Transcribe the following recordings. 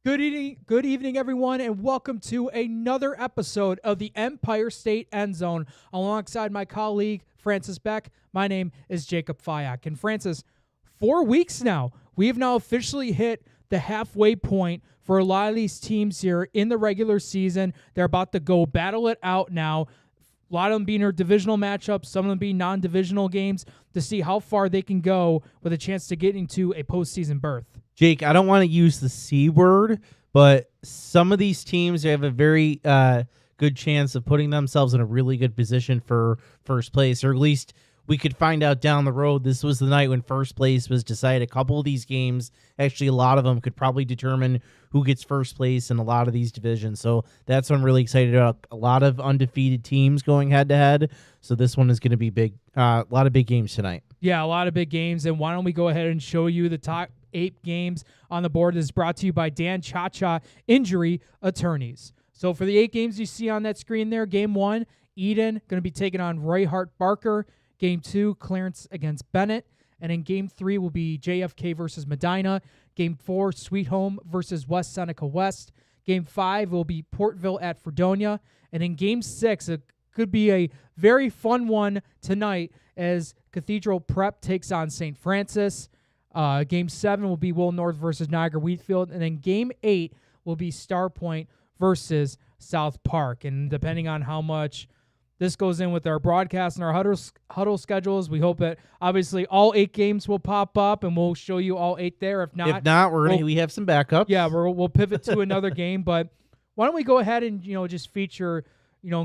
Good evening, everyone, and welcome to another episode of the Empire State EndZone. Alongside my colleague Francis Boeck, my name is Jacob Fyock. And Francis, 4 weeks now, we have now officially hit the halfway point for a lot of these teams here in the regular season. They're about to go battle it out now. A lot of them being their divisional matchups, some of them being non-divisional games, to see how far they can go with a chance to get into a postseason berth. Jake, I don't want to use the C word, but some of these teams have a very good chance of putting themselves in a really good position for first place, or at least we could find out down the road. This was the night when first place was decided. A couple of these games, actually a lot of them, could probably determine who gets first place in a lot of these divisions. So that's what I'm really excited about. A lot of undefeated teams going head-to-head, so this one is going to be big. A lot of big games tonight. Yeah, a lot of big games, and why don't we go ahead and show you the top 8 games on the board. This is brought to you by Dan Cha-Cha Injury Attorneys. So for the 8 games you see on that screen there, Game 1, Eden going to be taking on Roy Hart Barker. Game 2, Clarence against Bennett. And in Game 3 will be JFK versus Medina. Game 4, Sweet Home versus West Seneca West. Game 5 will be Portville at Fredonia. And in Game 6, it could be a very fun one tonight as Cathedral Prep takes on St. Francis. Game 7 will be Will North versus Niagara Wheatfield. And then Game 8 will be Star Point versus South Park. And depending on how much this goes in with our broadcast and our huddle schedules, we hope that obviously all 8 games will pop up, and we'll show you all 8 there. If not, we have some backups. Yeah, we'll pivot to another game. But why don't we go ahead and just feature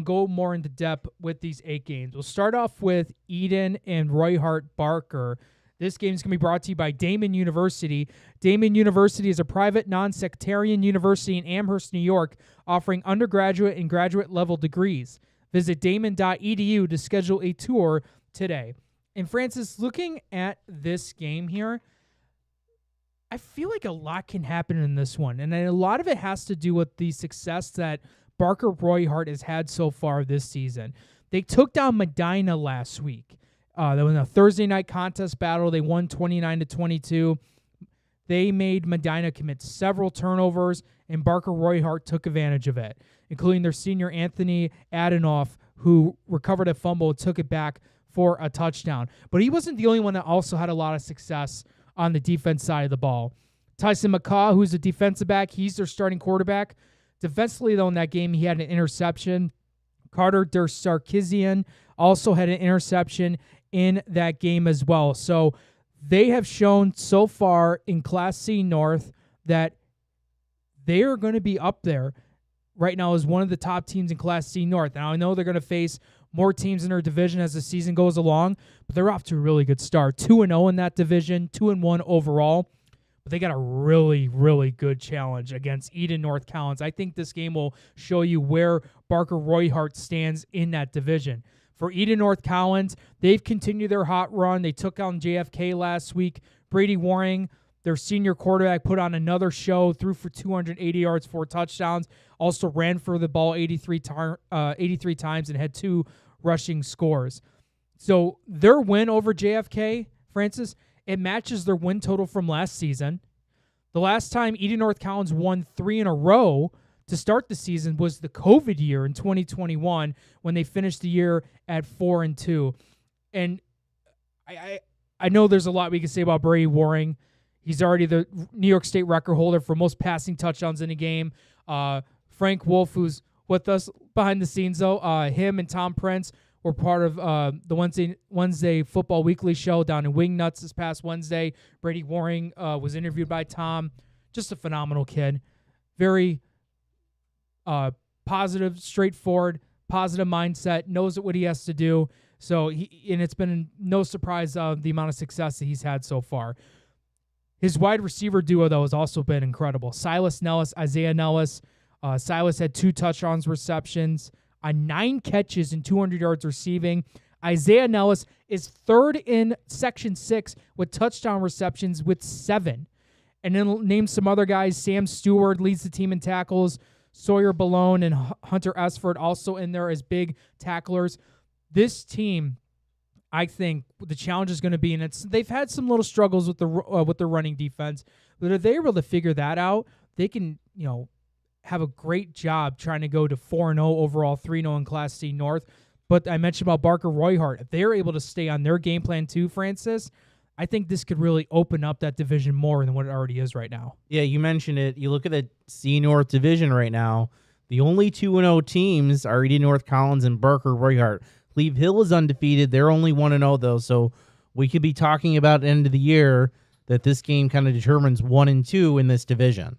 go more into depth with these 8 games. We'll start off with Eden and Roy Hart Barker. This game is going to be brought to you by Damon University. Damon University is a private, non-sectarian university in Amherst, New York, offering undergraduate and graduate level degrees. Visit damon.edu to schedule a tour today. And Francis, looking at this game here, I feel like a lot can happen in this one. And a lot of it has to do with the success that Barker Roy Hart has had so far this season. They took down Medina last week. That was a Thursday night contest battle. They won 29-22. They made Medina commit several turnovers, and Barker Roy Hart took advantage of it, including their senior Anthony Adenoff, who recovered a fumble and took it back for a touchdown. But he wasn't the only one that also had a lot of success on the defense side of the ball. Tyson McCaw, who's a defensive back, he's their starting quarterback. Defensively, though, in that game, he had an interception. Carter Der Sarkisian also had an interception in that game as well. So they have shown so far in Class C North that they are going to be up there right now as one of the top teams in Class C North. Now, I know they're going to face more teams in their division as the season goes along, but they're off to a really good start. 2-0 in that division, 2-1 overall. But they got a really, really good challenge against Eden North Collins. I think this game will show you where Barker Roy Hart stands in that division. For Eden North Collins, they've continued their hot run. They took on JFK last week. Brady Waring, their senior quarterback, put on another show, threw for 280 yards, 4 touchdowns, also ran for the ball 83 times and had 2 rushing scores. So their win over JFK, Francis, it matches their win total from last season. The last time Eden North Collins won 3 in a row to start the season was the COVID year in 2021 when they finished the year at 4-2. And I know there's a lot we can say about Brady Waring. He's already the New York State record holder for most passing touchdowns in a game. Frank Wolf, who's with us behind the scenes, though, him and Tom Prince were part of the Wednesday Football Weekly show down in Wingnuts this past Wednesday. Brady Waring was interviewed by Tom. Just a phenomenal kid. Very positive, straightforward, positive mindset, knows what he has to do. So it's been no surprise the amount of success that he's had so far. His wide receiver duo, though, has also been incredible. Silas Nellis, Isaiah Nellis. Silas had 2 touchdowns receptions, 9 catches and 200 yards receiving. Isaiah Nellis is 3rd in Section 6 with touchdown receptions with 7. And then name some other guys. Sam Stewart leads the team in tackles. Sawyer Balone and Hunter Esford also in there as big tacklers. This team, I think, the challenge is going to be, and they've had some little struggles with the running defense, but if they're able to figure that out, they can, have a great job trying to go to 4-0 overall, 3-0 in Class C North. But I mentioned about Barker Royhart. If they're able to stay on their game plan too, Francis, I think this could really open up that division more than what it already is right now. Yeah, you mentioned it. You look at the C North division right now. The only 2-0 teams are Eden North Collins and Barker Royhart. Cleve Hill is undefeated. They're only 1-0 though, so we could be talking about at the end of the year that this game kind of determines 1 and 2 in this division.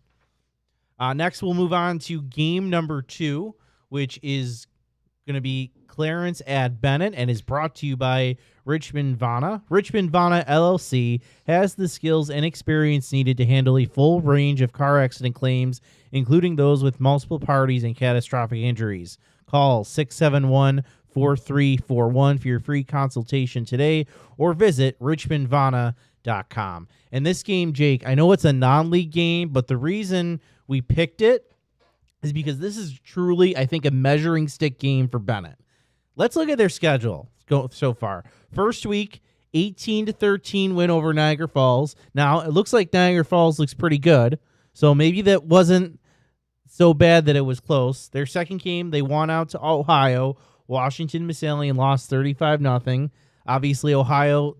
Next, we'll move on to game number 2, which is going to be Clarence at Bennett and is brought to you by Richmond Vana. Richmond Vana LLC has the skills and experience needed to handle a full range of car accident claims, including those with multiple parties and catastrophic injuries. Call 671-4341 for your free consultation today or visit richmondvana.com. And this game, Jake, I know it's a non-league game, but the reason we picked it is because this is truly, I think, a measuring stick game for Bennett. Let's look at their schedule so far. First week, 18-13 win over Niagara Falls. Now, it looks like Niagara Falls looks pretty good, so maybe that wasn't so bad that it was close. Their second game, they won out to Ohio, Washington Massillon lost 35-0. Obviously, Ohio,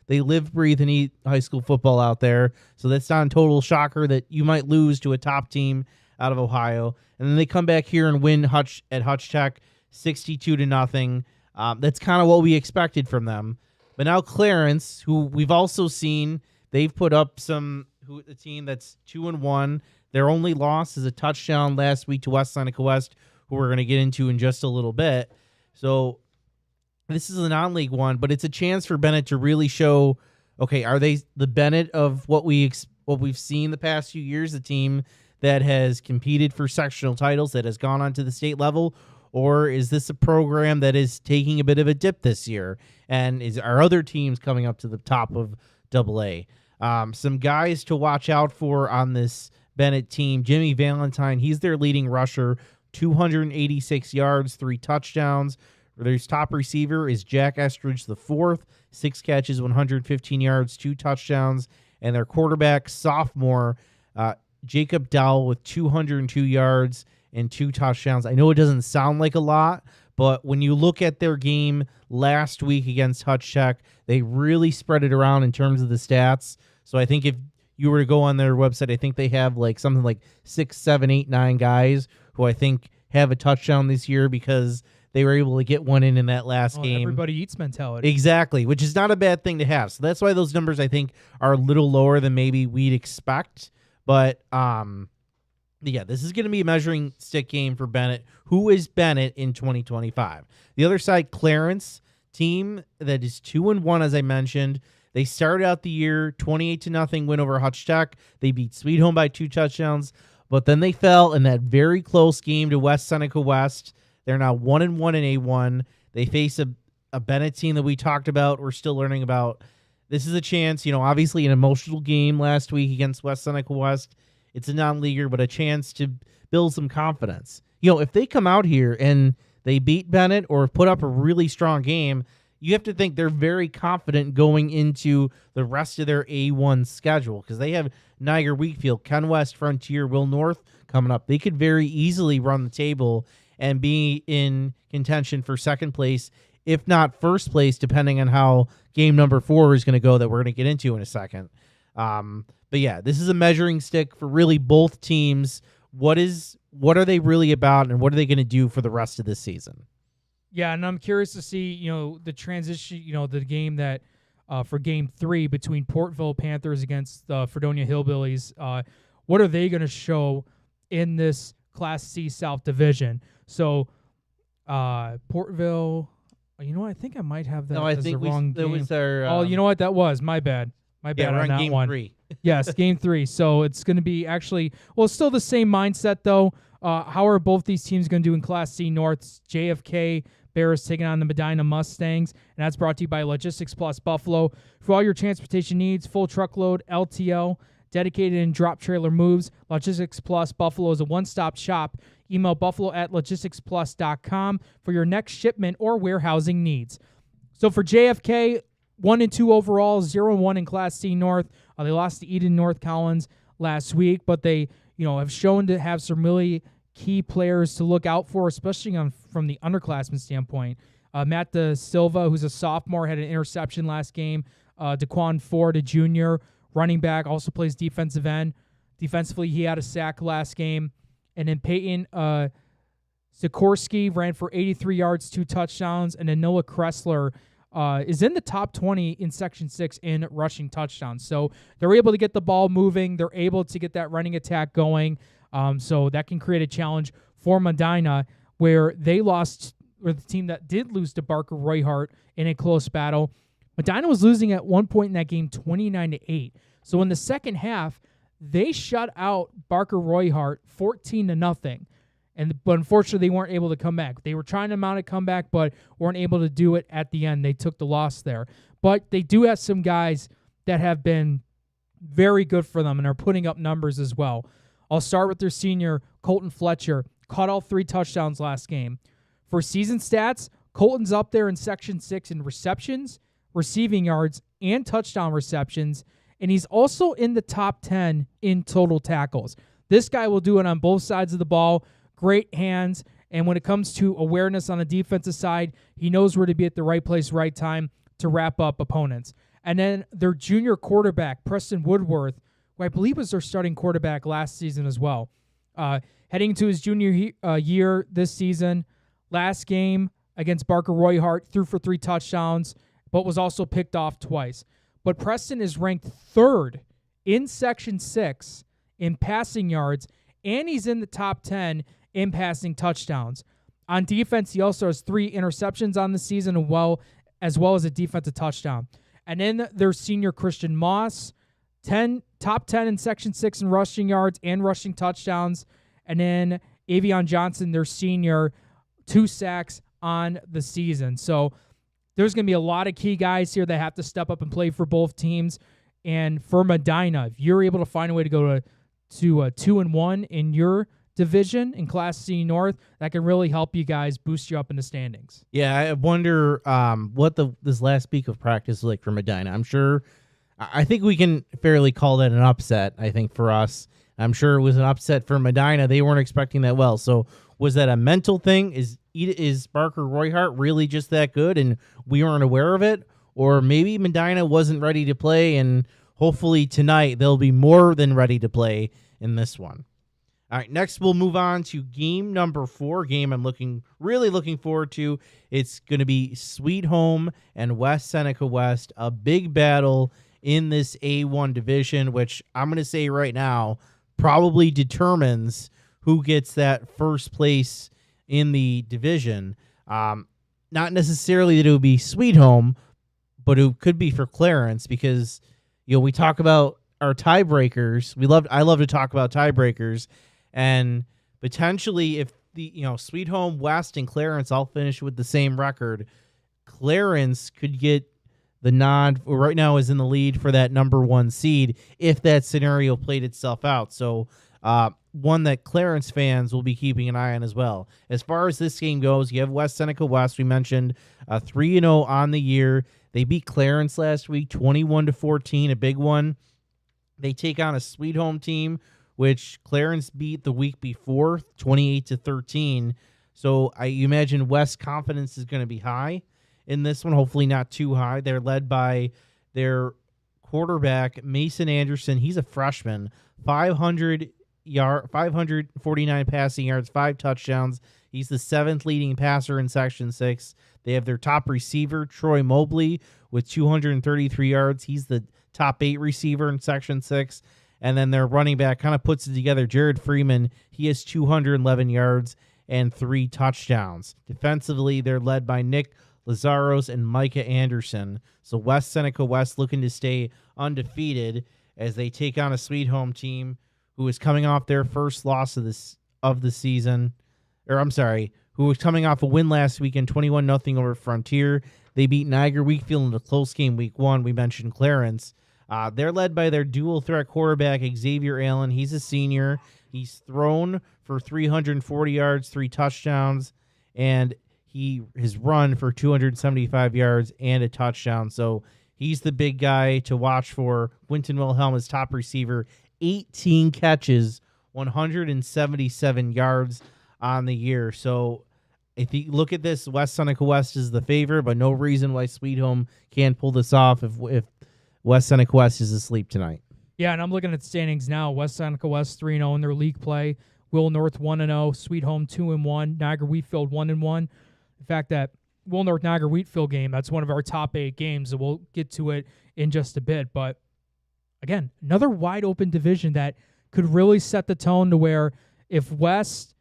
they live, breathe, and eat high school football out there, so that's not a total shocker that you might lose to a top team out of Ohio. And then they come back here and win at Hutch Tech 62-0. That's kind of what we expected from them. But now Clarence, who we've also seen, they've put up a team that's 2-1. Their only loss is a touchdown last week to West Seneca West, who we're going to get into in just a little bit. So this is a non-league one, but it's a chance for Bennett to really show, okay, are they the Bennett of what we've seen the past few years, a team that has competed for sectional titles, that has gone on to the state level, or is this a program that is taking a bit of a dip this year? And are other teams coming up to the top of AA? Some guys to watch out for on this Bennett team. Jimmy Valentine, he's their leading rusher, 286 yards, 3 touchdowns. Their top receiver is Jack Estridge IV, 6 catches, 115 yards, 2 touchdowns. And their quarterback, sophomore, Jacob Dowell with 202 yards and 2 touchdowns. I know it doesn't sound like a lot, but when you look at their game last week against Hutch Tech, they really spread it around in terms of the stats. So I think if you were to go on their website, I think they have something like 6, 7, 8, 9 guys who I think have a touchdown this year because they were able to get one in that last game. Everybody eats mentality. Exactly, which is not a bad thing to have. So that's why those numbers, I think, are a little lower than maybe we'd expect. But, yeah, this is going to be a measuring stick game for Bennett. Who is Bennett in 2025? The other side, Clarence, team that is 2-1, as I mentioned. They started out the year 28-0 win over Hutch Tech. They beat Sweet Home by 2 touchdowns. But then they fell in that very close game to West Seneca West. They're now 1-1 in A1. They face a Bennett team that we talked about. We're still learning about. This is a chance, obviously an emotional game last week against West Seneca West. It's a non-leaguer, but a chance to build some confidence. If they come out here and they beat Bennett or put up a really strong game, you have to think they're very confident going into the rest of their A1 schedule because they have Niagara Wheatfield, Ken West, Frontier, Will North coming up. They could very easily run the table and be in contention for second place, if not first place, depending on how game number 4 is going to go that we're going to get into in a second. But yeah, this is a measuring stick for really both teams. What are they really about, and what are they going to do for the rest of this season? Yeah, and I'm curious to see, the transition, the game that for game 3 between Portville Panthers against the Fredonia Hillbillies. What are they going to show in this Class C South Division? So, Portville, I think I might have that as the wrong game. Was our, you know what? That was my bad. My bad on that game one. 3. Yes, game 3. So it's going to be it's still the same mindset, though. How are both these teams going to do in Class C North? JFK Bears taking on the Medina Mustangs, and that's brought to you by Logistics Plus Buffalo. For all your transportation needs, full truckload, LTL, dedicated and drop trailer moves, Logistics Plus Buffalo is a one-stop shop. Email buffalo@logisticsplus.com for your next shipment or warehousing needs. So for JFK, 1-2 overall, 0-1 in Class C North. They lost to Eden North Collins last week, but they, have shown to have some really key players to look out for, especially from the underclassmen standpoint. Matt Da Silva, who's a sophomore, had an interception last game. Daquan Ford, a junior, running back, also plays defensive end. Defensively, he had a sack last game. And then Peyton Sikorsky ran for 83 yards, 2 touchdowns. And then Noah Kressler is in the top 20 in Section 6 in rushing touchdowns. So they're able to get the ball moving. They're able to get that running attack going. So that can create a challenge for Medina, where they lost, or the team that did lose to Barker Royhart in a close battle. Medina was losing at one point in that game 29-8. So in the second half, they shut out Barker Royhart 14-0. But unfortunately, they weren't able to come back. They were trying to mount a comeback, but weren't able to do it at the end. They took the loss there. But they do have some guys that have been very good for them and are putting up numbers as well. I'll start with their senior, Colton Fletcher. Caught all 3 touchdowns last game. For season stats, Colton's up there in Section 6 in receptions, receiving yards, and touchdown receptions. And he's also in the top 10 in total tackles. This guy will do it on both sides of the ball. Great hands. And when it comes to awareness on the defensive side, he knows where to be at the right place, right time to wrap up opponents. And then their junior quarterback, Preston Woodworth, who I believe was their starting quarterback last season as well. Heading to his junior year this season, last game against Barker Royhart, threw for 3 touchdowns, but was also picked off twice. But Preston is ranked 3rd in Section 6 in passing yards, and he's in the top 10 in passing touchdowns. On defense, he also has 3 interceptions on the season, as well as a defensive touchdown. And then their senior Christian Moss, top 10 in Section 6 in rushing yards and rushing touchdowns. And then Avion Johnson, their senior, 2 sacks on the season. So there's going to be a lot of key guys here that have to step up and play for both teams. And for Medina, if you're able to find a way to go to 2-1 in your division in Class C North, that can really help you guys boost you up in the standings. Yeah, I wonder what this last week of practice is like for Medina. I think we can fairly call that an upset, I think, for us. I'm sure it was an upset for Medina. They weren't expecting that well. So was that a mental thing? Is Barker Royhart really just that good and we weren't aware of it? Or maybe Medina wasn't ready to play, and hopefully tonight they'll be more than ready to play in this one. All right, next we'll move on to game number 4. Game I'm really looking forward to. It's going to be Sweet Home and West Seneca West, a big battle in this A1 division, which I'm going to say right now probably determines who gets that first place in the division. Not necessarily that it would be Sweet Home, but it could be for Clarence, because we talk about our tiebreakers. I love to talk about tiebreakers, and potentially if the Sweet Home, West, and Clarence all finish with the same record, Clarence could get the nod. Right now is in the lead for that number 1 seed if that scenario played itself out. So one that Clarence fans will be keeping an eye on as well. As far as this game goes, you have West Seneca West. We mentioned 3-0 on the year. They beat Clarence last week 21-14, a big one. They take on a Sweet Home team, which Clarence beat the week before 28-13. So I imagine West's confidence is going to be high in this one, hopefully not too high. They're led by their quarterback, Mason Anderson. He's a freshman, 549 passing yards, 5 touchdowns. He's the 7th leading passer in Section 6. They have their top receiver, Troy Mobley, with 233 yards. He's the top 8 receiver in Section 6. And then their running back kind of puts it together, Jared Freeman. He has 211 yards and 3 touchdowns. Defensively, they're led by Nick Lazaros and Micah Anderson. So West Seneca West looking to stay undefeated as they take on a Sweet Home team who is coming off their first loss of the season. Who was coming off a win last weekend, 21-0 over Frontier. They beat Niagara Wheatfield in a close game week 1. We mentioned Clarence. They're led by their dual threat quarterback, Xavier Allen. He's a senior. He's thrown for 340 yards, 3 touchdowns, and he has run for 275 yards and a touchdown. So he's the big guy to watch for. Quinton Wilhelm is top receiver, 18 catches, 177 yards on the year. So if you look at this, West Seneca West is the favorite, but no reason why Sweet Home can't pull this off if West Seneca West is asleep tonight. Yeah, and I'm looking at standings now. West Seneca West 3-0 in their league play. Will North 1-0. Sweet Home 2-1. Niagara Wheatfield 1-1. In fact, that Will North Niagara Wheatfield game, that's one of our top 8 games, and we'll get to it in just a bit. But again, another wide open division that could really set the tone to where if West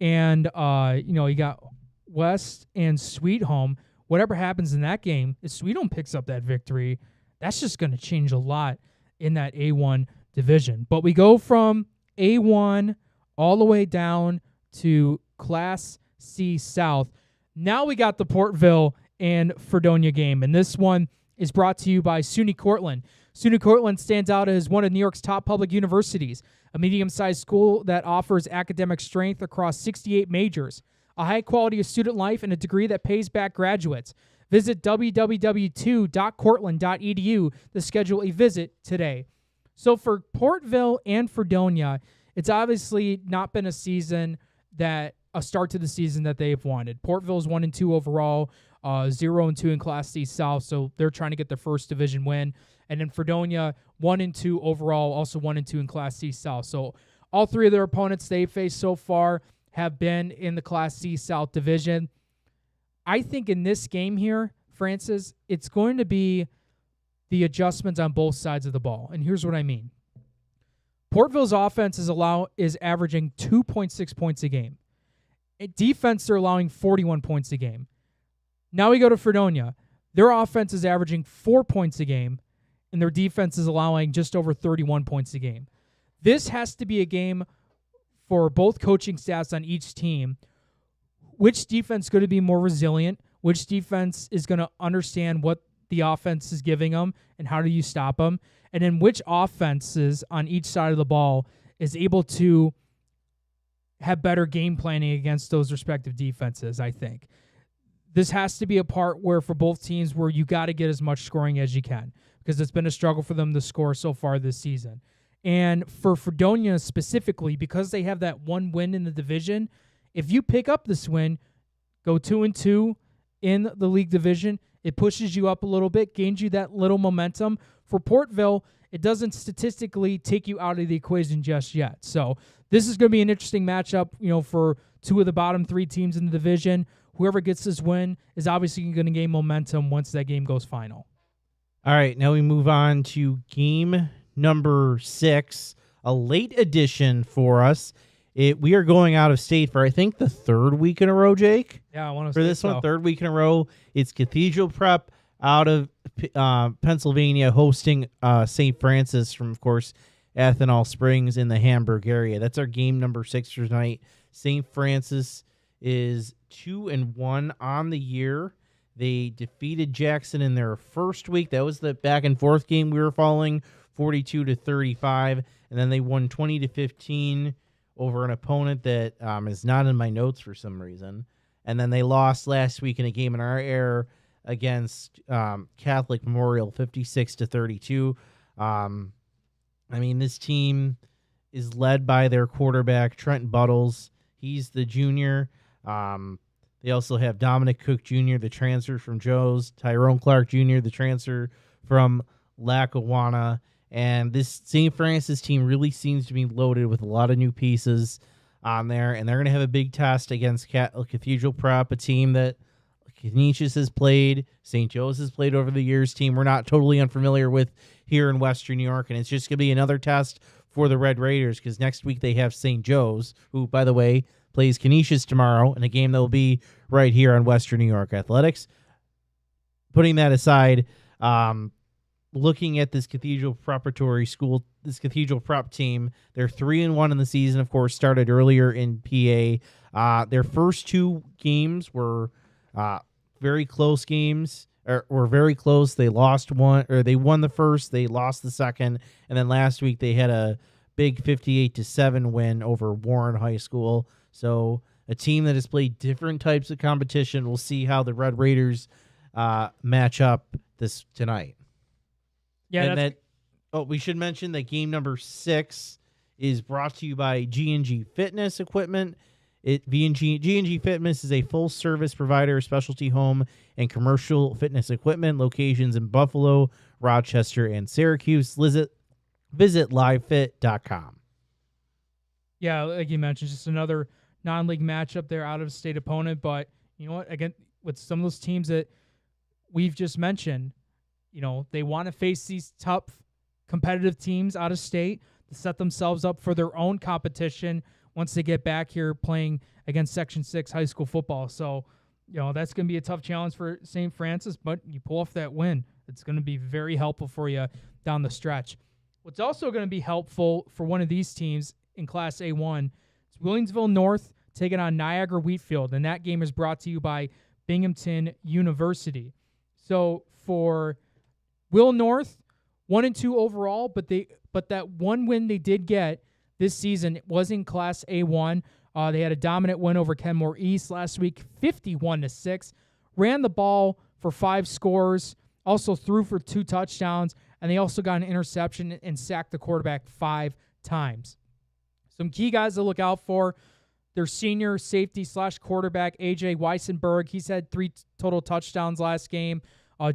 and you got West and Sweet Home, whatever happens in that game, if Sweet Home picks up that victory, that's just going to change a lot in that A1 division. But we go from A1 all the way down to Class C South. Now we got the Portville and Fredonia game, and this one is brought to you by SUNY Cortland. SUNY Cortland stands out as one of New York's top public universities, a medium-sized school that offers academic strength across 68 majors, a high quality of student life, and a degree that pays back graduates. Visit www.2.cortland.edu to schedule a visit today. So for Portville and Fredonia, it's obviously not been a start to the season that they've wanted. Portville's 1-2 overall, 0-2 in Class C South, so they're trying to get their first division win. And then Fredonia, 1-2 overall, also 1-2 in Class C South. So all 3 of their opponents they've faced so far have been in the Class C South division. I think in this game here, Francis, it's going to be the adjustments on both sides of the ball. And here's what I mean. Portville's offense is averaging 2.6 points a game. At defense, they're allowing 41 points a game. Now we go to Fredonia. Their offense is averaging 4 points a game, and their defense is allowing just over 31 points a game. This has to be a game for both coaching staffs on each team. Which defense is going to be more resilient? Which defense is going to understand what the offense is giving them and how do you stop them? And then which offenses on each side of the ball is able to have better game planning against those respective defenses, I think. This has to be a part where for both teams where you got to get as much scoring as you can because it's been a struggle for them to score so far this season. And for Fredonia specifically, because they have that one win in the division, if you pick up this win, go 2-2 in the league division, it pushes you up a little bit, gains you that little momentum. For Portville, it doesn't statistically take you out of the equation just yet. So this is going to be an interesting matchup, for 2 of the bottom 3 teams in the division. Whoever gets this win is obviously going to gain momentum once that game goes final. All right, now we move on to game number 6, a late edition for us. We are going out of state for, I think, the 3rd week in a row, Jake. Yeah, I want to for this one, 3rd week in a row. It's Cathedral Prep out of Pennsylvania hosting St. Francis from, of course, Ethanol Springs in the Hamburg area. That's our game number 6 for tonight. St. Francis is 2-1 on the year. They defeated Jackson in their first week. That was the back and forth game we were following, 42-35, and then they won 20-15 over an opponent that is not in my notes for some reason. And then they lost last week in a game in our air against Catholic Memorial, 56-32. This team is led by their quarterback, Trent Buttles. He's the junior. They also have Dominic Cook Jr., the transfer from Joe's, Tyrone Clark Jr., the transfer from Lackawanna. And this St. Francis team really seems to be loaded with a lot of new pieces on there. And they're going to have a big test against Cathedral Prep, a team that Canisius has played, St. Joe's has played over the years, team we're not totally unfamiliar with here in Western New York. And it's just going to be another test for the Red Raiders because next week they have St. Joe's, who, by the way, plays Canisius tomorrow in a game that will be right here on Western New York Athletics. Putting that aside, looking at this Cathedral Preparatory School, this Cathedral Prep team, they're 3-1 in the season, of course, started earlier in PA. Their first 2 games were very close games, or were very close. They lost one, or they won the first, they lost the second, and then last week they had a big 58-7 win over Warren High School. So a team that has played different types of competition. We'll see how the Red Raiders match up this tonight. Yeah, Oh, we should mention that game number 6 is brought to you by G&G Fitness Equipment. G&G Fitness is a full-service provider of specialty home and commercial fitness equipment, locations in Buffalo, Rochester, and Syracuse. Visit livefit.com. Yeah, like you mentioned, just another non-league matchup there, out-of-state opponent. But you know what? Again, with some of those teams that we've just mentioned, you know, they want to face these tough, competitive teams out of state to set themselves up for their own competition once they get back here playing against Section 6 high school football. So, you know, that's going to be a tough challenge for St. Francis, but you pull off that win. It's going to be very helpful for you down the stretch. What's also going to be helpful for one of these teams in Class A1 is Williamsville North taking on Niagara Wheatfield, and that game is brought to you by Binghamton University. So for Will North, 1-2 overall, but that one win they did get this season was in Class A1. They had a dominant win over Kenmore East last week, 51-6. Ran the ball for 5 scores, also threw for 2 touchdowns, and they also got an interception and sacked the quarterback 5 times. Some key guys to look out for: their senior safety / quarterback, A.J. Weissenberg. He's had 3 total touchdowns last game.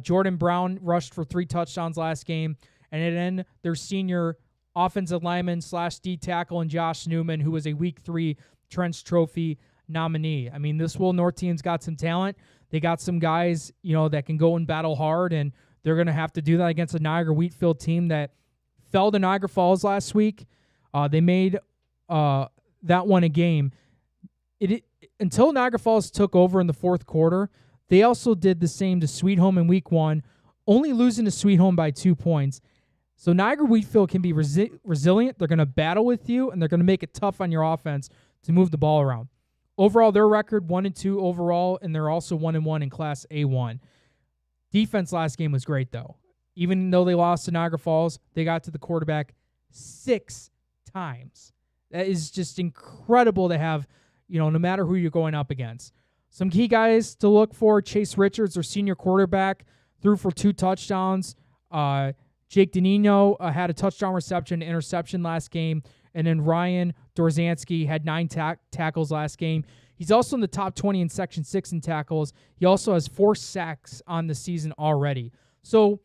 Jordan Brown rushed for 3 touchdowns last game. And then their senior offensive lineman / D tackle and Josh Newman, who was a Week 3 Trench Trophy nominee. I mean, this Will North team's got some talent. They got some guys, you know, that can go and battle hard, and they're going to have to do that against a Niagara Wheatfield team that fell to Niagara Falls last week. They made that one a game. Until Niagara Falls took over in the fourth quarter, they also did the same to Sweet Home in Week 1, only losing to Sweet Home by 2 points. So Niagara Wheatfield can be resilient. They're going to battle with you, and they're going to make it tough on your offense to move the ball around. Overall, their record 1-2 overall, and they're also 1-1 in Class A1. Defense last game was great, though. Even though they lost to Niagara Falls, they got to the quarterback 6 times. That is just incredible to have, you know, no matter who you're going up against. Some key guys to look for: Chase Richards, their senior quarterback, threw for 2 touchdowns. Jake Danino had a touchdown reception, interception last game. And then Ryan Dorzansky had 9 tackles last game. He's also in the top 20 in Section 6 in tackles. He also has 4 sacks on the season already. So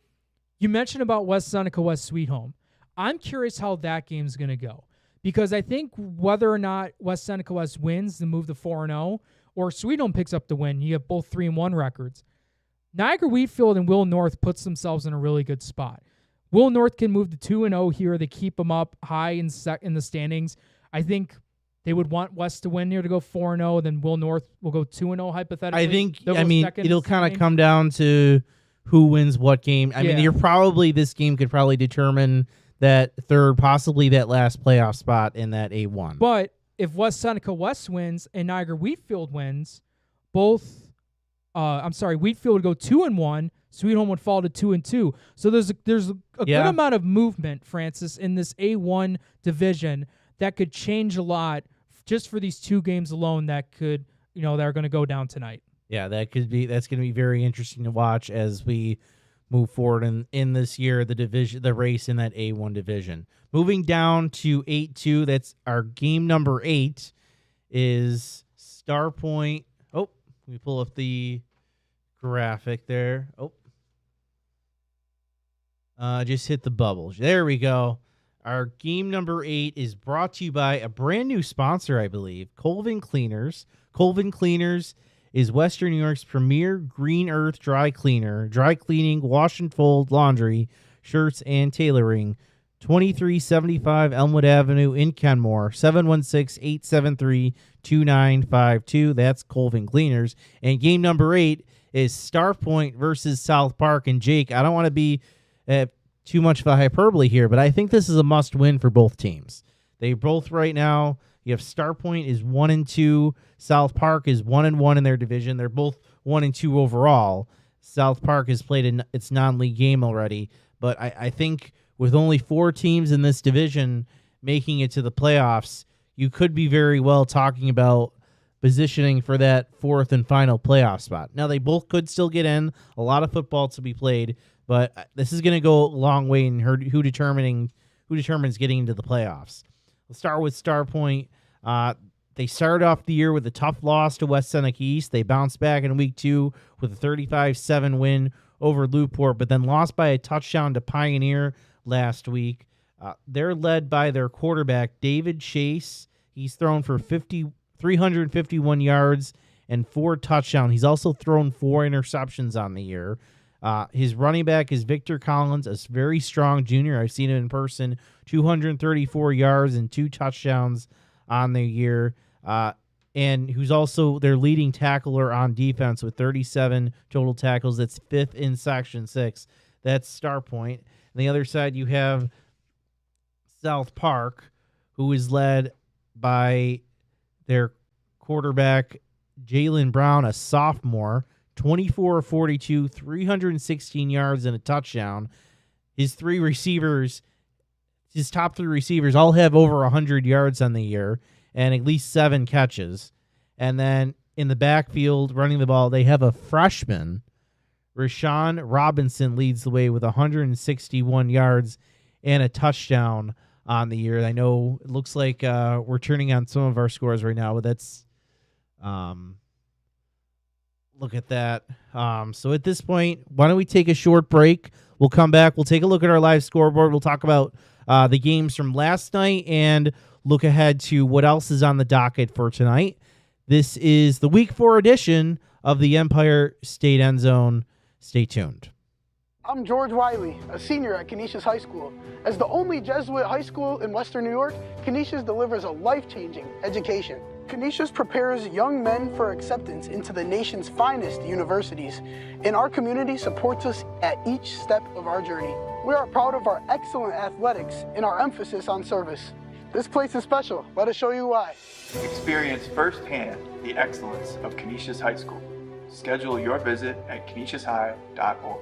you mentioned about West Seneca West Sweet Home. I'm curious how that game's going to go, because I think whether or not West Seneca West wins to move to 4-0 or Sweet Home picks up the win, you have both 3-1 records. Niagara Wheatfield and Will North puts themselves in a really good spot. Will North can move to 2-0 here. They keep them up high in the standings. I think they would want West to win here to go 4-0. Then Will North will go 2-0 hypothetically. I think, it'll kind of come down to who wins what game. I mean, this game could probably determine that third, possibly that last playoff spot in that A1. But if West Seneca West wins and Niagara Wheatfield wins, Wheatfield would go 2-1. Sweet Home would fall to 2-2. So there's a good amount of movement, Francis, in this A1 division that could change a lot just for these 2 games alone that could, that are going to go down tonight. Yeah, that's going to be very interesting to watch as we move forward in this year, the race in that A1 division. Moving down to 8-2, that's our game number 8 is Star Point. Oh, let me pull up the graphic there. Just hit the bubbles. There we go. Our game number 8 is brought to you by a brand new sponsor, I believe, Colvin Cleaners. Colvin Cleaners is Western New York's premier green earth dry cleaner, dry cleaning, wash and fold, laundry, shirts, and tailoring. 2375 Elmwood Avenue in Kenmore, 716-873-2952. That's Colvin Cleaners. And game number 8 is Star Point versus South Park. And Jake, I don't want to be too much of a hyperbole here, but I think this is a must-win for both teams. They both right now, you have Star Point is 1-2, South Park is 1-1 in their division. They're both 1-2 overall. South Park has played its non-league game already, but I think with only 4 teams in this division making it to the playoffs, you could be very well talking about positioning for that fourth and final playoff spot. Now, they both could still get in. A lot of football to be played, but this is going to go a long way in who determines getting into the playoffs. Let's start with Star Point. They started off the year with a tough loss to West Seneca East. They bounced back in week 2 with a 35-7 win over Newport, but then lost by a touchdown to Pioneer last week. They're led by their quarterback, David Chase. He's thrown for 351 yards and 4 touchdowns. He's also thrown 4 interceptions on the year. His running back is Victor Collins, a very strong junior. I've seen him in person, 234 yards and 2 touchdowns on the year. And who's also their leading tackler on defense with 37 total tackles. That's 5th in Section 6. That's Star Point. On the other side, you have South Park, who is led by their quarterback, Jalen Brown, a sophomore, 24-42, 316 yards and a touchdown. His top 3 receivers all have over 100 yards on the year and at least 7 catches. And then in the backfield, running the ball, they have a freshman, Rashawn Robinson, leads the way with 161 yards and a touchdown on the year. I know it looks like we're turning on some of our scores right now, but that's look at that. So at this point, why don't we take a short break? We'll come back. We'll take a look at our live scoreboard. We'll talk about the games from last night and look ahead to what else is on the docket for tonight. This is the Week 4 edition of the Empire State EndZone. Stay tuned. I'm George Wiley, a senior at Canisius High School. As the only Jesuit high school in Western New York, Canisius delivers a life-changing education. Canisius prepares young men for acceptance into the nation's finest universities, and our community supports us at each step of our journey. We are proud of our excellent athletics and our emphasis on service. This place is special. Let us show you why. Experience firsthand the excellence of Canisius High School. Schedule your visit at canisiushigh.org.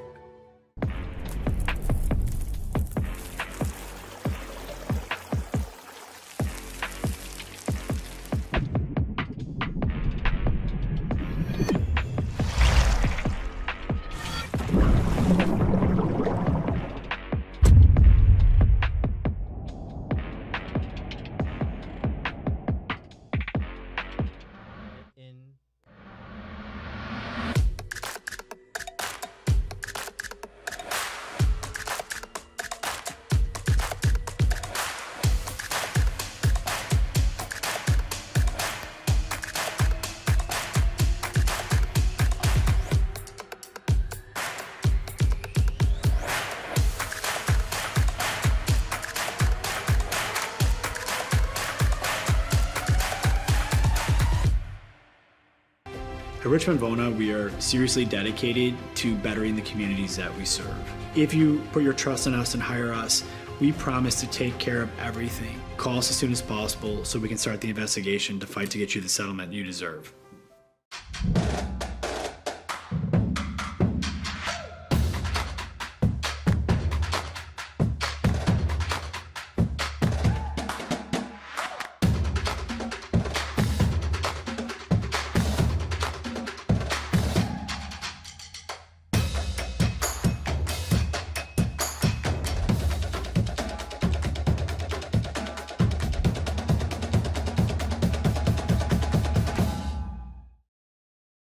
At Richmond Vona, we are seriously dedicated to bettering the communities that we serve. If you put your trust in us and hire us, we promise to take care of everything. Call us as soon as possible so we can start the investigation to fight to get you the settlement you deserve.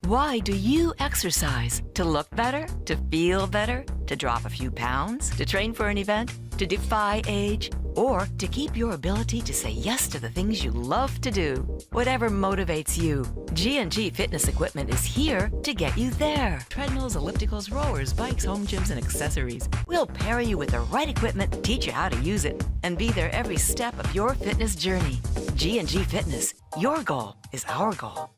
Why do you exercise? To look better? To feel better? To drop a few pounds? To train for an event? To defy age? Or to keep your ability to say yes to the things you love to do? Whatever motivates you, G&G Fitness Equipment is here to get you there. Treadmills, ellipticals, rowers, bikes, home gyms, and accessories. We'll pair you with the right equipment, teach you how to use it, and be there every step of your fitness journey. G&G Fitness. Your goal is our goal.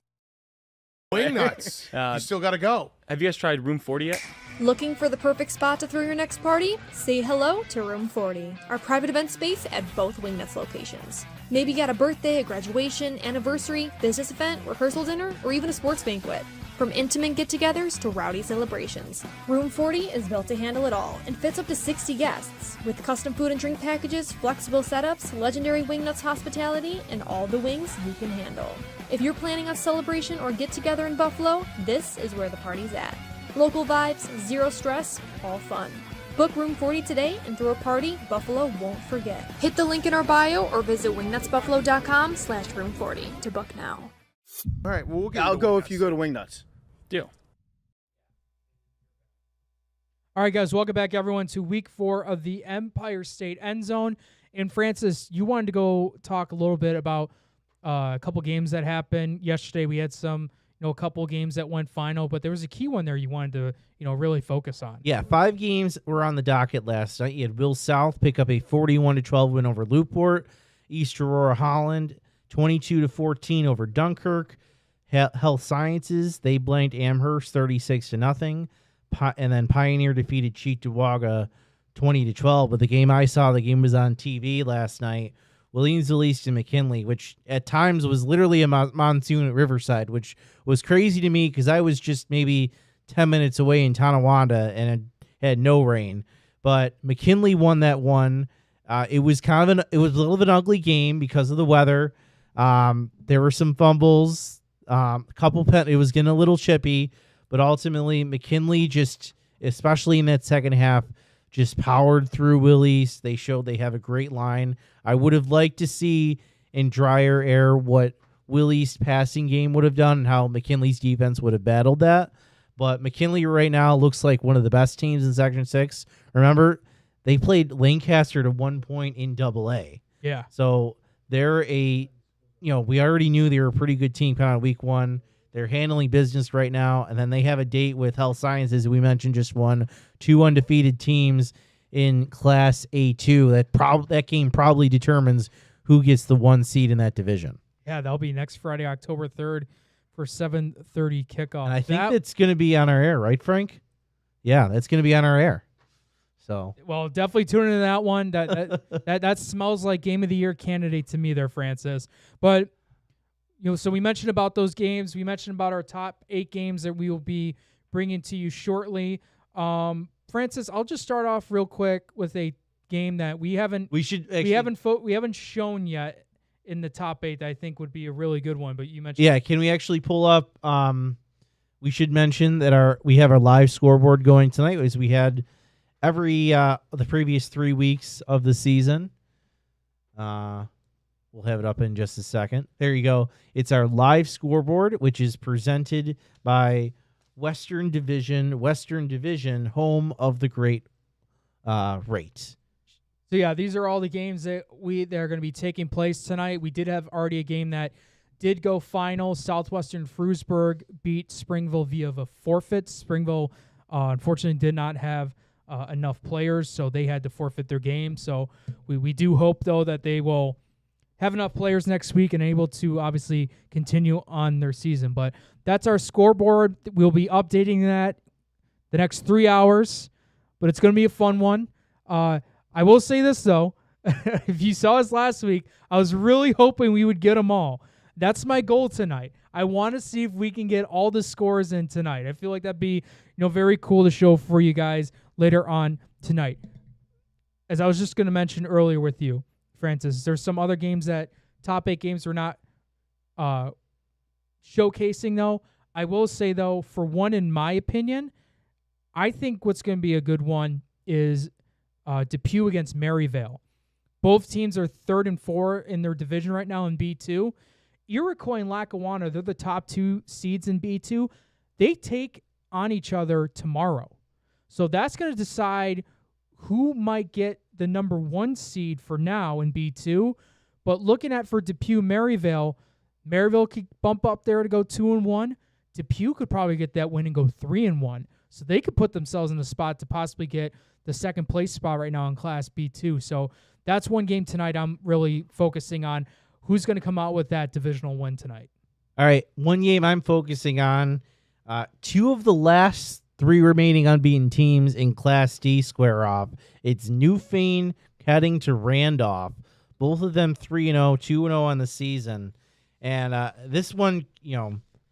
Wing nuts. You still got to go. Have you guys tried Room 40 yet? Looking for the perfect spot to throw your next party? Say hello to Room 40, our private event space at both Wingnuts locations. Maybe you got a birthday, a graduation, anniversary, business event, rehearsal dinner, or even a sports banquet. From intimate get-togethers to rowdy celebrations, Room 40 is built to handle it all and fits up to 60 guests, with custom food and drink packages, flexible setups, legendary Wingnuts hospitality, and all the wings you can handle. If you're planning a celebration or get-together in Buffalo, this is where the party's at. Local vibes, zero stress, all fun. Book Room 40 today and throw a party Buffalo won't forget. Hit the link in our bio or visit wingnutsbuffalo.com/room40 to book now. All right, well, I'll go if you go to Wingnuts. Deal. All right, guys, welcome back, everyone, to Week 4 of the Empire State EndZone. And Francis, you wanted to go talk a little bit about a couple games that happened yesterday. We had a couple games that went final, but there was a key one there you wanted to, really focus on. Yeah, 5 games were on the docket last night. You had Will South pick up a 41-12 win over Newport. East Aurora Holland 22-14 over Dunkirk. Health Sciences, they blanked Amherst 36-0. And then Pioneer defeated Cheektowaga 20-12. But the game I saw, the game was on TV last night. Williamsville East and McKinley, which at times was literally a monsoon at Riverside, which was crazy to me because I was just maybe 10 minutes away in Tonawanda and it had no rain. But McKinley won that one. It was a little bit of an ugly game because of the weather. There were some fumbles, it was getting a little chippy, but ultimately McKinley just, especially in that second half, just powered through Will East. They showed they have a great line. I would have liked to see in drier air what Will East passing game would have done and how McKinley's defense would have battled that. But McKinley right now looks like one of the best teams in Section 6. Remember, they played Lancaster to 1 point in AA. Yeah. So they're we already knew they were a pretty good team kind of week 1. They're handling business right now, and then they have a date with Health Sciences. We mentioned just won 2 undefeated teams in Class A2. That game probably determines who gets the 1 seed in that division. Yeah, that'll be next Friday, October 3rd for 7:30 kickoff. And I think that's going to be on our air, right, Frank? Yeah, that's going to be on our air. So, well, definitely tune into that one. That smells like Game of the Year candidate to me there, Francis. But so we mentioned about those games. We mentioned about our top 8 games that we will be bringing to you shortly. Francis, I'll just start off real quick with a game that we haven't shown yet in the top 8 that I think would be a really good one. But you mentioned, yeah, can we actually pull up? We should mention that we have our live scoreboard going tonight, as we had every the previous 3 weeks of the season. We'll have it up in just a second. There you go. It's our live scoreboard, which is presented by Western Division, home of the great rate. So, yeah, these are all the games that are going to be taking place tonight. We did have already a game that did go final. Southwestern Frewsburg beat Springville via the forfeit. Springville, unfortunately, did not have enough players, so they had to forfeit their game. So we do hope, though, that they will have enough players next week and able to obviously continue on their season. But that's our scoreboard. We'll be updating that the next 3 hours, but it's going to be a fun one. I will say this, though. If you saw us last week, I was really hoping we would get them all. That's my goal tonight. I want to see if we can get all the scores in tonight. I feel like that'd be very cool to show for you guys later on tonight. As I was just going to mention earlier with you, Francis, there's some other games that top 8 games we're not showcasing, though. I will say, though, for one, in my opinion, I think what's going to be a good one is Depew against Maryvale. Both teams are 3rd and 4 in their division right now in B2. Iroquois and Lackawanna, they're the top 2 seeds in B2. They take on each other tomorrow. So that's going to decide who might get the number 1 seed for now in B2. But looking at for Depew, Maryvale could bump up there to go 2-1. Depew could probably get that win and go 3-1. So they could put themselves in a spot to possibly get the second place spot right now in Class B2. So that's one game tonight I'm really focusing on. Who's going to come out with that divisional win tonight? All right, one game I'm focusing on. 2 of the last 3 remaining unbeaten teams in Class D square off. It's Newfane heading to Randolph. Both of them 3-0, 2-0 on the season. And this one,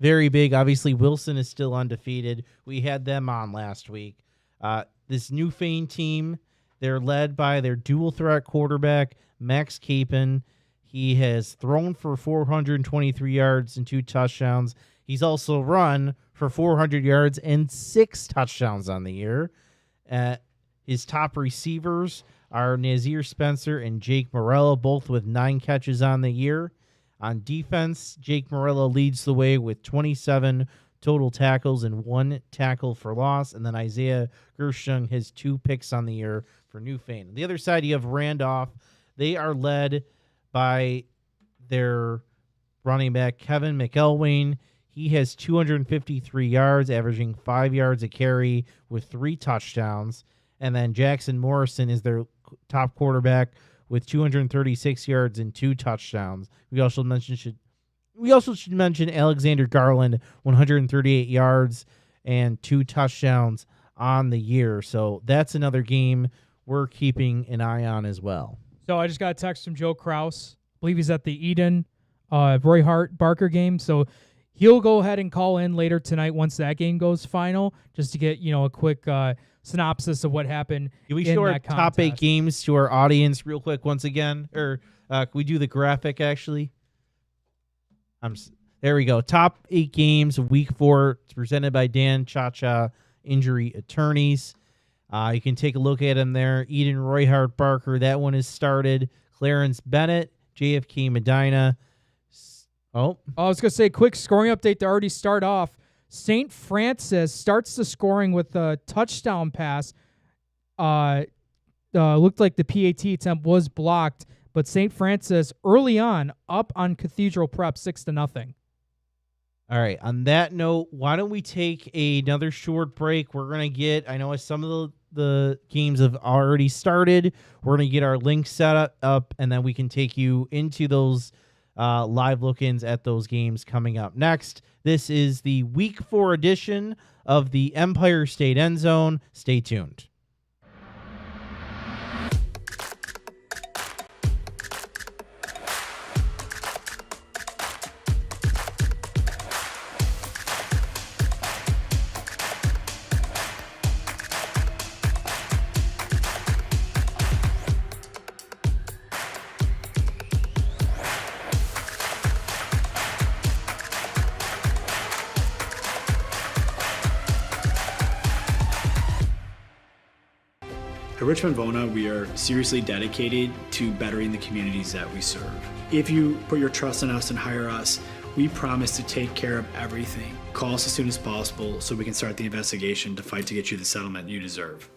very big. Obviously, Wilson is still undefeated. We had them on last week. This Newfane team, they're led by their dual threat quarterback, Max Capon. He has thrown for 423 yards and 2 touchdowns. He's also run for 400 yards and 6 touchdowns on the year. His top receivers are Nazir Spencer and Jake Morello, both with 9 catches on the year. On defense, Jake Morello leads the way with 27 total tackles and 1 tackle for loss. And then Isaiah Gershung has 2 picks on the year for Newfane. On the other side, you have Randolph. They are led by their running back, Kevin McElwain. He has 253 yards, averaging 5 yards a carry with 3 touchdowns. And then Jackson Morrison is their top quarterback with 236 yards and 2 touchdowns. We also should mention Alexander Garland, 138 yards and 2 touchdowns on the year. So that's another game we're keeping an eye on as well. So I just got a text from Joe Kraus. I believe he's at the Eden Roy Hart Barker game. So he'll go ahead and call in later tonight once that game goes final, just to get a quick synopsis of what happened. Can we in show our that top 8 contest. games to our audience real quick once again? Or can we do the graphic actually? There we go. Top 8 games of Week 4. It's presented by Dan Cha-Cha Injury Attorneys. You can take a look at them there. Eden Roy Hart Barker, that one is started. Clarence Bennett, JFK Medina. I was going to say, quick scoring update to already start off. St. Francis starts the scoring with a touchdown pass. Looked like the PAT attempt was blocked, but St. Francis early on up on Cathedral Prep 6-0. All right. On that note, why don't we take another short break? We're going to get, I know some of the games have already started. We're going to get our link set up, and then we can take you into those live look-ins at those games coming up next. This is the Week 4 edition of the Empire State EndZone. Stay tuned. At Richmond Vona, we are seriously dedicated to bettering the communities that we serve. If you put your trust in us and hire us, we promise to take care of everything. Call us as soon as possible so we can start the investigation to fight to get you the settlement you deserve.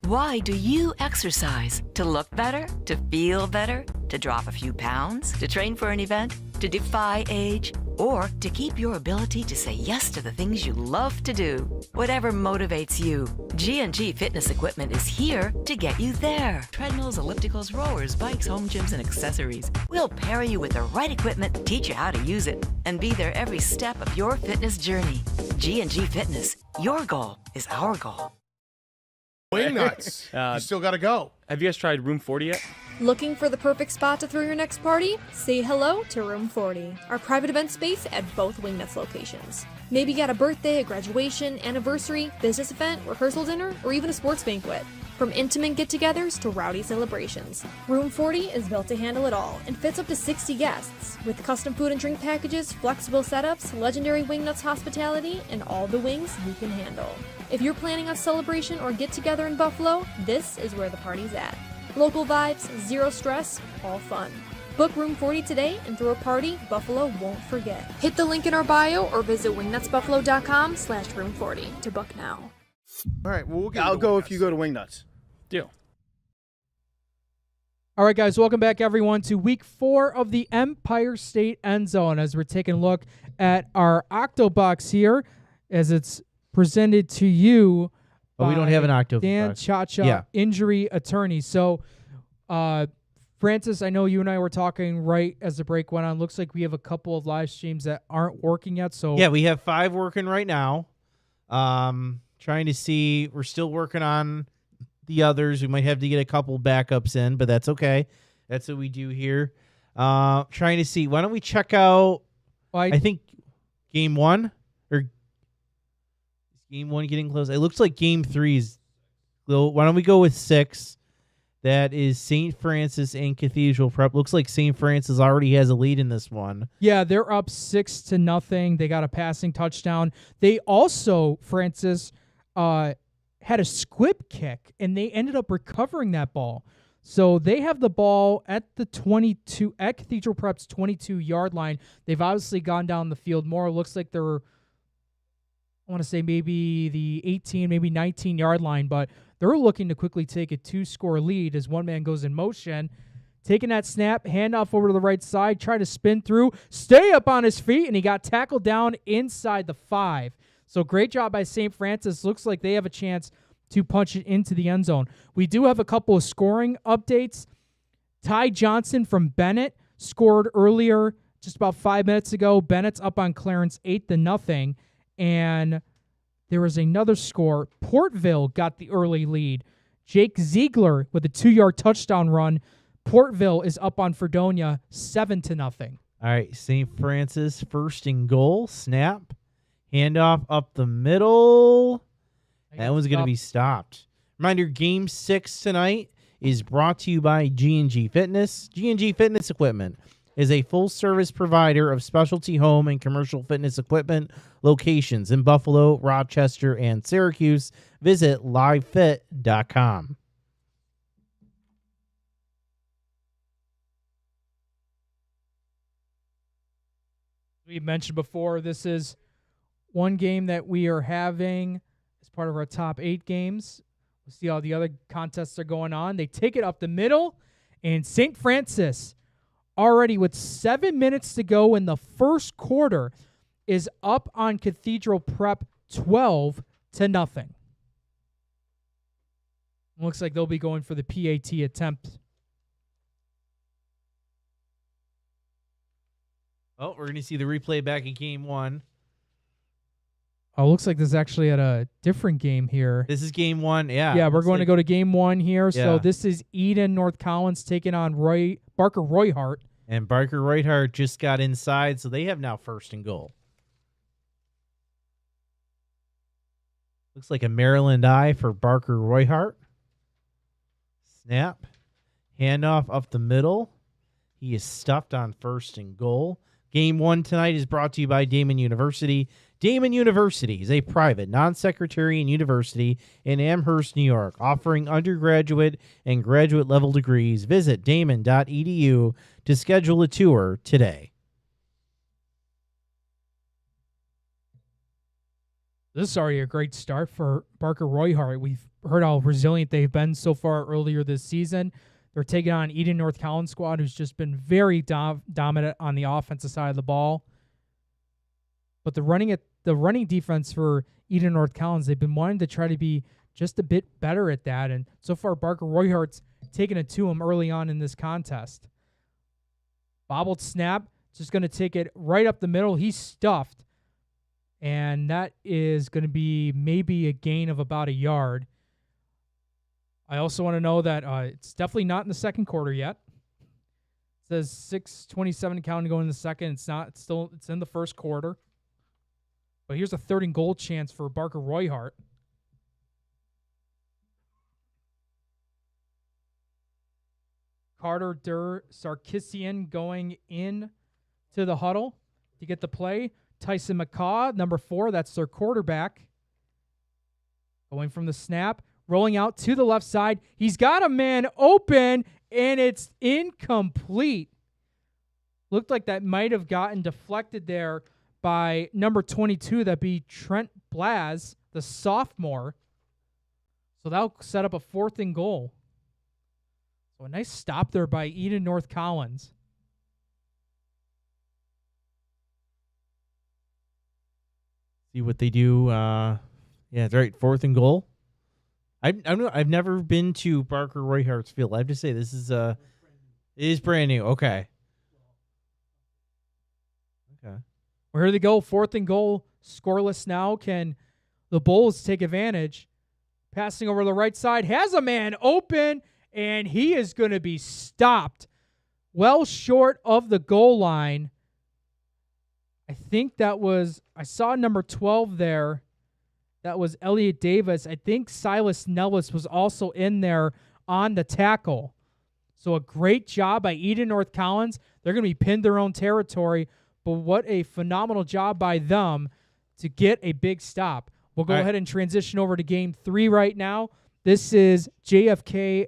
Why do you exercise? To look better? To feel better? To drop a few pounds? To train for an event? To defy age? Or to keep your ability to say yes to the things you love to do? Whatever motivates you, G&G Fitness Equipment is here to get you there. Treadmills, ellipticals, rowers, bikes, home gyms, and accessories. We'll pair you with the right equipment, teach you how to use it, and be there every step of your fitness journey. G&G Fitness, your goal is our goal. Wing nuts. You still got to go. Have you guys tried Room 40 yet? Looking for the perfect spot to throw your next party? Say hello to Room 40, our private event space at both Wingnuts locations. Maybe you got a birthday, a graduation, anniversary, business event, rehearsal dinner, or even a sports banquet. From intimate get-togethers to rowdy celebrations, Room 40 is built to handle it all and fits up to 60 guests, with custom food and drink packages, flexible setups, legendary Wingnuts hospitality, and all the wings you can handle. If you're planning a celebration or get-together in Buffalo, this is where the party's at. Local vibes, zero stress, all fun. Book Room 40 today and throw a party Buffalo won't forget. Hit the link in our bio or visit wingnutsbuffalo.com/room40 to book now. All right, well, we'll get I'll go if you go to Wingnuts. Deal. All right, guys, welcome back, everyone, to week 4 of the Empire State End Zone as we're taking a look at our Octobox here as it's presented to you But we don't have an Octobox. Dan Chacha, injury attorney. So, Francis, I know you and I were talking right as the break went on. Looks like we have a couple of live streams that aren't working yet. So yeah, we have 5 working right now. Trying to see. We're still working on the others. We might have to get a couple backups in, but that's okay. That's what we do here. Trying to see. Why don't we check out? I think game 1 or is game 1 getting close. It looks like game 3 is. Why don't we go with 6? That is St. Francis and Cathedral Prep. Looks like St. Francis already has a lead in this one. Yeah, they're up 6-0. They got a passing touchdown. They also, Francis, had a squib kick, and they ended up recovering that ball. So they have the ball at the 22 at Cathedral Prep's 22-yard line. They've obviously gone down the field more. It looks like they're, I want to say maybe the 18, maybe 19-yard line, but they're looking to quickly take a 2-score lead as one man goes in motion. Taking that snap, handoff over to the right side, try to spin through, stay up on his feet, and he got tackled down inside the 5. So great job by St. Francis. Looks like they have a chance to punch it into the end zone. We do have a couple of scoring updates. Ty Johnson from Bennett scored earlier, just about 5 minutes ago. Bennett's up on Clarence 8-0. And there was another score. Portville got the early lead. Jake Ziegler with a 2-yard touchdown run. Portville is up on Fredonia 7-0. All right, St. Francis first and goal. Snap. Handoff up the middle. That one's going to be stopped. Reminder, Game 6 tonight is brought to you by G&G Fitness. G&G Fitness Equipment is a full-service provider of specialty home and commercial fitness equipment locations in Buffalo, Rochester, and Syracuse. Visit livefit.com. We mentioned before, this is one game that we are having as part of our top 8 games. We'll see how the other contests are going on. They take it up the middle, and St. Francis, already with 7 minutes to go in the first quarter, is up on Cathedral Prep 12-0. Looks like they'll be going for the PAT attempt. Oh, we're going to see the replay back in game 1. Oh, looks like this is actually at a different game here. This is game 1, yeah. Yeah, we're going to go to game 1 here. Yeah. So this is Eden North Collins taking on Barker Royhart. And Barker Royhart just got inside, so they have now first and goal. Looks like a Maryland eye for Barker Royhart. Snap. Handoff up the middle. He is stuffed on first and goal. Game 1 tonight is brought to you by Damon University. Damon University is a private, non-sectarian university in Amherst, New York, offering undergraduate and graduate level degrees. Visit damon.edu to schedule a tour today. This is already a great start for Barker Royhart. We've heard how resilient they've been so far earlier this season. They're taking on Eden North Collins squad, who's just been very dominant on the offensive side of the ball. But the running defense for Eden North Collins, they've been wanting to try to be just a bit better at that. And so far, Barker Royhart's taken it to him early on in this contest. Bobbled snap, just going to take it right up the middle. He's stuffed. And that is going to be maybe a gain of about a yard. I also want to know that it's definitely not in the second quarter yet. It says 6:27 count to go in the second. It's not. It's in the first quarter. But here's a 3rd and goal chance for Barker Royhart. Carter Sarkisian going in to the huddle to get the play. Tyson McCaw, number 4, that's their quarterback. Going from the snap, rolling out to the left side. He's got a man open, and it's incomplete. Looked like that might have gotten deflected there by number 22. That'd be Trent Blaz, the sophomore. So that'll set up a 4th and goal. So a nice stop there by Eden North Collins. See what they do. Yeah, that's right. 4th and goal. I've never been to Barker Royhart's field. I have to say this is it is brand new. Okay. Well, here they go. 4th and goal. Scoreless now. Can the Bulls take advantage? Passing over the right side. Has a man open, and he is going to be stopped well short of the goal line. I think that was, I saw number 12 there. That was Elliot Davis. I think Silas Nellis was also in there on the tackle. So a great job by Eden North Collins. They're going to be pinned their own territory, but what a phenomenal job by them to get a big stop. We'll go ahead and transition over to game 3 right now. This is JFK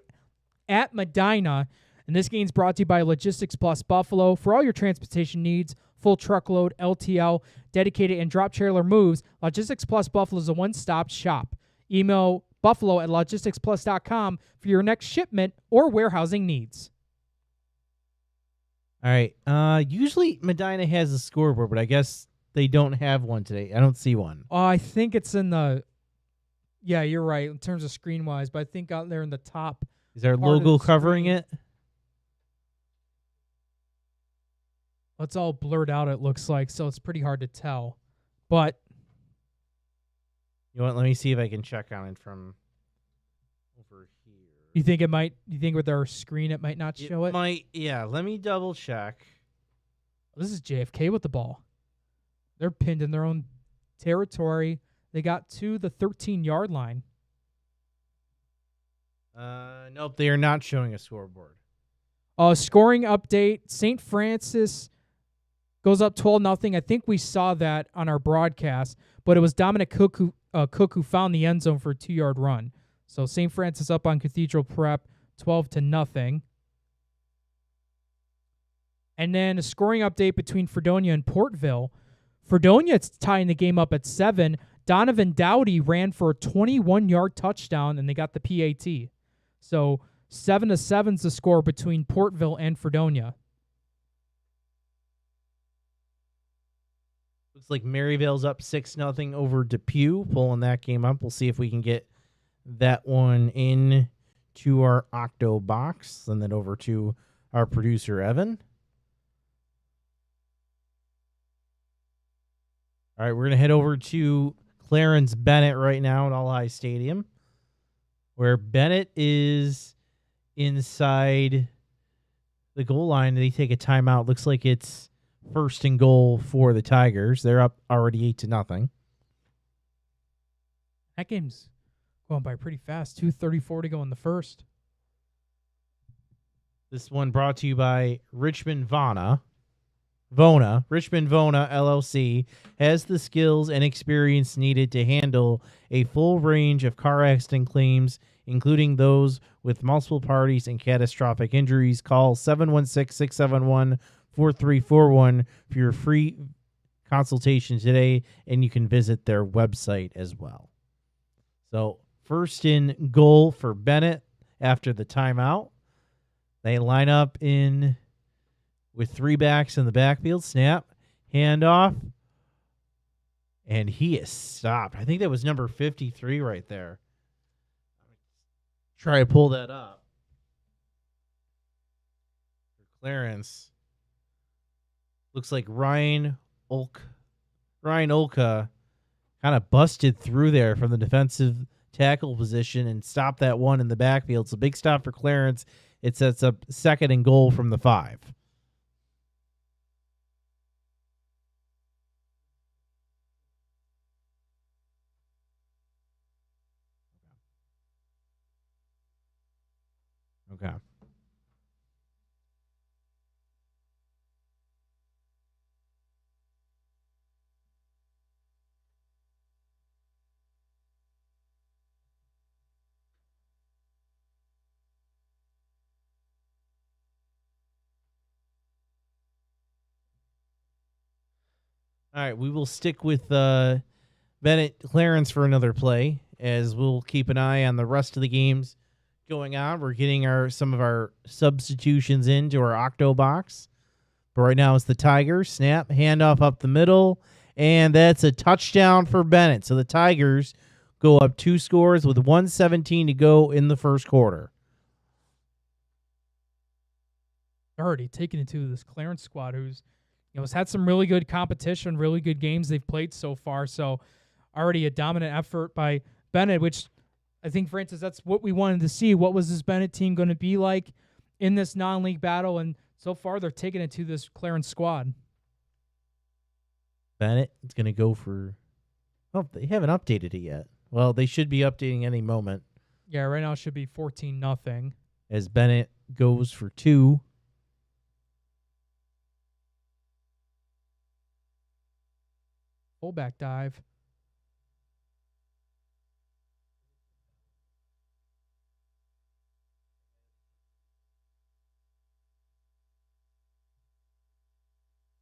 at Medina, and this game is brought to you by Logistics Plus Buffalo. For all your transportation needs, full truckload, LTL, dedicated, and drop trailer moves, Logistics Plus Buffalo is a one-stop shop. Email buffalo@logisticsplus.com for your next shipment or warehousing needs. All right. Usually Medina has a scoreboard, but I guess they don't have one today. I don't see one. I think it's in the... Yeah, you're right in terms of screen-wise, but I think out there in the top... Is there a logo covering it? It's all blurred out, it looks like, so it's pretty hard to tell. But... You know what? Let me see if I can check on it from over here. You think it might? You think with our screen it might not show it? Might. Yeah. Let me double check. This is JFK with the ball. They're pinned in their own territory. They got to the 13-yard line. Nope. They are not showing a scoreboard. Scoring update. St. Francis goes up 12-0. I think we saw that on our broadcast, but it was Dominic Cook who found the end zone for a 2-yard run. So St. Francis up on Cathedral Prep, 12-0. And then a scoring update between Fredonia and Portville. Fredonia tying the game up at 7. Donovan Dowdy ran for a 21-yard touchdown, and they got the PAT. So 7-7 is the score between Portville and Fredonia. Looks like Maryvale's up 6-0 over Depew, pulling that game up. We'll see if we can get that one in to our Octo box. Send that over to our producer, Evan. All right, we're going to head over to Clarence Bennett right now at All High Stadium, where Bennett is inside the goal line. They take a timeout. Looks like it's 1st and goal for the Tigers. They're up already 8-0. That game's going by pretty fast. 2:34 to go in the first. This one brought to you by Richmond Vona. Richmond Vona LLC has the skills and experience needed to handle a full range of car accident claims, including those with multiple parties and catastrophic injuries. Call 716-671-4341 for your free consultation today, and you can visit their website as well. So 1st in goal for Bennett after the timeout. They line up in with 3 backs in the backfield. Snap, handoff, and he is stopped. I think that was number 53 right there. Try to pull that up. For Clarence. Looks like Ryan Olka kind of busted through there from the defensive tackle position and stopped that one in the backfield. So big stop for Clarence. It sets up 2nd and goal from the 5. Okay. All right, we will stick with Bennett Clarence for another play, as we'll keep an eye on the rest of the games going on. We're getting some of our substitutions into our Octo box. But right now it's the Tigers. Snap, handoff up the middle, and that's a touchdown for Bennett. So the Tigers go up 2 scores with 1:17 to go in the first quarter. Already taken into this Clarence squad, who's has had some really good competition, really good games they've played so far. So already a dominant effort by Bennett, which I think, Francis, that's what we wanted to see. What was this Bennett team going to be like in this non-league battle? And so far, they're taking it to this Clarence squad. Bennett is going to go for... Oh, they haven't updated it yet. Well, they should be updating any moment. Yeah, right now it should be 14-0. As Bennett goes for 2. Fullback dive.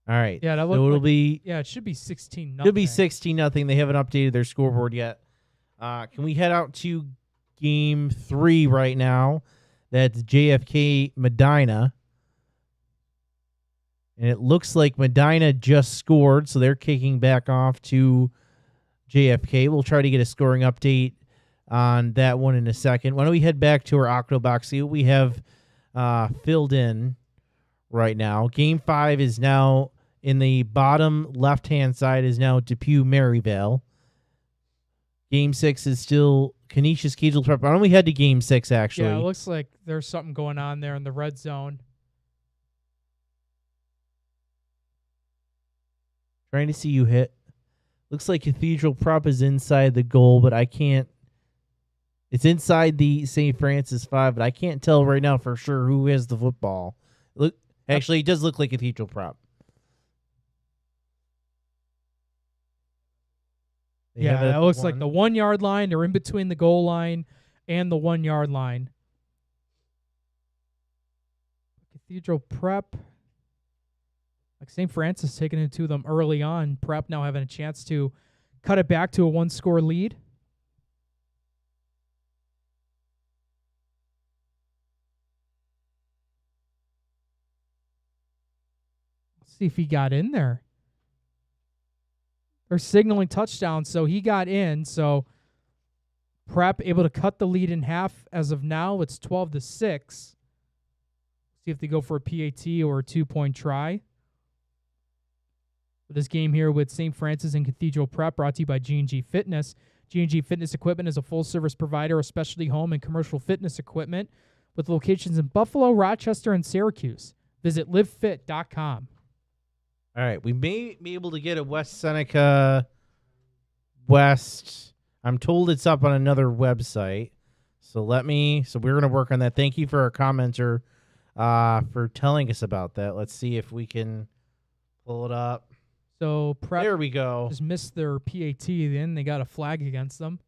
All right. Yeah, that so it'll be. Yeah, it should be 16-0. It'll be 16-0. They haven't updated their scoreboard yet. Can we head out to game 3 right now? That's JFK Medina. And it looks like Medina just scored, so they're kicking back off to JFK. We'll try to get a scoring update on that one in a second. Why don't we head back to our Octo box? See what we have filled in right now. Game 5 is now in the bottom left-hand side is now Depew Maryvale. Game 6 is still Canisius Keezel Prep. Why don't we head to Game 6, actually? Yeah, it looks like there's something going on there in the red zone. Trying to see you hit. Looks like Cathedral Prep is inside the goal, but I can't. It's inside the St. Francis 5, but I can't tell right now for sure who has the football. Look, actually, it does look like Cathedral Prep. Yeah, that looks like the 1 yard line. They're in between the goal line and the 1 yard line. Cathedral Prep. Like St. Francis taking it to them early on. Prep now having a chance to cut it back to a 1-score lead. Let's see if he got in there. They're signaling touchdown, so he got in. So Prep able to cut the lead in half. As of now, it's 12-6. See if they go for a PAT or a 2-point try. This game here with St. Francis and Cathedral Prep, brought to you by G&G Fitness. G&G Fitness Equipment is a full-service provider of specialty home and commercial fitness equipment with locations in Buffalo, Rochester, and Syracuse. Visit livefit.com. All right, we may be able to get a West Seneca West. I'm told it's up on another website. So we're going to work on that. Thank you for our commenter for telling us about that. Let's see if we can pull it up. So Prep there we go. Just missed their PAT. Then they got a flag against them.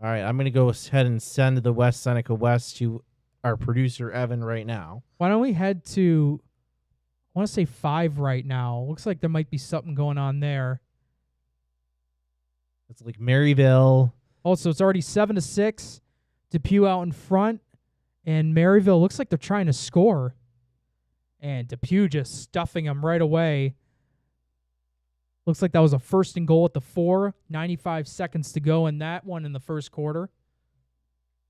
All right, I'm going to go ahead and send the West Seneca West to our producer, Evan, right now. Why don't we head to, I want to say 5 right now. Looks like there might be something going on there. It's like Maryville. Also, it's already 7-6. Depew out in front. And Maryville looks like they're trying to score. And Depew just stuffing them right away. Looks like that was a 1st and goal at the 4. 95 seconds to go in that one in the first quarter.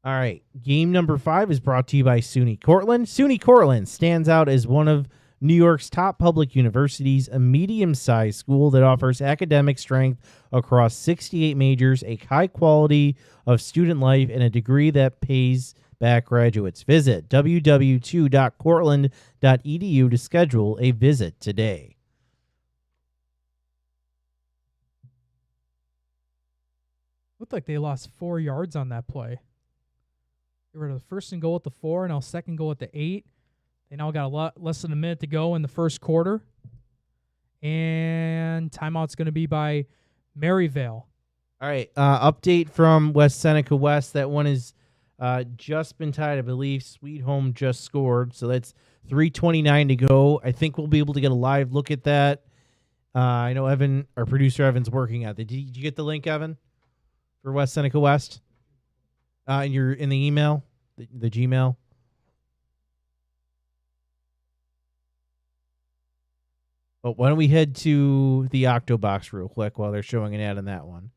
All right. Game number 5 is brought to you by SUNY Cortland. SUNY Cortland stands out as one of New York's top public universities, a medium-sized school that offers academic strength across 68 majors, a high quality of student life, and a degree that pays back graduates. Visit www.cortland.edu to schedule a visit today. Looked like they lost 4 yards on that play. They were the 1st and goal at the 4, now 2nd goal at the 8. They now got a lot less than a minute to go in the first quarter. And timeout's going to be by Maryvale. All right. Update from West Seneca West. That one is just been tied, I believe. Sweet Home just scored. So that's 3:29 to go. I think we'll be able to get a live look at that. I know Evan, our producer Evan's working at it. Did you get the link, Evan, for West Seneca West? In the email? the Gmail? But why don't we head to the Octobox real quick while they're showing an ad on that one?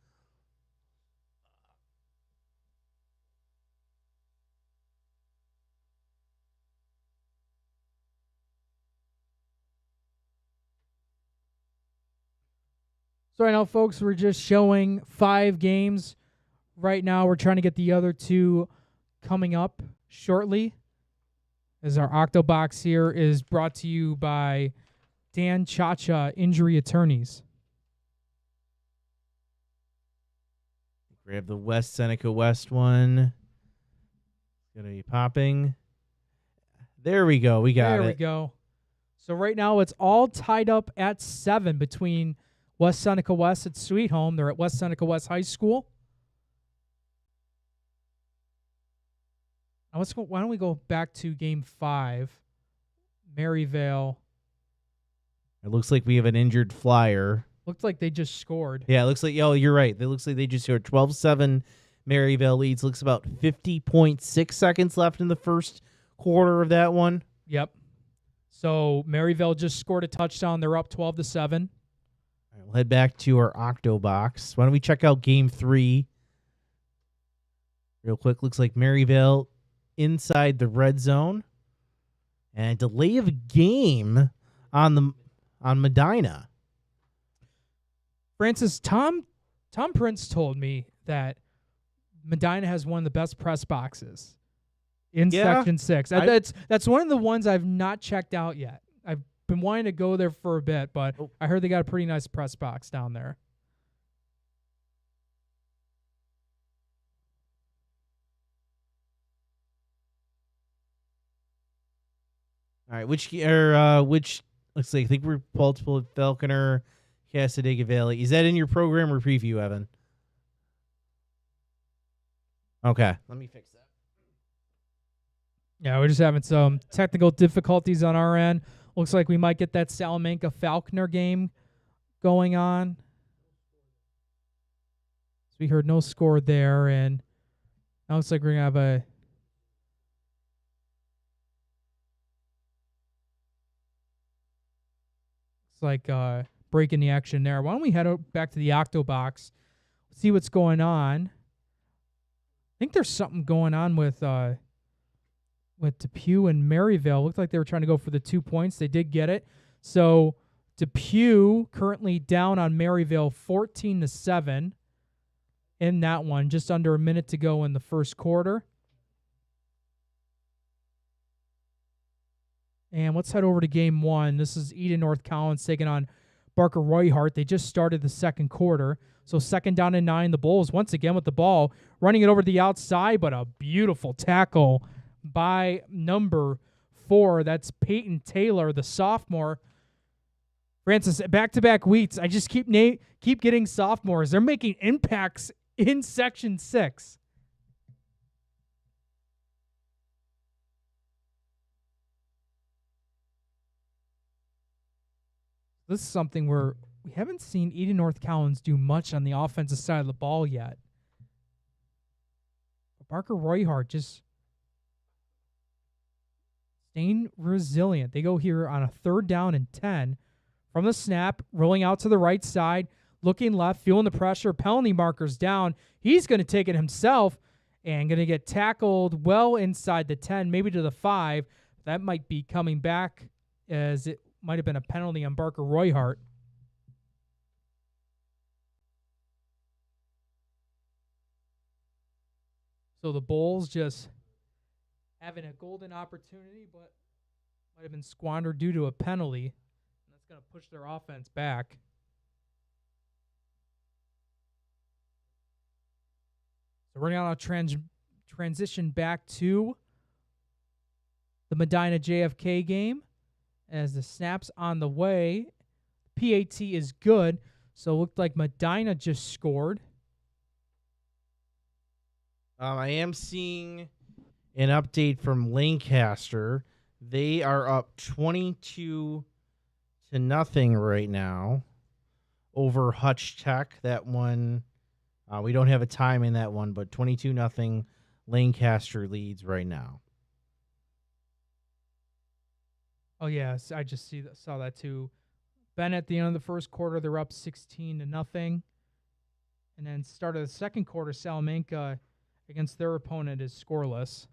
So right now, folks, we're just showing 5 games. Right now, we're trying to get the other 2 coming up shortly. As our Octobox here is brought to you by Dan Chacha Injury Attorneys. Grab the West Seneca West one. It's going to be popping. There we go. We got it. There we go. So right now, it's all tied up at 7 between West Seneca West at Sweet Home. They're at West Seneca West High School. Now why don't we go back to Game 5? Maryvale. It looks like we have an injured flyer. Looked like they just scored. Yeah, it looks like, you're right. It looks like they just scored 12-7. Maryvale leads. Looks about 50.6 seconds left in the first quarter of that one. Yep. So Maryvale just scored a touchdown. They're up 12-7. All right, we'll head back to our Octobox. Why don't we check out Game 3 real quick? Looks like Maryvale inside the red zone. And a delay of game on Medina. Francis, Tom Prince told me that Medina has one of the best press boxes in Section 6. That's one of the ones I've not checked out yet. I've been wanting to go there for a bit, but I heard they got a pretty nice press box down there. All right, which looks like I think we're multiple Falconer, Casadega Valley. Is that in your program or preview, Evan? Okay, let me fix that. Yeah, we're just having some technical difficulties on our end. Looks like we might get that Salamanca Falconer game going on. So we heard no score there, and now looks like we're gonna have a breaking the action there. Why don't we head back to the Octobox, see what's going on? I think there's something going on with Depew and Maryvale. Looked like they were trying to go for the 2 points. They did get it. So Depew currently down on Maryvale 14-7 in that one. Just under a minute to go in the first quarter. And let's head over to Game 1. This is Eden North Collins taking on Barker Royhart. They just started the second quarter. So 2nd down and 9. The Bulls once again with the ball, running it over to the outside, but a beautiful tackle by number 4. That's Peyton Taylor, the sophomore. Francis, back-to-back weeks. I just keep getting sophomores. They're making impacts in Section 6. This is something where we haven't seen Eden North Collins do much on the offensive side of the ball yet. But Barker Royhart just staying resilient. They go here on a 3rd down and 10 from the snap, rolling out to the right side, looking left, feeling the pressure, penalty markers down. He's going to take it himself and going to get tackled well inside the 10, maybe to the 5. That might be coming back as it might have been a penalty on Barker Royhart. So the Bulls just having a golden opportunity, but might have been squandered due to a penalty. And that's going to push their offense back. So we're going to transition back to the Medina JFK game. As the snap's on the way, PAT is good. So it looked like Medina just scored. I am seeing an update from Lancaster. They are up 22-0 right now over Hutch Tech. That one, we don't have a time in that one, but 22-0 Lancaster leads right now. Oh, yes, I just saw that too. Bennett at the end of the first quarter, they're up 16-0. And then start of the second quarter, Salamanca against their opponent is scoreless.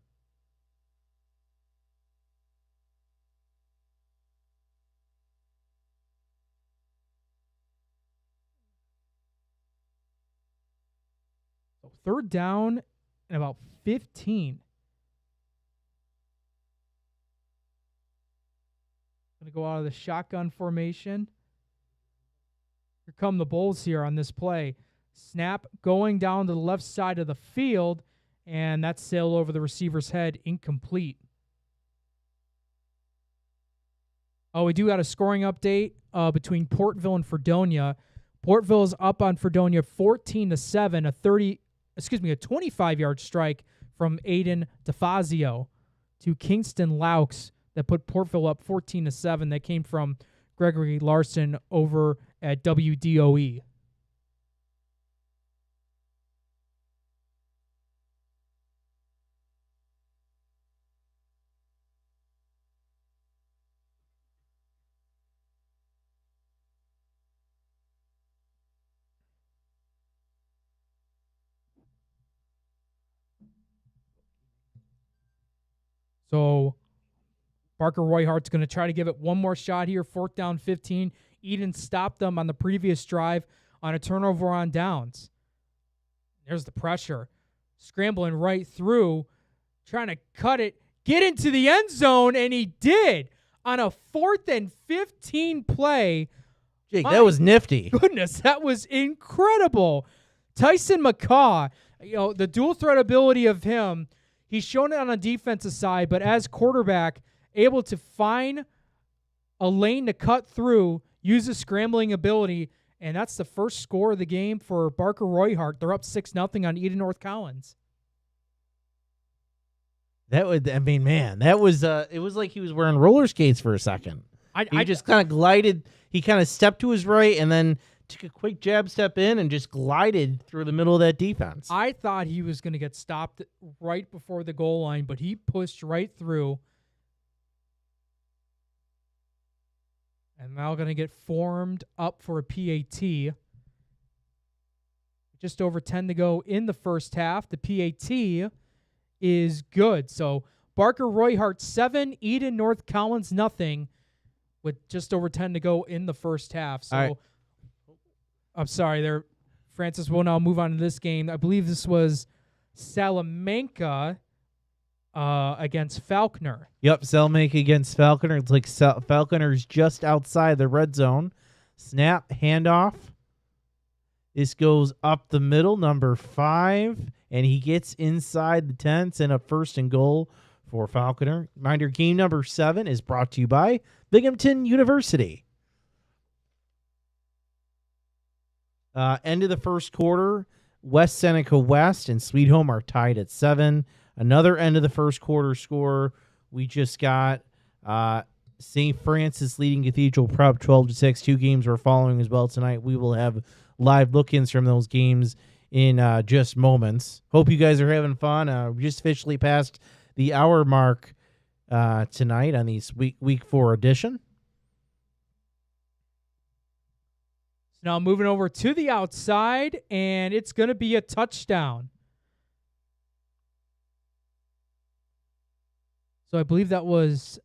So third down and about 15. Going to go out of the shotgun formation. Here come the Bulls here on this play. Snap going down to the left side of the field, and that's sailed over the receiver's head, incomplete. Oh, we do got a scoring update between Portville and Fredonia. Portville is up on Fredonia 14-7, a 25-yard strike from Aiden DeFazio to Kingston Laux that put Portville up 14-7. That came from Gregory Larson over at WDOE. So Parker Royhart's going to try to give it one more shot here. 4th down, 15. Eden stopped them on the previous drive on a turnover on downs. There's the pressure. Scrambling right through, trying to cut it, get into the end zone, and he did on a 4th and 15 play. Jake, that was nifty. Goodness, that was incredible. Tyson McCaw, the dual threat ability of him, he's shown it on the defensive side, but as quarterback, able to find a lane to cut through, use his scrambling ability, and that's the first score of the game for Barker Royhart. They're up 6-0 on Eden North Collins. That would, it was like he was wearing roller skates for a second. He just kind of glided. He kind of stepped to his right and then took a quick jab step in and just glided through the middle of that defense. I thought he was going to get stopped right before the goal line, but he pushed right through. And now going to get formed up for a PAT. Just over 10 to go in the first half. The PAT is good. So Barker Royhart 7, Eden North Collins nothing, with just over 10 to go in the first half. So right. I'm sorry there. Francis will now move on to this game. I believe this was Salamanca against Falconer. Yep, Salamanca against Falconer. It's like Falconer's just outside the red zone. Snap, handoff. This goes up the middle, number 5, and he gets inside the tents and a 1st and goal for Falconer. Reminder, game number 7 is brought to you by Binghamton University. End of the first quarter, West Seneca West and Sweet Home are tied at 7. Another end of the first quarter score, we just got St. Francis leading Cathedral Prep 12-6. 2 games we're following as well tonight. We will have live look-ins from those games in just moments. Hope you guys are having fun. We just officially passed the hour mark tonight on these week 4 edition. So now moving over to the outside, and it's going to be a touchdown. So I believe that was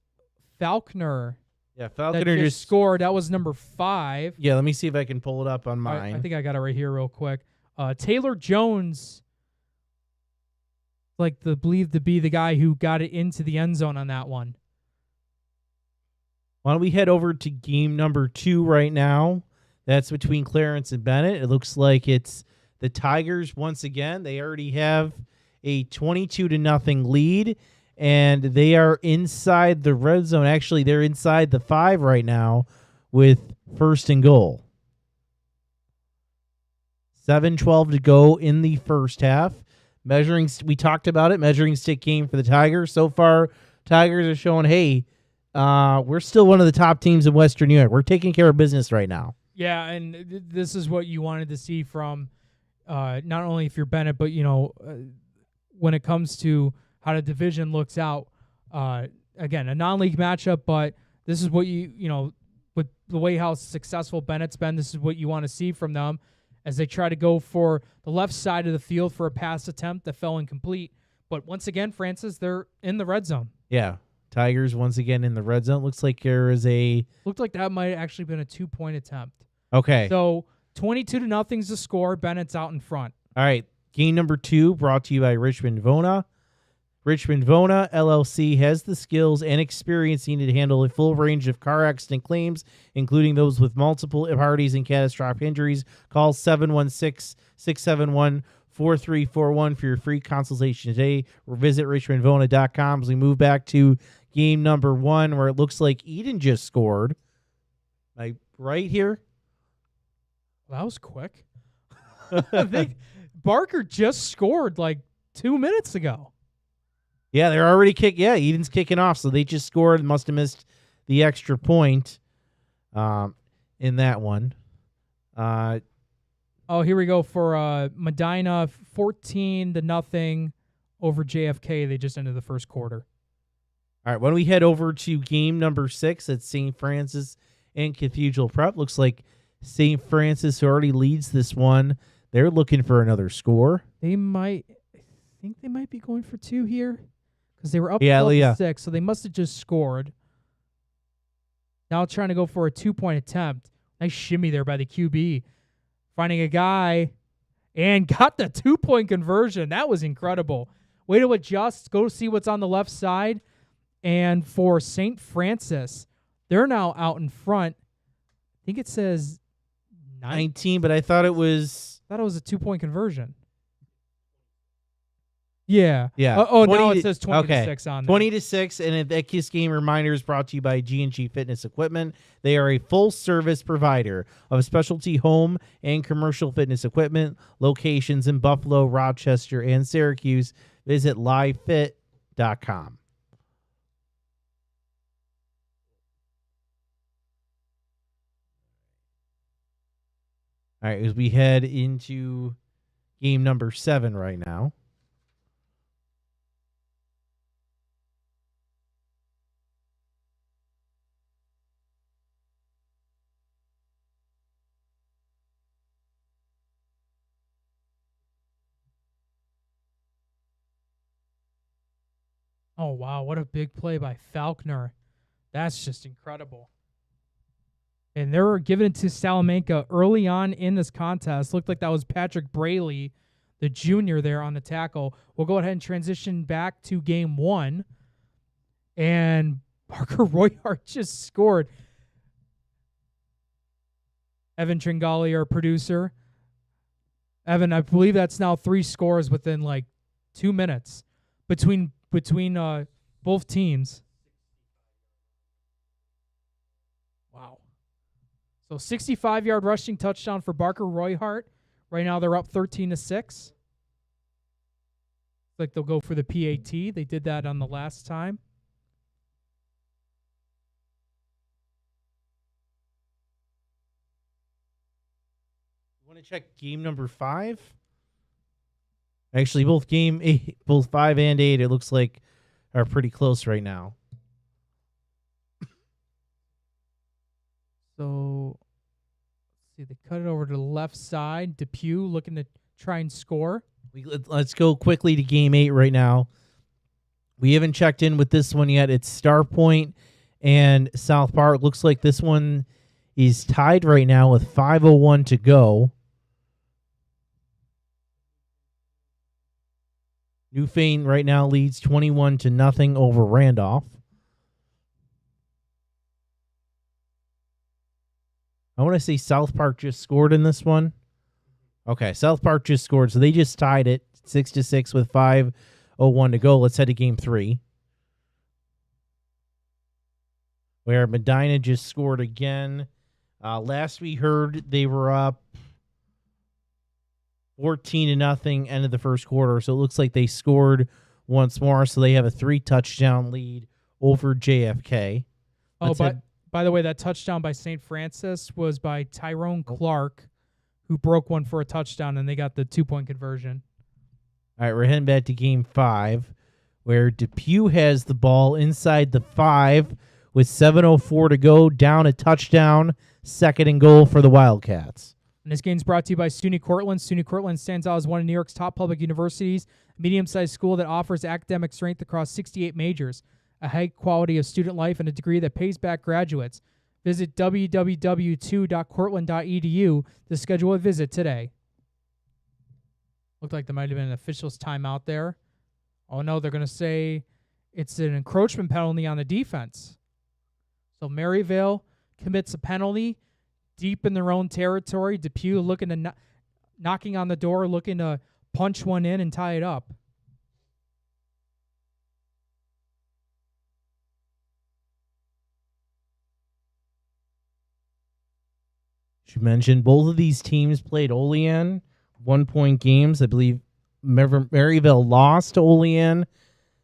Falconer. Yeah, Falconer that just scored. That was number 5. Yeah, let me see if I can pull it up on mine. I think I got it right here real quick. Taylor Jones, believed to be the guy who got it into the end zone on that one. Why don't we head over to game number 2 right now? That's between Clarence and Bennett. It looks like it's the Tigers once again. They already have a 22-0 lead, and they are inside the red zone. Actually, they're inside the 5 right now with 1st and goal. 7:12 to go in the first half. We talked about it, measuring stick game for the Tigers. So far, Tigers are showing, hey, we're still one of the top teams in Western New York. We're taking care of business right now. Yeah, and this is what you wanted to see from not only if you're Bennett, but, when it comes to how the division looks out. Again, a non-league matchup, but this is what with the way how successful Bennett's been, this is what you want to see from them as they try to go for the left side of the field for a pass attempt that fell incomplete. But once again, Francis, they're in the red zone. Yeah. Tigers once again in the red zone. Looks like there is Looked like that might have actually been a 2-point attempt. Okay. So 22-0's the score. Bennett's out in front. All right. Game number 2 brought to you by Richmond Vona. Richmond Vona LLC has the skills and experience needed to handle a full range of car accident claims, including those with multiple parties and catastrophic injuries. Call 716-671-4341 for your free consultation today, or visit richmondvona.com as we move back to game number 1, where it looks like Eden just scored. Right here? Well, that was quick. I think Barker just scored like 2 minutes ago. Yeah, they're already Eden's kicking off, so they just scored. Must have missed the extra point in that one. Here we go for Medina, 14-0 over JFK. They just ended the first quarter. All right, when we head over to game number 6 at St. Francis and Cathedral Prep, looks like St. Francis, who already leads this one, they're looking for another score. I think they might be going for 2 here because they were up 12-6, so they must have just scored. Now trying to go for a 2-point attempt. Nice shimmy there by the QB. Finding a guy and got the 2-point conversion. That was incredible. Way to adjust. Go see what's on the left side. And for St. Francis, they're now out in front. I think it says 19, but I thought it was a 2-point conversion. Yeah. Yeah. Now it says 20-6 on there. 20-6, and this game reminder is brought to you by G&G Fitness Equipment. They are a full-service provider of specialty home and commercial fitness equipment. Locations in Buffalo, Rochester, and Syracuse. Visit livefit.com. All right, as we head into game number 7 right now. Oh, wow. What a big play by Faulkner. That's just incredible. And they were giving it to Salamanca early on in this contest. Looked like that was Patrick Braley, the junior there on the tackle. We'll go ahead and transition back to game 1. And Parker Royhart just scored. Evan Tringali, our producer. Evan, I believe that's now 3 scores within like 2 minutes between both teams. Wow. So 65-yard rushing touchdown for Barker Royhart. Right now they're up 13-6. Like they'll go for the PAT. They did that on the last time. Want to check game number 5? Actually, both 5 and 8, it looks like are pretty close right now. So, let's see, they cut it over to the left side. Depew looking to try and score. Let's go quickly to game 8 right now. We haven't checked in with this one yet. It's Star Point and South Park. Looks like this one is tied right now with 5:01 to go. Newfane right now leads 21-0 over Randolph. I want to say South Park just scored in this one. Okay, South Park just scored, so they just tied it 6-6 with 5:01 to go. Let's head to game 3, where Medina just scored again. Last we heard, they were up 14-0 end of the first quarter, so it looks like they scored once more, so they have a 3-touchdown lead over JFK. By the way, that touchdown by St. Francis was by Tyrone Clark, who broke one for a touchdown, and they got the 2-point conversion. All right, we're heading back to Game 5, where Depew has the ball inside the 5 with 7:04 to go, down a touchdown, 2nd and goal for the Wildcats. And this game is brought to you by SUNY Cortland. SUNY Cortland stands out as one of New York's top public universities, a medium-sized school that offers academic strength across 68 majors, a high quality of student life, and a degree that pays back graduates. Visit www.2.cortland.edu to schedule a visit today. Looked like there might have been an official's timeout there. Oh, no, they're going to say it's an encroachment penalty on the defense. So Maryville commits a penalty deep in their own territory. Depew looking to knocking on the door, looking to punch one in and tie it up. You mentioned both of these teams played Olean 1-point games. I believe Maryville lost to Olean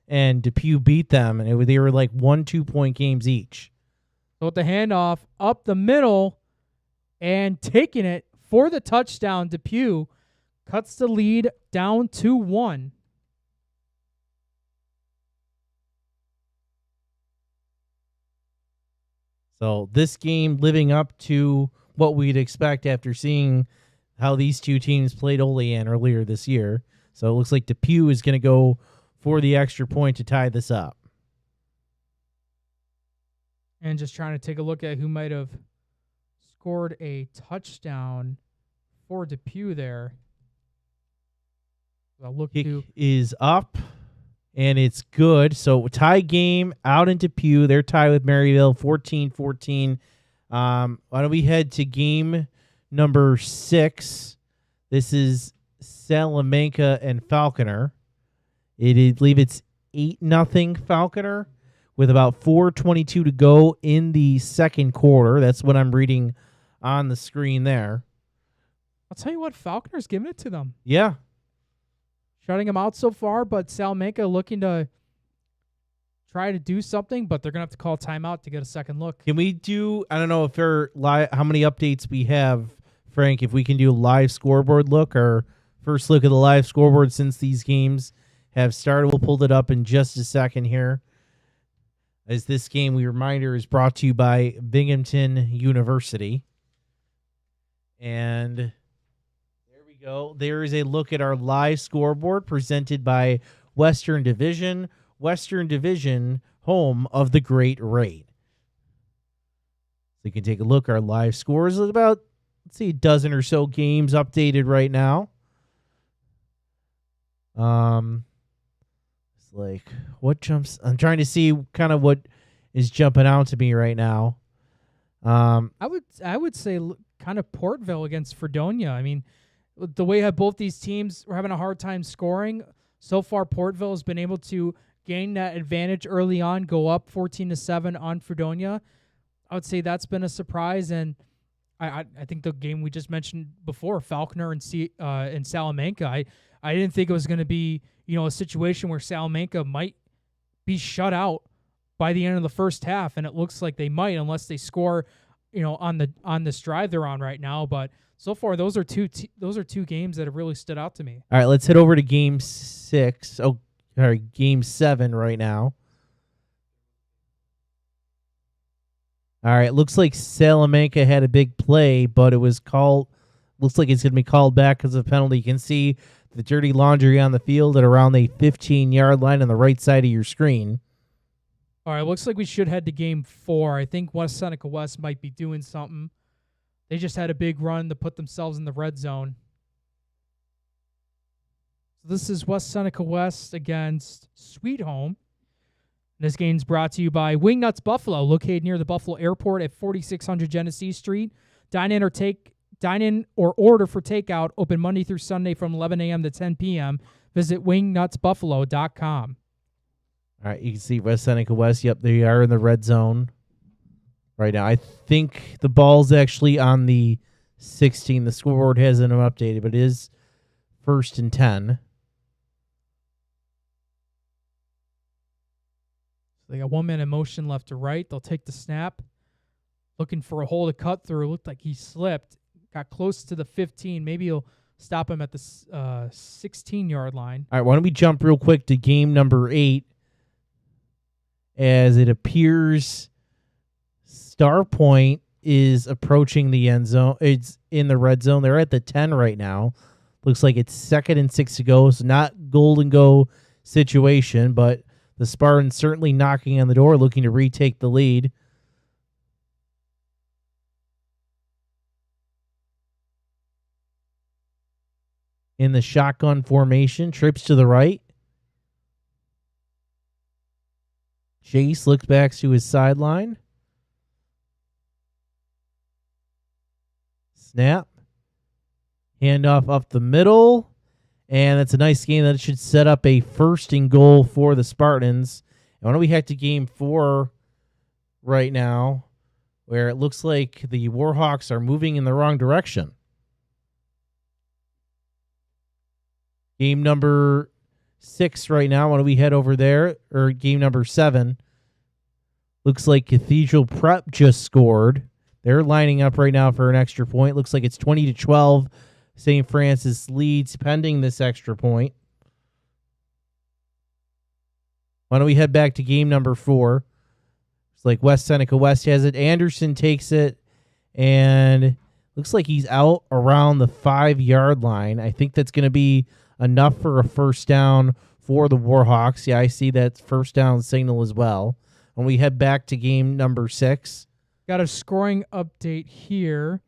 and Depew beat them, and they were like 1-2-point games each. So with the handoff up the middle and taking it for the touchdown, Depew cuts the lead down to 1. So this game living up to what we'd expect after seeing how these two teams played Olean earlier this year. So it looks like Depew is going to go for the extra point to tie this up. And just trying to take a look at who might have scored a touchdown for Depew there. Kick is up, and it's good. So tie game out in Depew. They're tied with Maryville 14-14. Why don't we head to game number 6? This is Salamanca and Falconer. I believe it's 8-0 Falconer with about 4:22 to go in the second quarter. That's what I'm reading on the screen there. I'll tell you what, Falconer's giving it to them. Yeah. Shutting them out so far, but Salamanca looking to try to do something, but they're going to have to call timeout to get a second look. Can we do, I don't know if they're how many updates we have, Frank, if we can do a live scoreboard look or first look at the live scoreboard since these games have started. We'll pull it up in just a second here. As this game, we reminder, is brought to you by Binghamton University. And there we go. There is a look at our live scoreboard presented by Western Division. Western Division, home of the Great Rate. So you can take a look. Our live scores is about, let's see, a dozen or so games updated right now. It's like what jumps. I'm trying to see kind of what is jumping out to me right now. I would say kind of Portville against Fredonia. I mean, the way how both these teams were having a hard time scoring so far, Portville has been able to gain that advantage early on, go up 14-7 on Fredonia. I would say that's been a surprise, and I think the game we just mentioned before, Falconer and Salamanca, I didn't think it was going to be a situation where Salamanca might be shut out by the end of the first half, and it looks like they might unless they score on this drive they're on right now. But so far, those are two games that have really stood out to me. All right, let's head over to game 6. Oh, sorry, game 7 right now. All right, looks like Salamanca had a big play, but it was called. Looks like it's going to be called back because of a penalty. You can see the dirty laundry on the field at around the 15-yard line on the right side of your screen. All right, looks like we should head to game 4. I think West Seneca West might be doing something. They just had a big run to put themselves in the red zone. So this is West Seneca West against Sweet Home. This game's brought to you by Wingnuts Buffalo, located near the Buffalo Airport at 4600 Genesee Street. Dine in or order for takeout. Open Monday through Sunday from 11 a.m. to 10 p.m. Visit wingnutsbuffalo.com. All right, you can see West Seneca West. Yep, they are in the red zone right now. I think the ball's actually on the 16. The scoreboard hasn't been updated, but it is 1st and 10. They got one man in motion left to right. They'll take the snap. Looking for a hole to cut through. Looked like he slipped. Got close to the 15. Maybe he'll stop him at the 16-yard line. All right, why don't we jump real quick to game number 8, as it appears Star Point is approaching the end zone. It's in the red zone. They're at the 10 right now. Looks like it's 2nd and 6 to go. So not golden go situation, but the Spartans certainly knocking on the door, looking to retake the lead. In the shotgun formation, trips to the right. Chase looks back to his sideline. Snap. Handoff up the middle. And that's a nice game that should set up a 1st and goal for the Spartans. And why don't we head to game 4 right now, where it looks like the Warhawks are moving in the wrong direction. Game number 6 right now. Why don't we head over there? Or game number 7. Looks like Cathedral Prep just scored. They're lining up right now for an extra point. Looks like it's 20-12. St. Francis leads pending this extra point. Why don't we head back to game number 4? It's like West Seneca West has it. Anderson takes it, and looks like he's out around the 5-yard line. I think that's going to be enough for a 1st down for the Warhawks. Yeah, I see that 1st down signal as well. When we head back to game number 6. Got a scoring update here.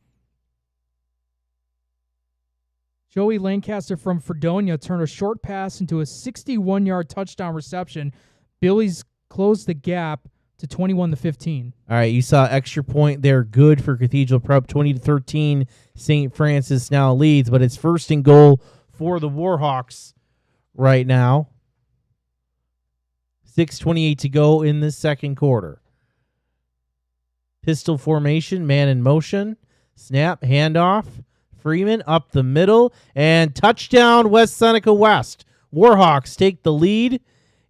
Joey Lancaster from Fredonia turned a short pass into a 61-yard touchdown reception. Billy's closed the gap to 21-15. All right, you saw extra point there. Good for Cathedral Prep. 20-13. St. Francis now leads, but it's 1st and goal for the Warhawks right now. 6:28 to go in the second quarter. Pistol formation, man in motion. Snap, handoff. Freeman up the middle, and touchdown West Seneca West. Warhawks take the lead.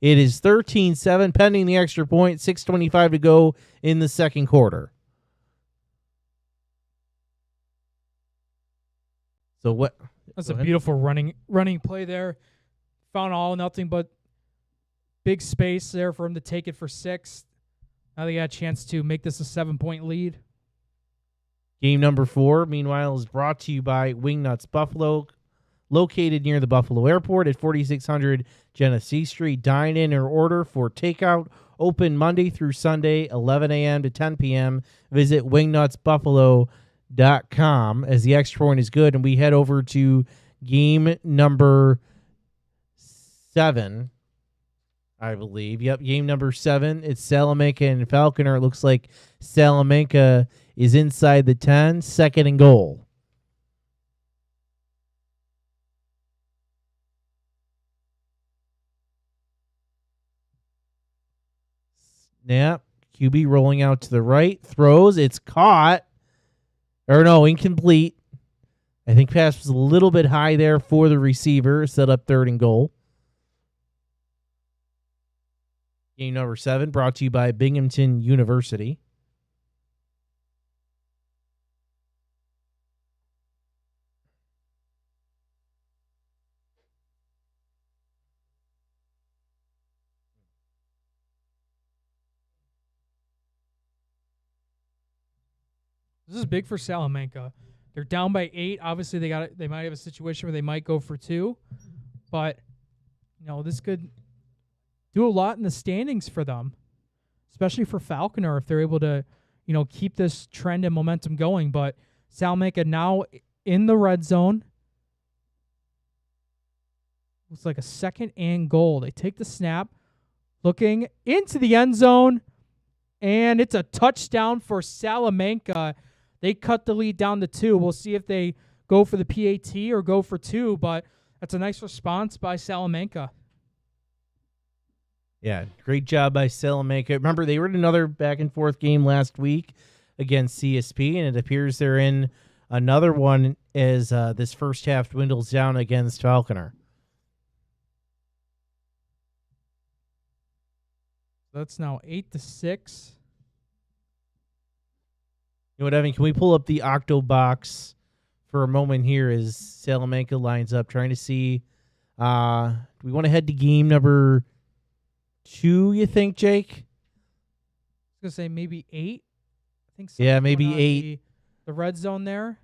It is 13-7 pending the extra point. 6:25 to go in the second quarter. So what? That's a beautiful running play there. Found all nothing but big space there for him to take it for 6. Now they got a chance to make this a 7-point lead. Game number 4, meanwhile, is brought to you by Wingnuts Buffalo, located near the Buffalo Airport at 4600 Genesee Street. Dine in or order for takeout. Open Monday through Sunday, 11 a.m. to 10 p.m. Visit wingnutsbuffalo.com as the extra point is good. And we head over to game number 7, I believe. Yep, game number 7. It's Salamanca and Falconer. It looks like Salamanca is inside the 10, 2nd and goal. Snap. QB rolling out to the right. Throws. It's caught. Or no, incomplete. I think pass was a little bit high there for the receiver. Set up 3rd and goal. Game number 7 brought to you by Binghamton University. This is big for Salamanca. They're down by 8. Obviously, they might have a situation where they might go for 2, but this could do a lot in the standings for them, especially for Falconer if they're able to, keep this trend and momentum going. But Salamanca now in the red zone. Looks like a 2nd and goal. They take the snap, looking into the end zone, and it's a touchdown for Salamanca. They cut the lead down to 2. We'll see if they go for the PAT or go for 2, but that's a nice response by Salamanca. Yeah, great job by Salamanca. Remember, they were in another back-and-forth game last week against CSP, and it appears they're in another one as this first half dwindles down against Falconer. That's now 8-6. You know what, Evan? Can we pull up the Octobox for a moment here as Salamanca lines up, trying to see. Do we want to head to game number 2, you think, Jake? I was going to say maybe 8. I think so. Yeah, maybe 8. The red zone there.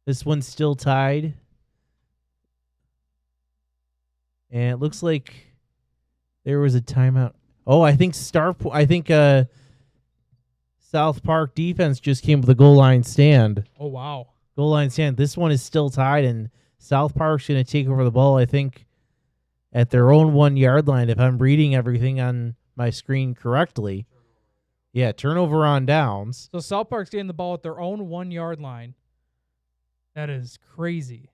This one's still tied. And it looks like there was a timeout. Oh, I think South Park defense just came with a goal line stand. Oh, wow. Goal line stand. This one is still tied, and South Park's going to take over the ball, I think, at their own 1-yard line, if I'm reading everything on my screen correctly. Yeah, turnover on downs. So South Park's getting the ball at their own 1-yard line. That is crazy.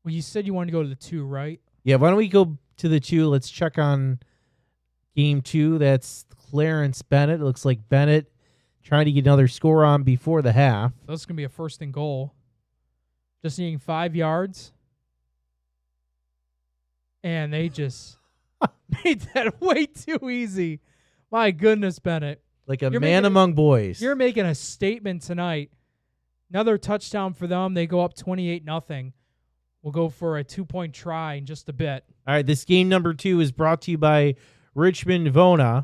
Well, you said you wanted to go to the 2, right? Yeah, why don't we go to the 2? Let's check on game 2. That's Clarence Bennett. It looks like Bennett trying to get another score on before the half. So this is going to be a 1st and goal. Just needing 5 yards. And they just made that way too easy. My goodness, Bennett. Like a man among boys. You're making a statement tonight. Another touchdown for them. They go up 28-0. We'll go for a 2-point try in just a bit. All right, this game number 2 is brought to you by Richmond Vona.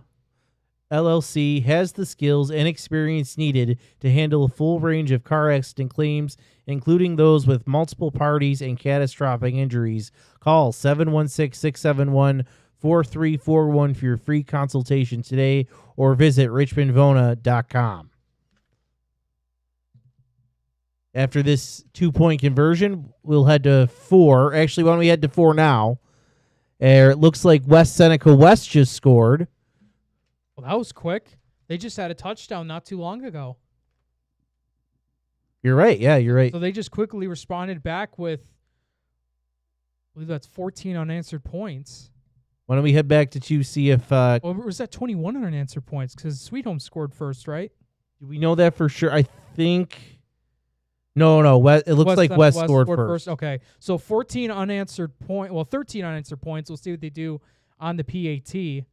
LLC has the skills and experience needed to handle a full range of car accident claims, including those with multiple parties and catastrophic injuries. Call 716-671-4341 for your free consultation today, or visit richmondvona.com. After this 2-point conversion, we'll head to 4. Actually, why don't we head to 4 now? It looks like West Seneca West just scored. Well, that was quick. They just had a touchdown not too long ago. You're right. Yeah, you're right. So they just quickly responded back with, I believe that's 14 unanswered points. Why don't we head back to 2, see if... Or was that 21 unanswered points? Because Sweet Home scored first, right? Do we know that for sure? I think... No. It looks like West scored first. Okay. So 14 unanswered points. Well, 13 unanswered points. We'll see what they do on the PAT.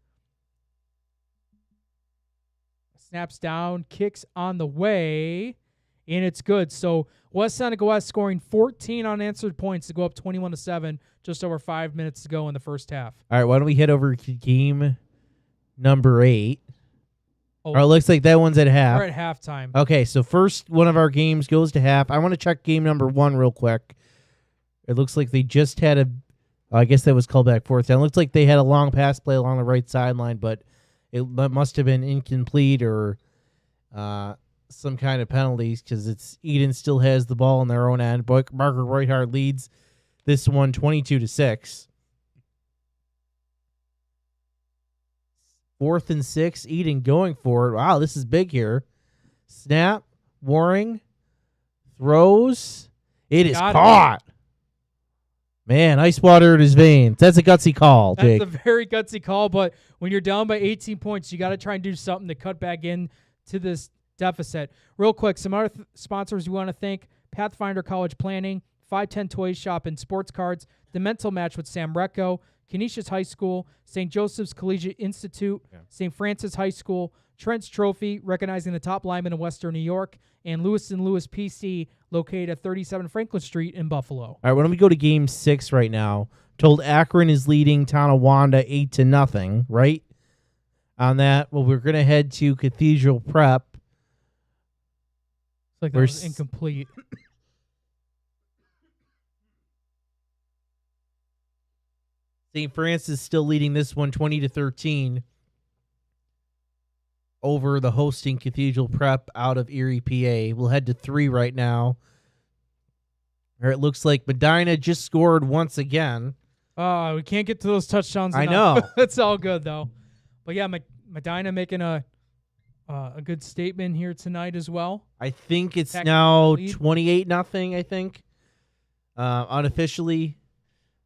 Snaps down, kicks on the way, and it's good. So West Seneca West scoring 14 unanswered points to go up 21-7, just over 5 minutes to go in the first half. All right, why don't we head over to game number 8? Oh, it looks like that one's at half. We're at halftime. Okay, so first one of our games goes to half. I want to check game number 1 real quick. It looks like they just had I guess that was called back 4th down. It looks like they had a long pass play along the right sideline, but it must have been incomplete or some kind of penalties, because Eden still has the ball in their own end. Margaret Reinhardt leads this one 22-6. 4th and 6. Eden going for it. Wow, this is big here. Snap. Waring throws. It is caught. Man, ice water in his veins. That's a gutsy call, Jake. That's a very gutsy call, but when you're down by 18 points, you got to try and do something to cut back in to this deficit. Real quick, some other sponsors we want to thank: Pathfinder College Planning, 510 Toys Shop and Sports Cards, The Mental Match with Sam Recco, Canisius High School, St. Joseph's Collegiate Institute, St. Francis High School, Trent's Trophy, recognizing the top linemen in Western New York, and Lewis & Lewis PC, located at 37 Franklin Street in Buffalo. All right, why don't we go to game 6 right now? Told Akron is leading Tonawanda 8-0, right? On that, well, we're going to head to Cathedral Prep. It's like that was incomplete. St. Francis still leading this one 20-13 over the hosting Cathedral Prep out of Erie, PA. We'll head to 3 right now. Or it looks like Medina just scored once again. We can't get to those touchdowns I enough. know. It's all good, though. But, yeah, Medina making a good statement here tonight as well. I think it's now 28-0, I think, unofficially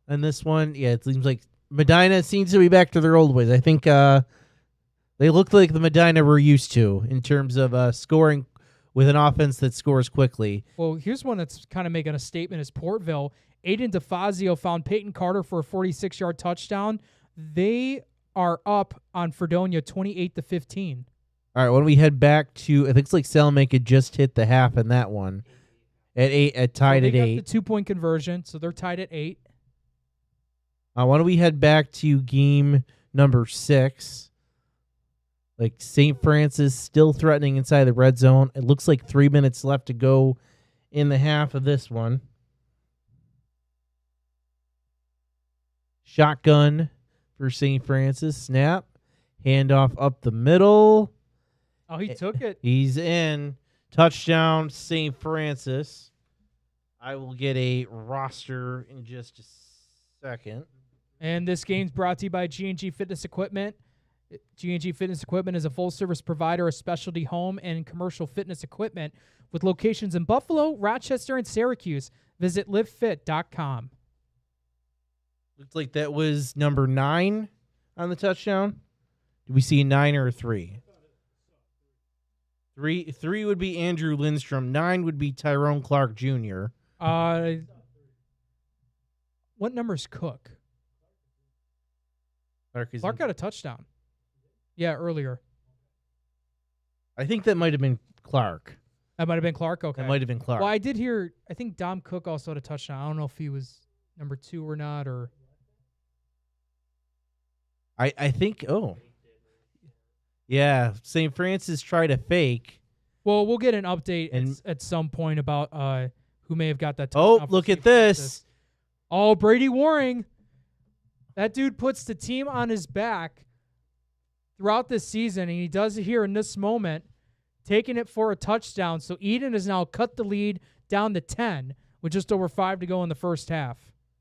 in this one. Yeah, it seems like Medina seems to be back to their old ways. I think they look like the Medina we're used to in terms of scoring with an offense that scores quickly. Well, here's one that's kind of making a statement is Portville. Aiden DeFazio found Peyton Carter for a 46-yard touchdown. They are up on Fredonia 28-15. All right, when we head back to, it looks like Salamanca just hit the half in that one at 8, tied so at they 8. got the 2-point conversion, so they're tied at 8. Why don't we head back to game number 6? Like St. Francis still threatening inside the red zone. It looks like 3 minutes left to go in the half of this one. Shotgun for St. Francis. Snap. Handoff up the middle. Oh, he took it. He's in. Touchdown, St. Francis. I will get a roster in just a second. And this game's brought to you by G&G Fitness Equipment. G&G Fitness Equipment is a full-service provider of specialty home and commercial fitness equipment with locations in Buffalo, Rochester, and Syracuse. Visit livefit.com. Looks like that was number 9 on the touchdown. Did we see a 9 or a 3? 3 would be Andrew Lindstrom. 9 would be Tyrone Clark Jr. What number's Cook? Clark got a touchdown. Yeah, earlier. I think that might have been Clark. That might have been Clark? Okay. That might have been Clark. Well, I did hear, I think Dom Cook also had a touchdown. I don't know if he was number 2 or not, or... I think, yeah, St. Francis tried a fake. Well, we'll get an update at some point about who may have got that touchdown. Oh, look at this. Oh, Brady Waring. That dude puts the team on his back throughout this season, and he does it here in this moment, taking it for a touchdown. So Eden has now cut the lead down to 10 with just over 5 to go in the first half.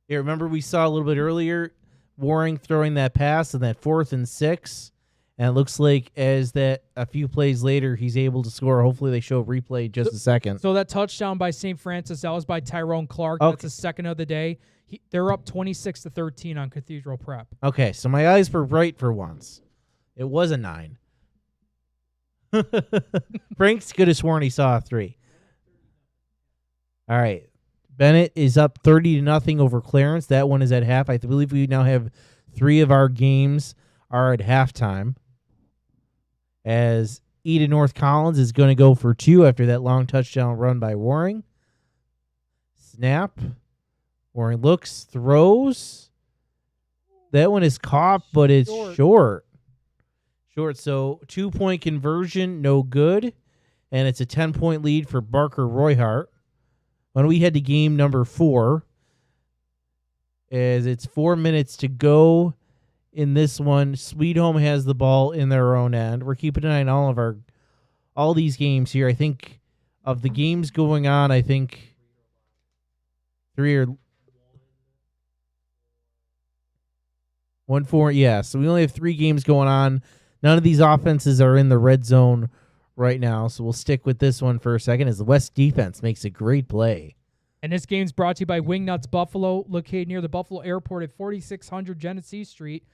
Yeah, remember we saw a little bit earlier Waring throwing that pass on that 4th and 6, and it looks like as that a few plays later he's able to score. Hopefully they show a replay just a second. So that touchdown by St. Francis, that was by Tyrone Clark. Okay. That's the second of the day. They're up 26-13 on Cathedral Prep. Okay, so my eyes were right for once. It was a 9. Frank's could have sworn he saw a 3. All right. Bennett is up 30-0 over Clarence. That one is at half. I believe we now have 3 of our games are at halftime. As Eden North Collins is going to go for 2 after that long touchdown run by Waring. Snap. Waring looks, throws. That one is caught, but it's short. Short, so 2-point conversion, no good. And it's a 10-point lead for Barker Royhart. When we head to game number 4, as it's 4 minutes to go in this one, Sweet Home has the ball in their own end. We're keeping an eye on all these games here. I think of the games going on, I think 3 are 1-4. Yeah, so we only have 3 games going on. None of these offenses are in the red zone right now, so we'll stick with this one for a second as the West defense makes a great play. And this game's brought to you by Wingnuts Buffalo, located near the Buffalo Airport at 4600 Genesee Street.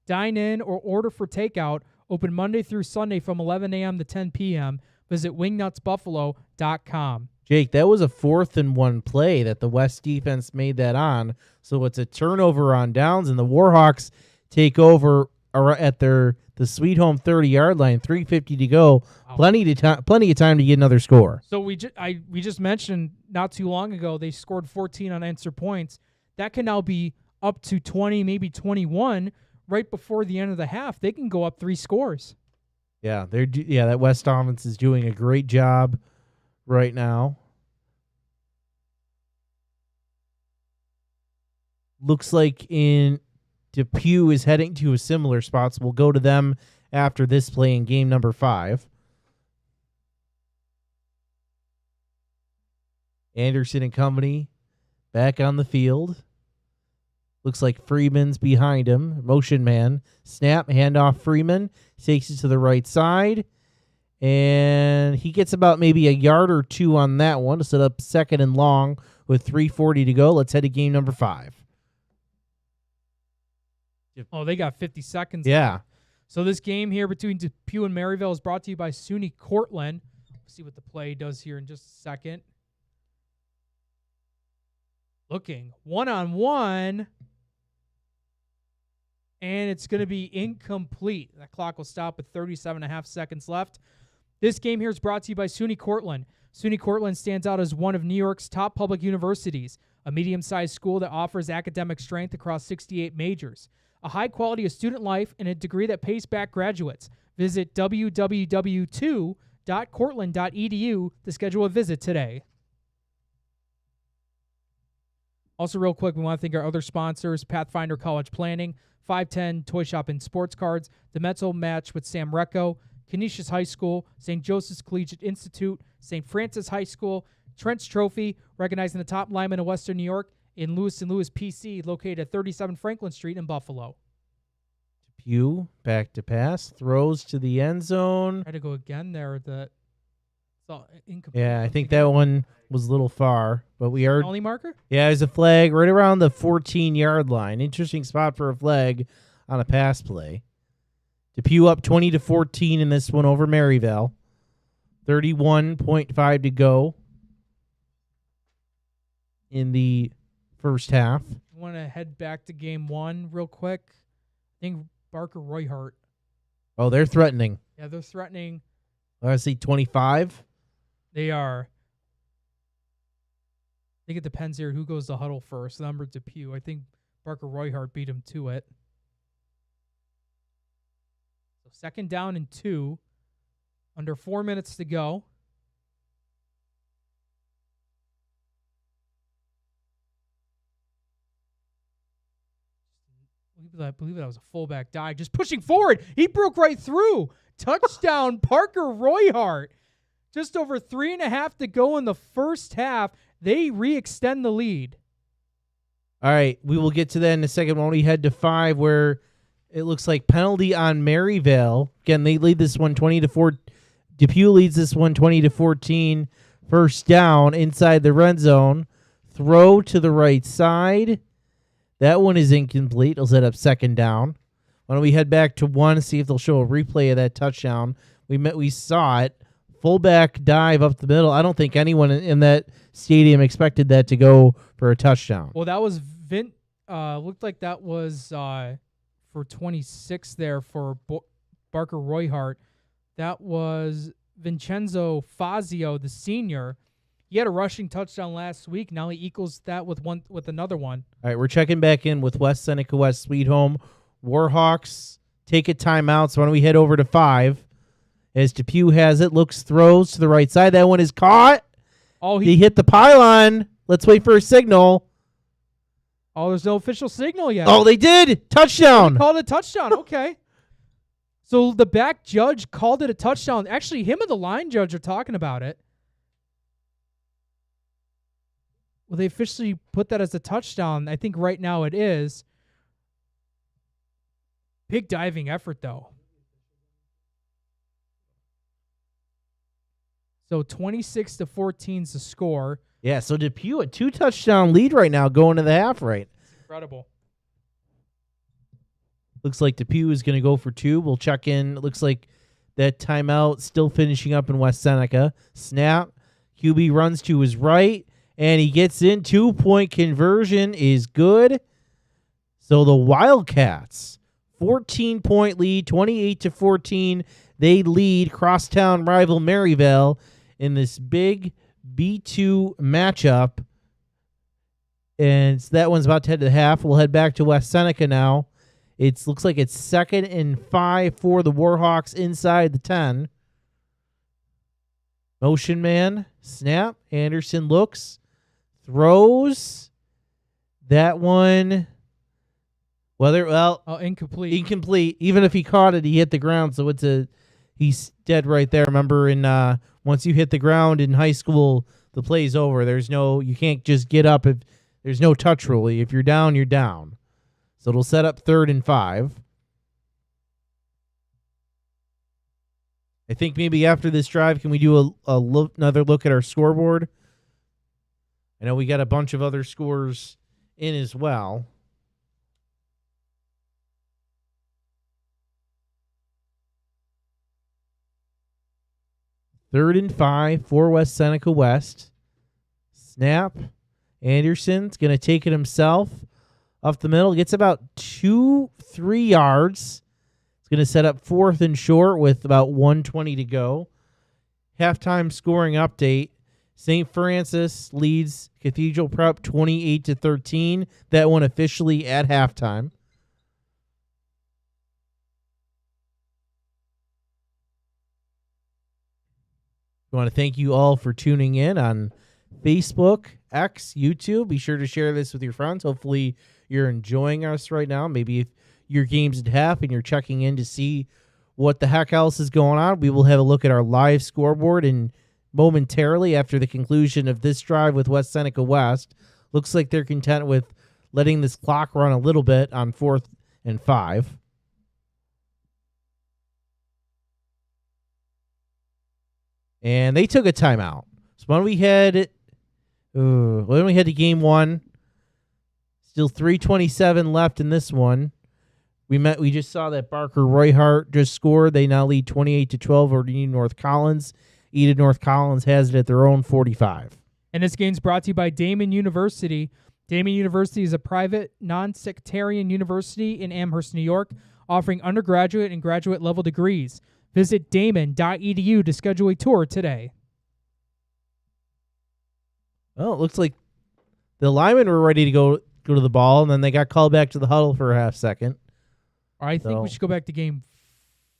Dine in or order for takeout. Open Monday through Sunday from 11 a.m. to 10 p.m. Visit wingnutsbuffalo.com. Jake, that was a 4th and 1 play that the West defense made that on. So it's a turnover on downs, and the Warhawks take over at the Sweet Home 30-yard line, 3:50 to go. Wow. Plenty of time to get another score. So we just mentioned not too long ago they scored 14 unanswered points. That can now be up to 20, maybe 21 right before the end of the half. They can go up 3 scores. Yeah, that West offense is doing a great job right now. Looks like Depew is heading to a similar spot, so we'll go to them after this play in game number 5. Anderson and company back on the field. Looks like Freeman's behind him. Motion man. Snap, handoff Freeman. Takes it to the right side. And he gets about maybe a yard or 2 on that one to set up 2nd and long with 3:40 to go. Let's head to game number 5. Oh, they got 50 seconds. Yeah. So this game here between Depew and Maryville is brought to you by SUNY Cortland. We'll see what the play does here in just a second. Looking one-on-one. and it's going to be incomplete. That clock will stop with 37.5 seconds left. This game here is brought to you by SUNY Cortland. SUNY Cortland stands out as one of New York's top public universities, a medium-sized school that offers academic strength across 68 majors, a high quality of student life, and a degree that pays back graduates. Visit www.cortland.edu to schedule a visit today. Also, real quick, we want to thank our other sponsors, Pathfinder College Planning, 510 Toy Shop and Sports Cards, the mental match with Sam Recco, Canisius High School, St. Joseph's Collegiate Institute, St. Francis High School, Trent's Trophy, recognizing the top linemen of Western New York, in Lewis & Lewis PC, located at 37 Franklin Street in Buffalo. Depew, back to pass, throws to the end zone. Try to go again there. Incomplete. Yeah, I think that one was a little far, but we are only marker. Yeah, there's a flag right around the 14-yard line. Interesting spot for a flag on a pass play. Depew up 20-14 in this one over Maryville. 31.5 to go in the first half. I want to head back to game one real quick. I think Barker Royhart. Oh, they're threatening. Yeah, they're threatening. I see 25. They are. I think it depends here who goes to huddle first. Number Depew. I think Barker Royhart beat him to it. So 2nd down and 2. Under 4 minutes to go. I believe that was a fullback dive. Just pushing forward. He broke right through. Touchdown, Parker Royhart. Just over 3.5 to go in the first half. They re-extend the lead. All right, we will get to that in a second when we head to 5, where it looks like penalty on Maryville. Again, they lead this one 20-4. Depew leads this one 20-14. First down inside the red zone. Throw to the right side. That one is incomplete. It'll set up 2nd down. Why don't we head back to 1, see if they'll show a replay of that touchdown. We saw it. Fullback dive up the middle. I don't think anyone in that stadium expected that to go for a touchdown. Well, that was looked like that was for 26 there for Barker Royhart. That was Vincenzo Fazio, the senior. He had a rushing touchdown last week. Now he equals that with another one. All right, we're checking back in with West Seneca West Sweet Home. Warhawks take a timeout, so why don't we head over to 5? As Depew has it, throws to the right side. That one is caught. Oh, he hit the pylon. Let's wait for a signal. Oh, there's no official signal yet. Oh, they did. Touchdown. They called it a touchdown. Okay. So the back judge called it a touchdown. Actually, him and the line judge are talking about it. Well, they officially put that as a touchdown. I think right now it is. Big diving effort, though. So 26-14 is the score. Yeah, so Depew a 2-touchdown lead right now going to the half right. Incredible. Looks like Depew is going to go for 2. We'll check in. It looks like that timeout still finishing up in West Seneca. Snap. QB runs to his right, and he gets in. 2-point conversion is good. So the Wildcats, 14-point lead, 28-14. They lead crosstown rival Maryville in this big B2 matchup. And that one's about to head to the half. We'll head back to West Seneca now. It looks like it's 2nd and 5 for the Warhawks inside the 10. Motion man, snap. Anderson looks, throws. That one, incomplete. Incomplete. Even if he caught it, he hit the ground, so he's dead right there. Remember, once you hit the ground in high school, the play's over. You can't just get up. If there's no touch rule. If you're down, you're down. So it'll set up 3rd and 5. I think maybe after this drive, can we do another look at our scoreboard? I know we got a bunch of other scores in as well. Third and 5 for West Seneca West. Snap. Anderson's going to take it himself. Off the middle, gets about 2-3 yards. It's going to set up 4th and short with about 1:20 to go. Halftime scoring update. St. Francis leads Cathedral Prep 28-13. That one officially at halftime. We want to thank you all for tuning in on Facebook, X, YouTube. Be sure to share this with your friends. Hopefully you're enjoying us right now. Maybe if your game's at half and you're checking in to see what the heck else is going on, we will have a look at our live scoreboard and momentarily after the conclusion of this drive with West Seneca West. Looks like they're content with letting this clock run a little bit on 4th and 5. And they took a timeout. So when we head to game 1, still 3:27 left in this one. We just saw that Barker Royhart just scored. They now lead 28-12 over Eden North Collins. Eden North Collins has it at their own 45. And this game's brought to you by Damon University. Damon University is a private, non-sectarian university in Amherst, New York, offering undergraduate and graduate level degrees. Visit damon.edu to schedule a tour today. Well, it looks like the linemen were ready to go to the ball, and then they got called back to the huddle for a half second. I think we should go back to game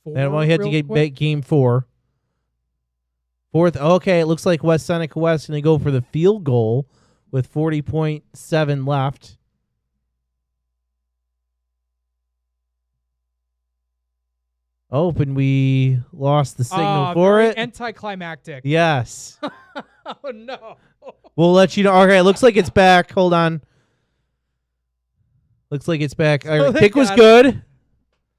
4. And we had to get back game 4. 4th. Okay, it looks like West Seneca West going to go for the field goal with 40.7 left. Oh, and we lost the signal for it. Anticlimactic. Yes. Oh, no. We'll let you know. Okay, it looks like it's back. Hold on. Looks like it's back. So Kick was good.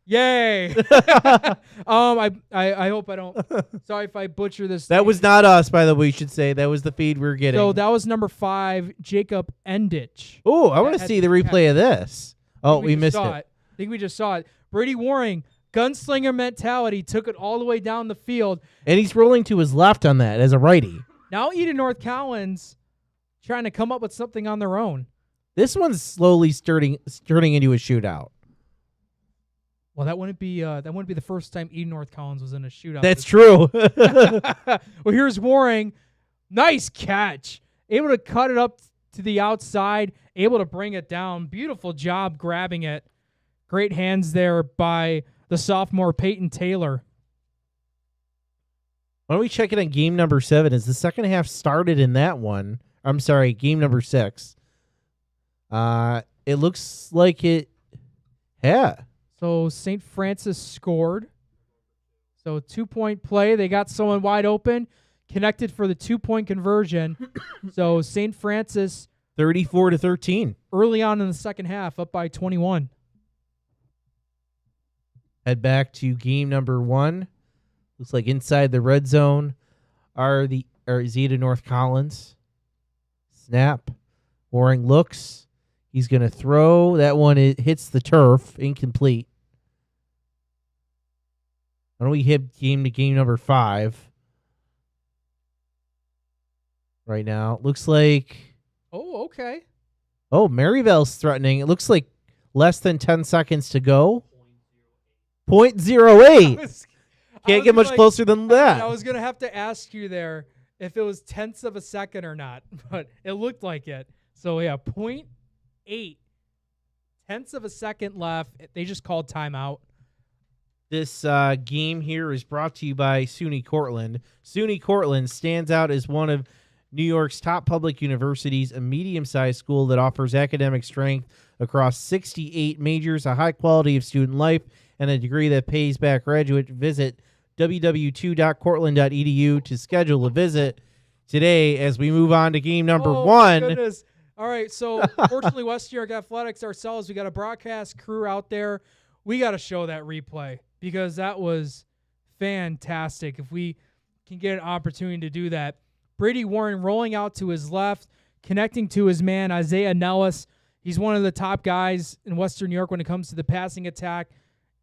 Yay. I hope I don't. Sorry if I butcher this. That was not us, by the way, we should say. That was the feed we were getting. So that was number 5, Jacob Endich. Oh, I want to see the replay of this. Oh, we missed it. I think we just saw it. Brady Waring, gunslinger mentality, took it all the way down the field. And he's rolling to his left on that as a righty. Now Eden North Collins trying to come up with something on their own. This one's slowly turning into a shootout. Well, that wouldn't be the first time Eden North Collins was in a shootout. That's true. Well, here's Waring. Nice catch. Able to cut it up to the outside. Able to bring it down. Beautiful job grabbing it. Great hands there by the sophomore Peyton Taylor. Why don't we check it on game number 7? As the second half started in that one. I'm sorry, game number 6. It looks like it. Yeah. So St. Francis scored. So 2-point play. They got someone wide open. Connected for the 2-point conversion. So St. Francis 34-13. early on in the second half, up by 21. Head back to game number 1. Looks like inside the red zone is Eden North Collins. Snap. Waring looks. He's going to throw. That one hits the turf. Incomplete. Why don't we hit game number 5 right now? Looks like... Oh, okay. Oh, Maryvale's threatening. It looks like less than 10 seconds to go. 0.08. Can't get much closer than that. I was going to have to ask you there if it was tenths of a second or not, but it looked like it. So, yeah, 0.8. Tenths of a second left. They just called timeout. This game here is brought to you by SUNY Cortland. SUNY Cortland stands out as one of New York's top public universities, a medium-sized school that offers academic strength across 68 majors, a high quality of student life, and a degree that pays back graduates. Visit www.cortland.edu to schedule a visit today as we move on to game number 1. Goodness. All right, so fortunately, West New York Athletics ourselves, we got a broadcast crew out there. We got to show that replay because that was fantastic. If we can get an opportunity to do that. Brady Warren rolling out to his left, connecting to his man, Isaiah Nellis. He's one of the top guys in Western New York when it comes to the passing attack.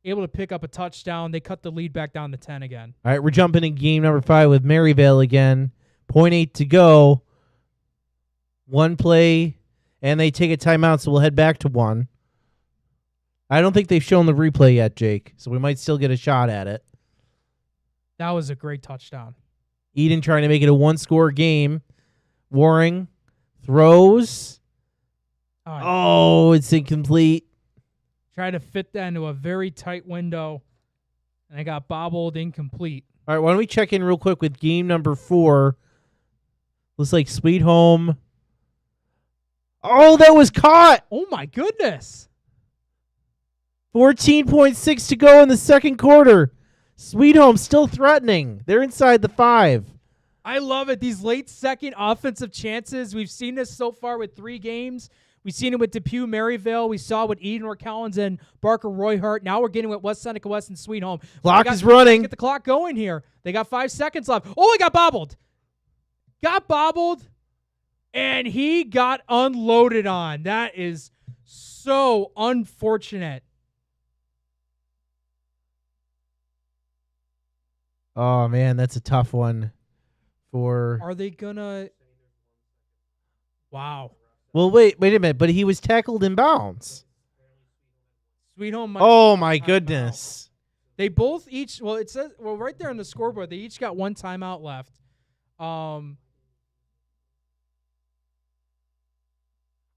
Able to pick up a touchdown. They cut the lead back down to 10 again. All right, we're jumping in game number 5 with Maryvale again. 0.8 to go. One play And they take a timeout, so we'll head back to 1. I don't think they've shown the replay yet, Jake, so we might still get a shot at it. That was a great touchdown. Eden trying to make it a 1-score game. Waring throws. Oh, it's incomplete. Tried to fit that into a very tight window, and I got bobbled incomplete. All right, why don't we check in real quick with game number 4. Looks like Sweet Home. Oh, that was caught. Oh, my goodness. 14.6 to go in the second quarter. Sweet Home still threatening. They're inside the 5. I love it. These late second offensive chances. We've seen this so far with 3 games. We've seen it with Depew, Maryville. We saw it with Eden Collins and Barker Royhart. Now we're getting it with West Seneca West and Sweet Home. Clock is running. Get the clock going here. They got 5 seconds left. Oh, he got bobbled. Got bobbled, and he got unloaded on. That is so unfortunate. Oh, man, that's a tough one for... Are they going to... Wow. Well, wait a minute, but he was tackled in bounds. Sweet Home. Oh, my goodness. They both each... Well, it says... Well, right there on the scoreboard, they each got 1 timeout left.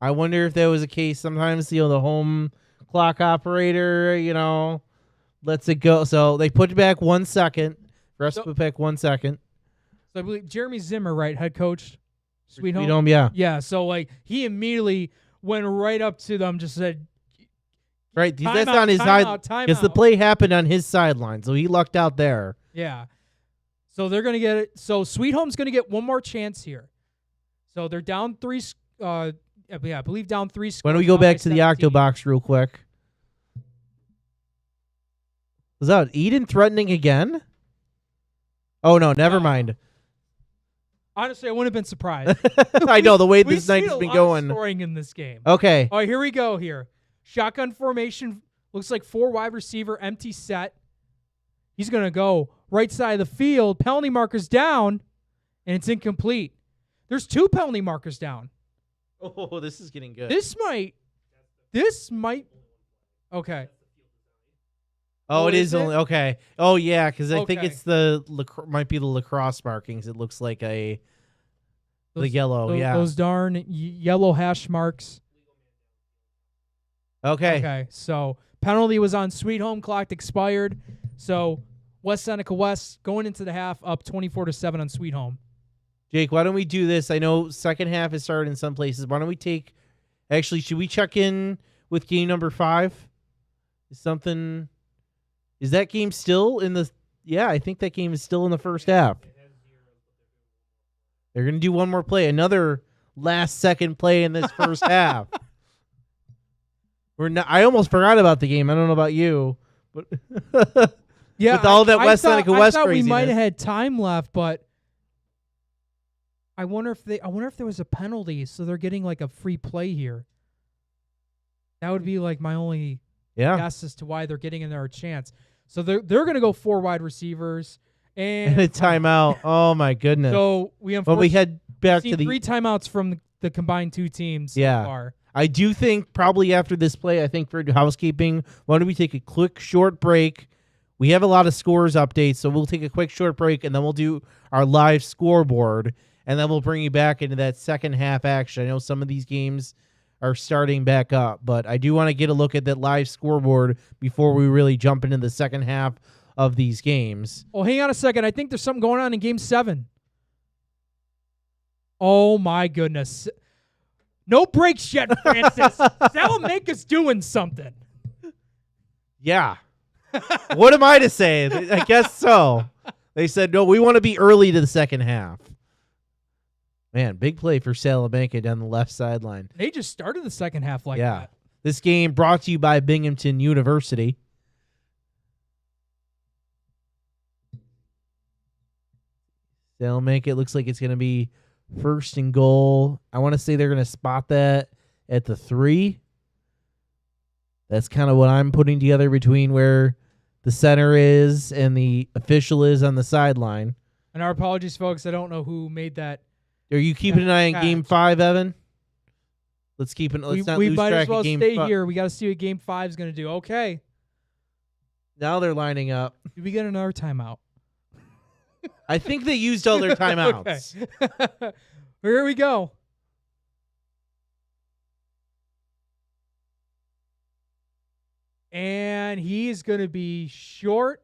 I wonder if that was a case. Sometimes, the home clock operator, lets it go. So they put it back 1 second. Rest put back 1 second. So I believe Jeremy Zimmer, right, head coach, Sweet Home. Sweet Home, yeah. Yeah, so he immediately went right up to them, just said, right, that's on his side because the play happened on his sideline, so he lucked out there. Yeah. So they're gonna get it. So Sweet Home's gonna get one more chance here. So they're down 3. I believe down 3 scores. Why don't we go back to the Octobox real quick? Was that Eden threatening again? Oh, no, never mind. Honestly, I wouldn't have been surprised. I know, the way this night has been going. Scoring in this game. Okay. All right, here we go here. Shotgun formation. Looks like 4 wide receiver, empty set. He's going to go right side of the field. Penalty marker's down, and it's incomplete. There's 2 penalty markers down. Oh, this is getting good. This might. Okay. Oh, it is only okay. Oh, yeah, because I think it's might be the lacrosse markings. It looks like the yellow. Yeah, those darn yellow hash marks. Okay. Okay. So penalty was on Sweet Home. Clock expired. So West Seneca West going into the half up 24-7 on Sweet Home. Jake, why don't we do this? I know second half has started in some places. Why don't we actually, should we check in with game number 5? Is that game still in the, yeah, I think that game is still in the first half. They're going to do one more play, another last second play in this first half. I almost forgot about the game. I don't know about you, but yeah, with all that West Seneca West I thought craziness. we might have had time left, but I wonder if there was a penalty, so they're getting like a free play here. That would be like my only guess as to why they're getting in there a chance. So they're going to go 4 wide receivers and a timeout. Oh my goodness! So we head back to the 3 timeouts from the combined 2 teams. Yeah, so far. I do think probably after this play, I think for housekeeping, why don't we take a quick short break? We have a lot of scores updates, so we'll take a quick short break and then we'll do our live scoreboard. And then we'll bring you back into that second half action. I know some of these games are starting back up, but I do want to get a look at that live scoreboard before we really jump into the second half of these games. Oh, hang on a second. I think there's something going on in Game 7. Oh, my goodness. No breaks yet, Francis. Salamanca's doing something. Yeah. What am I to say? I guess so. They said, no, we want to be early to the second half. Man, big play for Salamanca down the left sideline. They just started the second half like that. This game brought to you by Binghamton University. Salamanca, it looks like it's going to be first and goal. I want to say they're going to spot that at the 3. That's kind of what I'm putting together between where the center is and the official is on the sideline. And our apologies, folks. I don't know who made that. Are you keeping an eye on Game 5, Evan? Let's keep it. Let's we not we lose might track as well of game stay fi- here. We got to see what Game 5 is going to do. Okay. Now they're lining up. Did we get another timeout? I think they used all their timeouts. Okay. Here we go. And he's going to be short.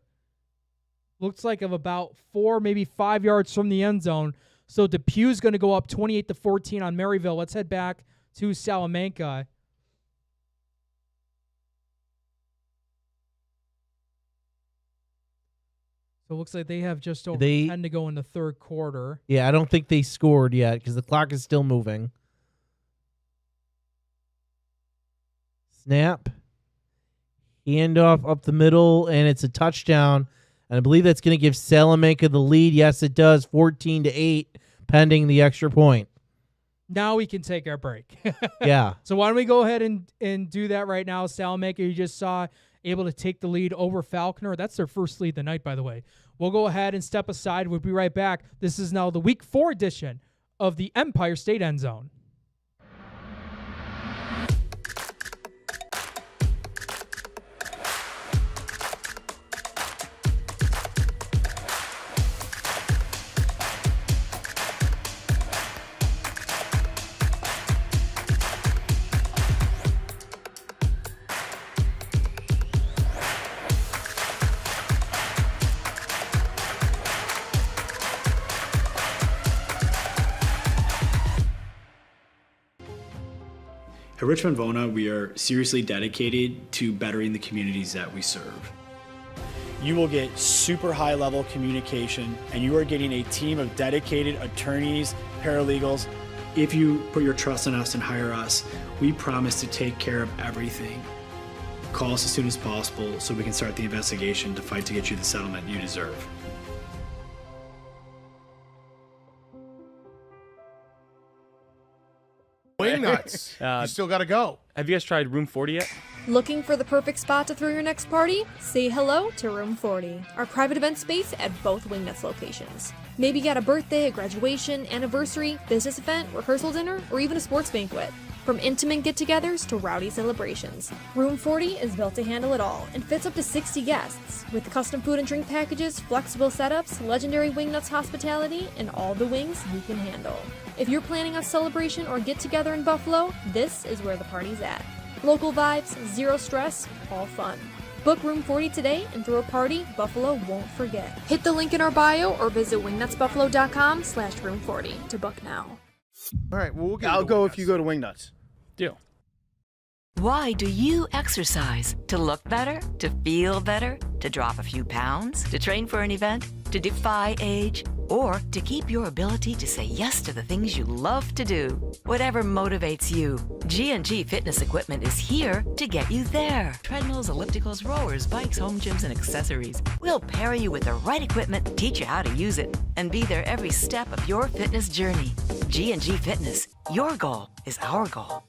Looks like of about 4, maybe 5 yards from the end zone. So Depew's going to go up 28-14 on Maryville. Let's head back to Salamanca. So it looks like they have just over 10 to go in the third quarter. Yeah, I don't think they scored yet because the clock is still moving. Snap. Handoff up the middle, and it's a touchdown. And I believe that's going to give Salamanca the lead. Yes, it does. 14-8, pending the extra point. Now we can take our break. Yeah. So why don't we go ahead and do that right now? Salamanca, you just saw, able to take the lead over Falconer. That's their first lead of the night, by the way. We'll go ahead and step aside. We'll be right back. This is now the Week 4 edition of the Empire State End Zone. At Richmond Vona, we are seriously dedicated to bettering the communities that we serve. You will get super high level communication, and you are getting a team of dedicated attorneys, paralegals. If you put your trust in us and hire us, we promise to take care of everything. Call us as soon as possible so we can start the investigation to fight to get you the settlement you deserve. Wing nuts. You still got to go. Have you guys tried Room 40 yet? Looking for the perfect spot to throw your next party? Say hello to Room 40, our private event space at both Wingnuts locations. Maybe you got a birthday, a graduation, anniversary, business event, rehearsal dinner, or even a sports banquet. From intimate get-togethers to rowdy celebrations, Room 40 is built to handle it all and fits up to 60 guests, with custom food and drink packages, flexible setups, legendary Wingnuts hospitality, and all the wings you can handle. If you're planning a celebration or get-together in Buffalo, this is where the party's at. Local vibes, zero stress, all fun. Book Room 40 today and throw a party Buffalo won't forget. Hit the link in our bio or visit wingnutsbuffalo.com/room40 to book now. All right, well, we'll get I'll go if you go to Wingnuts. Deal. Why do you exercise? To look better? To feel better? To drop a few pounds? To train for an event? To defy age? Or to keep your ability to say yes to the things you love to do? Whatever motivates you, G&G Fitness Equipment is here to get you there. Treadmills, ellipticals, rowers, bikes, home gyms, and accessories. We'll pair you with the right equipment, teach you how to use it, and be there every step of your fitness journey. G&G Fitness. Your goal is our goal.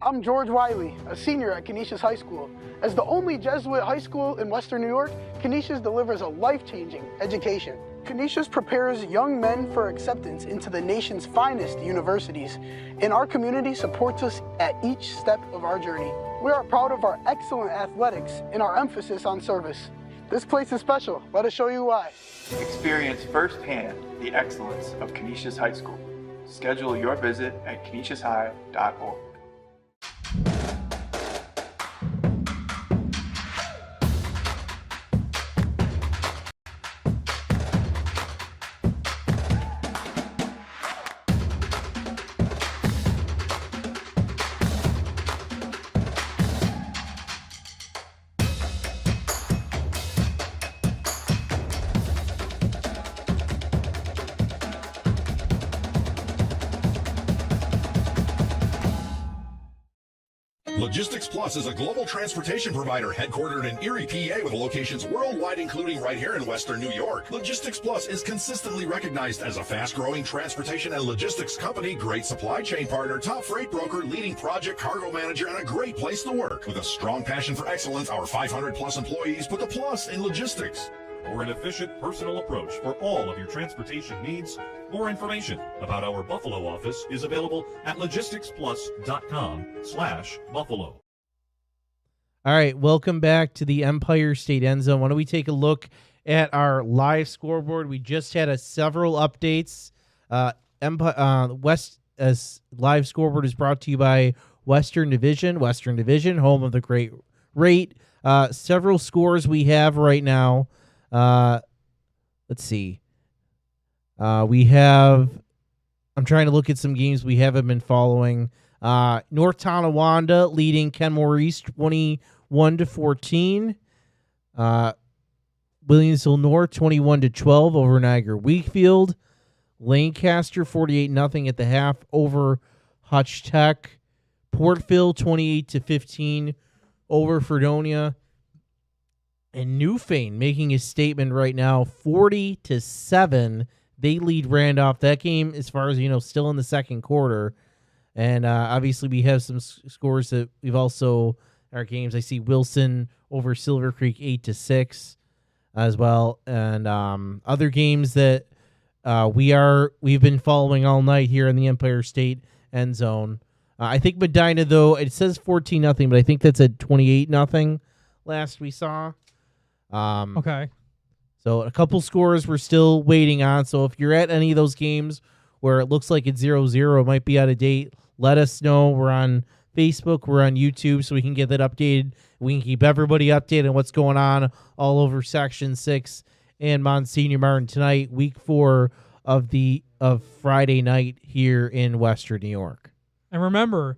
I'm George Wiley, a senior at Canisius High School. As the only Jesuit high school in Western New York, Canisius delivers a life-changing education. Canisius prepares young men for acceptance into the nation's finest universities, and our community supports us at each step of our journey. We are proud of our excellent athletics and our emphasis on service. This place is special. Let us show you why. Experience firsthand the excellence of Canisius High School. Schedule your visit at canisiushigh.org. Logistics Plus is a global transportation provider headquartered in Erie, PA, with locations worldwide, including right here in Western New York. Logistics Plus is consistently recognized as a fast-growing transportation and logistics company, great supply chain partner, top freight broker, leading project cargo manager, and a great place to work. With a strong passion for excellence, our 500-plus employees put the plus in logistics. or an efficient personal approach for all of your transportation needs. More information about our Buffalo office is available at logisticsplus.com/Buffalo. All right, welcome back to the Empire State End Zone. Why don't we take a look at our live scoreboard? We just had several updates. Live scoreboard is brought to you by Western Division, home of the great rate. Several scores we have right now. Let's see. I'm trying to look at some games we haven't been following. North Tonawanda leading Kenmore East 21-14. Williamsville North 21-12 over Niagara Wheatfield. Lancaster 48-0 at the half over Hutch Tech. Portville 28-15 over Fredonia. And Newfane making a statement right now, 40-7. They lead Randolph. That game, as far as you know, still in the second quarter. And obviously we have some scores that we've also our games. I see Wilson over Silver Creek 8-6 as well, and other games that we've been following all night here in the Empire State End Zone. I think Medina, though, it says 14-0, but I think that's at 28-0 last we saw. Okay. So a couple scores we're still waiting on. So if you're at any of those games where it looks like it's 0-0, it might be out of date, let us know. We're on Facebook, we're on YouTube, so we can get that updated. We can keep everybody updated on what's going on all over Section 6 and Monsignor Martin tonight, week 4 of Friday night here in Western New York. And remember,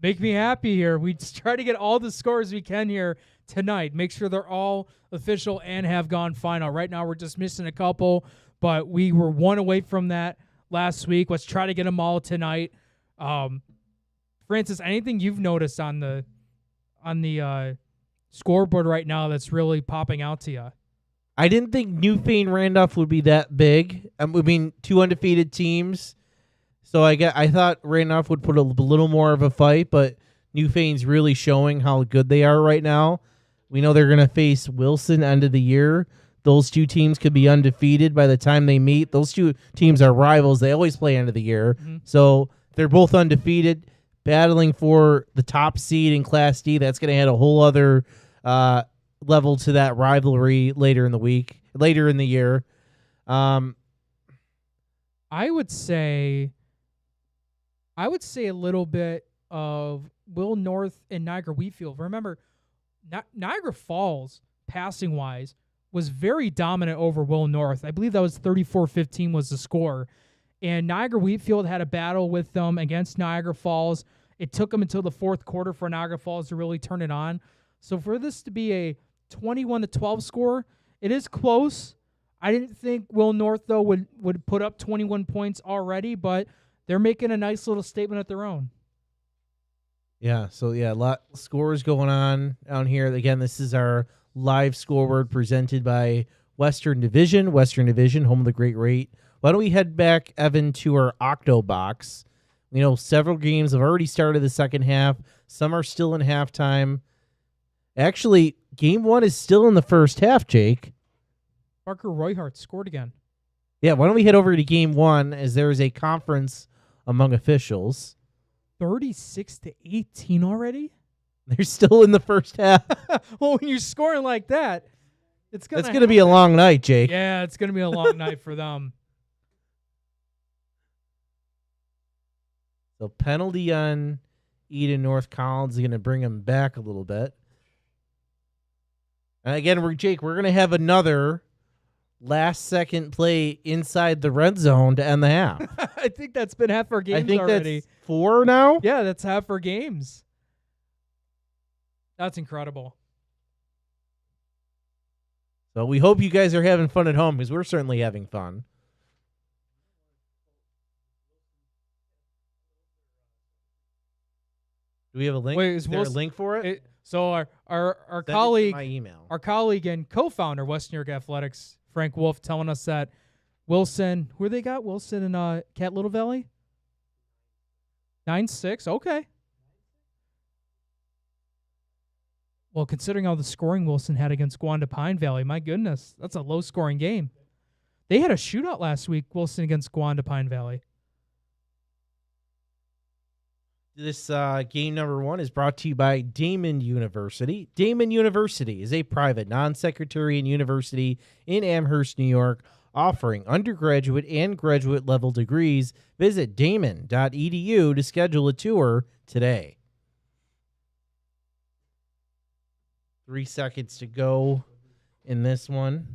make me happy here. We just try to get all the scores we can here tonight. Make sure they're all official and have gone final. Right now, we're just missing a couple, but we were one away from that last week. Let's try to get them all tonight. Francis, anything you've noticed on the scoreboard right now that's really popping out to you? I didn't think Newfane Randolph would be that big. I mean, 2 undefeated teams. So I thought Randolph would put a little more of a fight, but Newfane's really showing how good they are right now. We know they're going to face Wilson end of the year. Those two teams could be undefeated by the time they meet. Those two teams are rivals. They always play end of the year. Mm-hmm. So they're both undefeated, battling for the top seed in Class D. That's going to add a whole other level to that rivalry later in the year. I would say a little bit of Will North and Niagara Wheatfield. Remember, Niagara Falls, passing-wise, was very dominant over Will North. I believe that was 34-15 was the score. And Niagara Wheatfield had a battle with them against Niagara Falls. It took them until the fourth quarter for Niagara Falls to really turn it on. So for this to be a 21-12 score, it is close. I didn't think Will North, though, would put up 21 points already, but they're making a nice little statement of their own. Yeah, so a lot of scores going on down here. Again, this is our live scoreboard presented by Western Division, home of the great rate. Why don't we head back, Evan, to our Octo Box? You know, several games have already started the second half. Some are still in halftime. Actually, game 1 is still in the first half, Jake. Parker Royhart scored again. Yeah, why don't we head over to game 1 as there is a conference among officials. 36-18 already? They're still in the first half. Well, when you're scoring like that, it's going to be a long night, Jake. Yeah, it's going to be a long night for them. So penalty on Eden North Collins is going to bring him back a little bit. And again, we're going to have another last-second play inside the red zone to end the half. I think that's been half our games already. I think that's 4 now? Yeah, that's half our games. That's incredible. So we hope you guys are having fun at home because we're certainly having fun. Do we have a link? Wait, is there a link for it? So our colleague, our colleague and co-founder West New York Athletics, Frank Wolf, telling us that Wilson, who they got? Wilson and Cat Little Valley? 9-6. Okay. Well, considering all the scoring Wilson had against Gwanda Pine Valley, my goodness, that's a low-scoring game. They had a shootout last week, Wilson against Gwanda Pine Valley. This game number 1 is brought to you by Damon University. Damon University is a private, non-sectarian university in Amherst, New York, offering undergraduate and graduate level degrees. Visit damon.edu to schedule a tour today. 3 seconds to go in this one.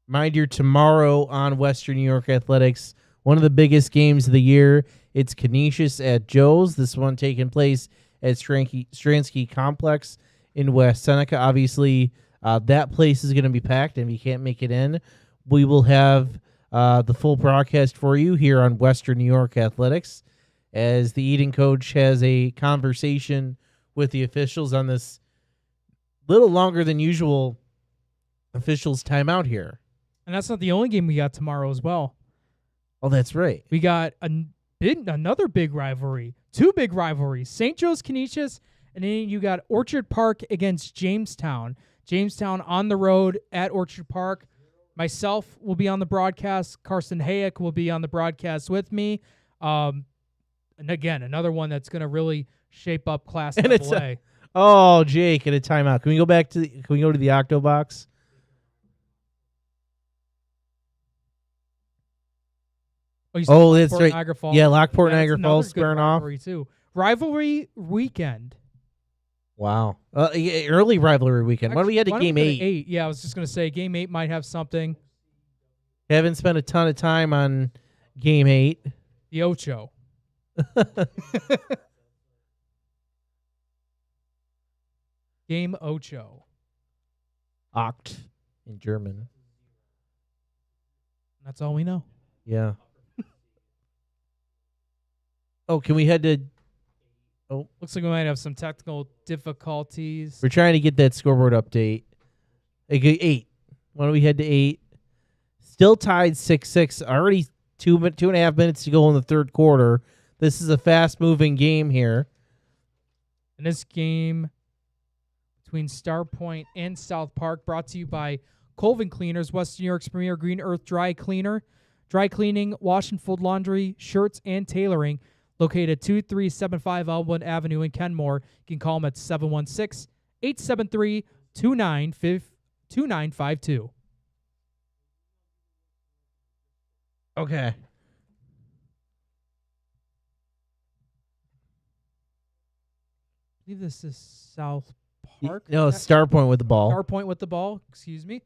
Mind you, tomorrow on Western New York Athletics, one of the biggest games of the year. It's Canisius at Joe's. This one taking place at Stransky Complex in West Seneca. Obviously, that place is going to be packed, and if you can't make it in, we will have the full broadcast for you here on Western New York Athletics as the Eden coach has a conversation with the officials on this little longer than usual officials timeout here. And that's not the only game we got tomorrow as well. Oh, that's right. We got another big rivalry. 2 big rivalries. St. Joe's Canisius, and then you got Orchard Park against Jamestown. Jamestown on the road at Orchard Park. Myself will be on the broadcast. Carson Hayek will be on the broadcast with me. And again, another one that's going to really shape up Class AA. Oh, Jake, at a timeout. Can we go back to? Can we go to the Octo Box? Oh, that's right. Niagara Falls. Yeah, Lockport, Niagara Falls squaring off. Too. Rivalry weekend. Wow. Early rivalry weekend. Why do we head to Game 8? Yeah, I was just going to say Game 8 might have something. Haven't spent a ton of time on Game 8. The Ocho. Game Ocho. Oct in German. That's all we know. Yeah. Oh, can we head to... Oh, looks like we might have some technical difficulties. We're trying to get that scoreboard update. 8. Why don't we head to 8? Still tied 6-6. Already 2.5 minutes to go in the third quarter. This is a fast-moving game here. And this game between Star Point and South Park brought to you by Colvin Cleaners, Western New York's premier green earth dry cleaner. Dry cleaning, wash and fold laundry, shirts, and tailoring. Located at 2375 Elmwood Avenue in Kenmore. You can call them at 716-873-2952. Okay. I believe this is South Park. No, Star Point with the ball. Star Point with the ball, excuse me.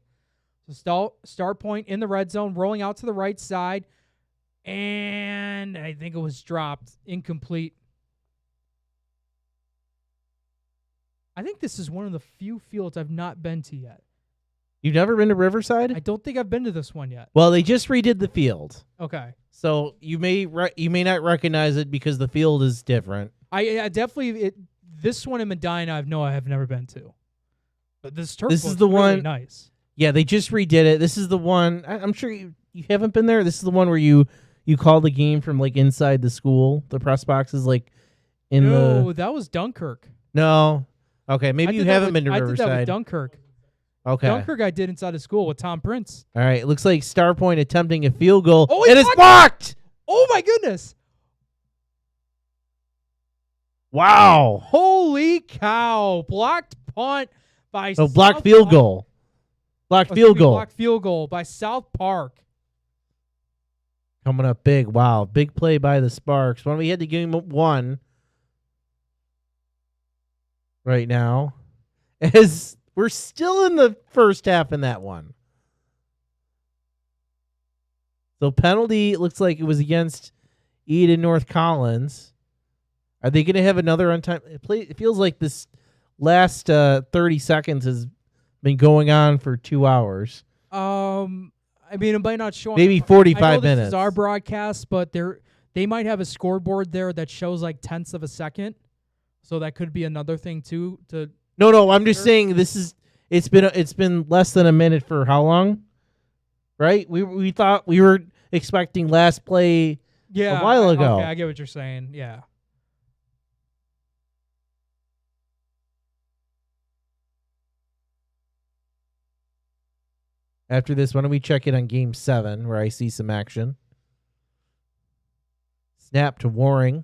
So Star Point in the red zone, rolling out to the right side. And I think it was dropped. Incomplete. I think this is one of the few fields I've not been to yet. You've never been to Riverside? I don't think I've been to this one yet. Well, they just redid the field. Okay. So you may not recognize it because the field is different. I definitely this one in Medina I have never been to. But this turf This is looks the really one nice. Yeah, they just redid it. This is the one. I'm sure you haven't been there. This is the one where you call the game from like inside the school. The press box is like in the. No, that was Dunkirk. No. Okay, maybe you haven't been to Riverside. I did that with Dunkirk. Okay. Dunkirk I did inside of school with Tom Prince. All right. It looks like Star Point attempting a field goal. Oh, it is blocked. Oh my goodness. Wow. Holy cow. Blocked punt by blocked field goal. Blocked field goal. Blocked field goal by South Park. Coming up big. Wow. Big play by the Sparks. Why don't we head to game 1 right now? As we're still in the first half in that one. So penalty, it looks like it was against Eden North Collins. Are they going to have another on time? It feels like this last 30 seconds has been going on for 2 hours. I mean, it might not show. Maybe 45 I know minutes. This is our broadcast, but they might have a scoreboard there that shows like tenths of a second. So that could be another thing too. No, I'm just saying it's been less than a minute for how long? Right? We thought we were expecting last play a while ago. Okay, I get what you're saying. Yeah. After this, why don't we check in on Game 7, where I see some action. Snap to Waring.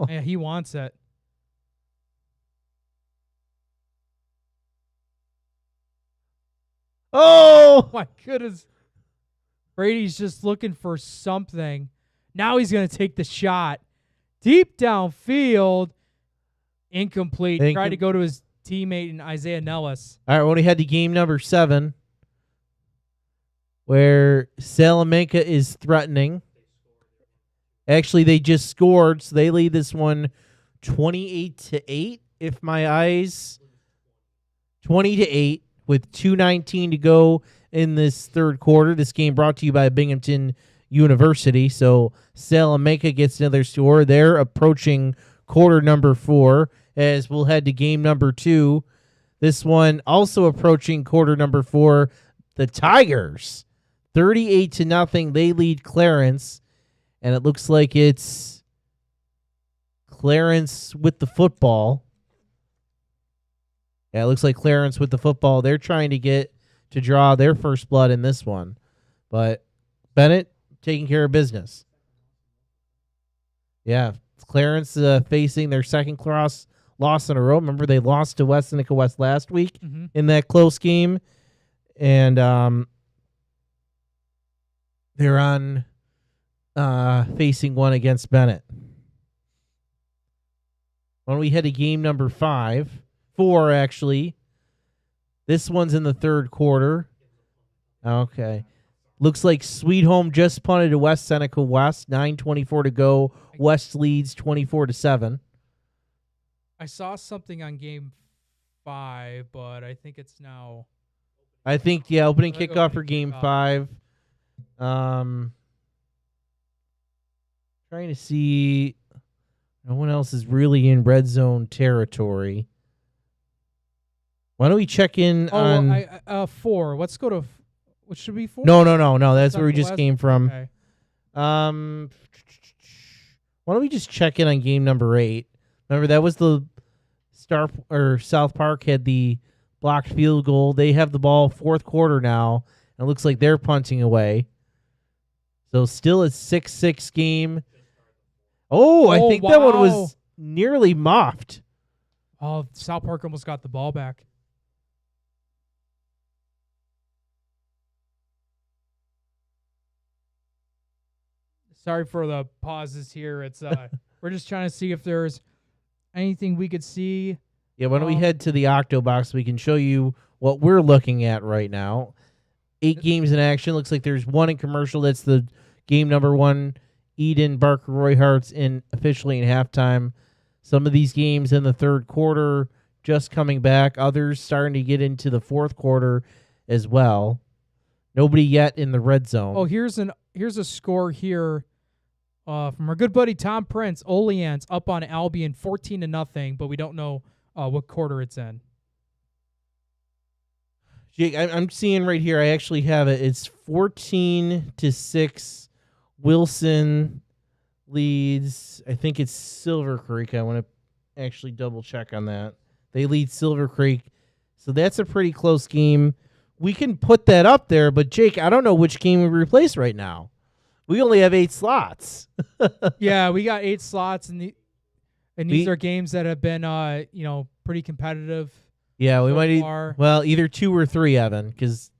Yeah, he wants it. Oh! My goodness. Brady's just looking for something. Now he's going to take the shot. Deep downfield. Incomplete. Tried to go to his teammate in Isaiah Nellis. All right, well, we had to game number 7, where Salamanca is threatening. Actually, they just scored, so they lead this one 28-8. If my eyes, 20-8 with 2:19 to go in this third quarter. This game brought to you by Binghamton University. So Salamanca gets another score. They're approaching quarter number 4, as we'll head to game number 2. This one also approaching quarter number 4. The Tigers, 38-0. They lead Clarence. And it looks like it's Clarence with the football. Yeah, it looks like Clarence with the football. They're trying to get to draw their first blood in this one. But Bennett taking care of business. Yeah, Clarence facing their second loss in a row. Remember, they lost to West Seneca West last week in that close game. And they're on... facing one against Bennett. When we head to game number 4 actually. This one's in the third quarter. Okay. Looks like Sweet Home just punted to West Seneca West. 9:24 to go. West leads 24-7. I saw something on game 5, but I think it's now. I think, opening kickoff for game 5. Trying to see. No one else is really in red zone territory. Why don't we check in on 4? Let's go to what should be 4? No. That's where we just came from. Okay. Why don't we just check in on game number 8? Remember, that was the South Park had the blocked field goal. They have the ball fourth quarter now, and it looks like they're punting away. So still a 6-6 game. Oh, I think that one was nearly muffed. Oh, South Park almost got the ball back. Sorry for the pauses here. It's we're just trying to see if there's anything we could see. Yeah, why don't we head to the Octo Box? We can show you what we're looking at right now. 8 games in action. Looks like there's one in commercial. That's the game number 1. Eden, Barker, Roy Hart's in officially in halftime. Some of these games in the third quarter just coming back. Others starting to get into the fourth quarter as well. Nobody yet in the red zone. Oh, here's a score here from our good buddy Tom Prince. Oleans up on Albion 14-0, but we don't know what quarter it's in. Jake, I'm seeing right here. I actually have it. It's 14-6. Wilson leads, I think it's Silver Creek. I want to actually double check on that. They lead Silver Creek. So that's a pretty close game. We can put that up there, but Jake, I don't know which game we replace right now. We only have 8 slots. Yeah, we got 8 slots, and these are games that have been, pretty competitive. Yeah, we might either 2 or 3, Evan, because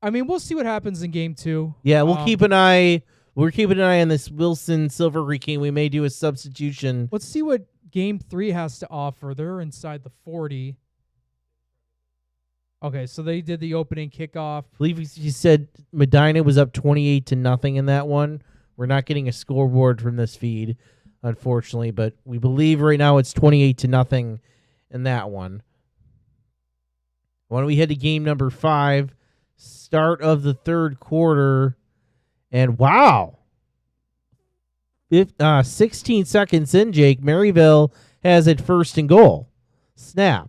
I mean, we'll see what happens in game 2. Yeah, we'll keep an eye. We're keeping an eye on this Wilson Silver Creek game. We may do a substitution. Let's see what game 3 has to offer. They're inside the 40. Okay, so they did the opening kickoff. I believe you said Medina was up 28-0 in that one. We're not getting a scoreboard from this feed, unfortunately, but we believe right now it's 28-0 in that one. Why don't we head to game number 5? Start of the third quarter, and wow, 16 seconds in, Jake, Maryville has it first and goal. Snap.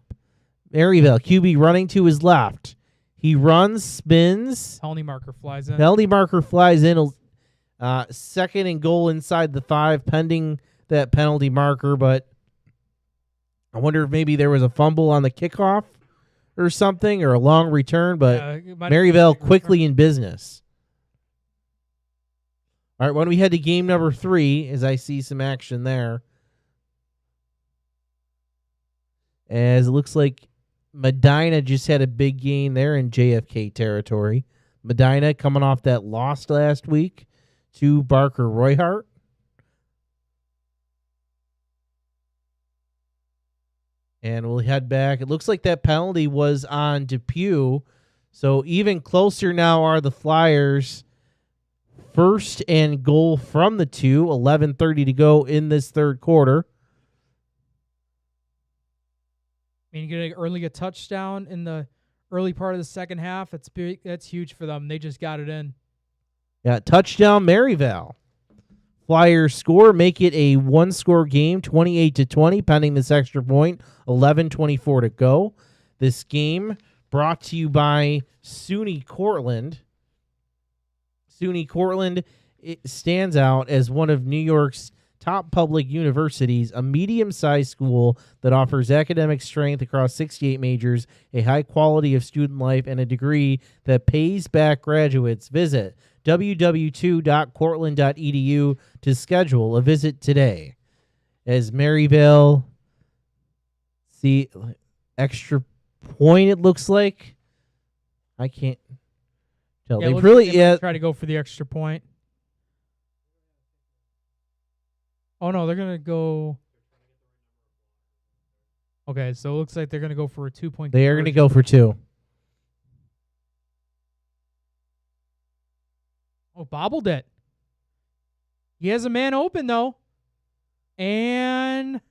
Maryville, QB running to his left. He runs, spins. Penalty marker flies in. Penalty marker flies in. Second and goal inside the 5, pending that penalty marker, but I wonder if maybe there was a fumble on the kickoff or something, or a long return, but Maryvale quickly in business. All right, why don't we head to game number 3 as I see some action there. As it looks like Medina just had a big gain there in JFK territory. Medina coming off that loss last week to Barker Royhart. And we'll head back. It looks like that penalty was on Depew. So even closer now are the Flyers. First and goal from the 2. 11:30 to go in this third quarter. I mean, you get early a touchdown in the early part of the second half. It's big. That's huge for them. They just got it in. Yeah, touchdown Maryvale. Flyers score, make it a one-score game, 28-20, pending this extra point. 11:24 to go. This game brought to you by SUNY Cortland. SUNY Cortland, it stands out as one of New York's top public universities, a medium-sized school that offers academic strength across 68 majors, a high quality of student life, and a degree that pays back graduates. Visit www.cortland.edu to schedule a visit today. As Maryvale, see, extra point it looks like. I can't tell. Yeah, They've really try to go for the extra point. Oh, no, they're going to go. Okay, so it looks like they're going to go for a 2-point. They are going to go for 2. Oh, bobbled it. He has a man open, though. And.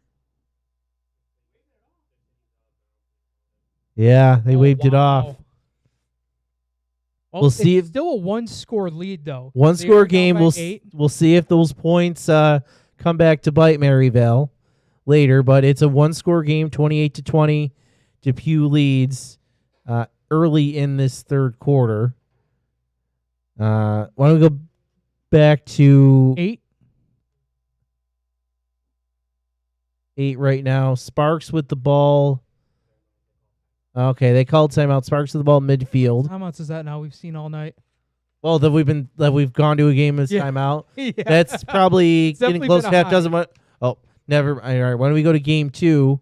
Yeah, they waved it off. Well, we'll see. It's still a one-score lead, though. One-score game. We'll see if those points come back to bite Maryvale later. But it's a one-score game, 28-20. Depew leads early in this third quarter. Why don't we go back to 8? 8 right now. Sparks with the ball. Okay, they called timeout. Sparks with the ball midfield. How much is that now? We've seen all night. Well, that we've gone to a game as timeout. Yeah. That's probably getting close to half dozen. Oh, never. All right, why don't we go to game 2?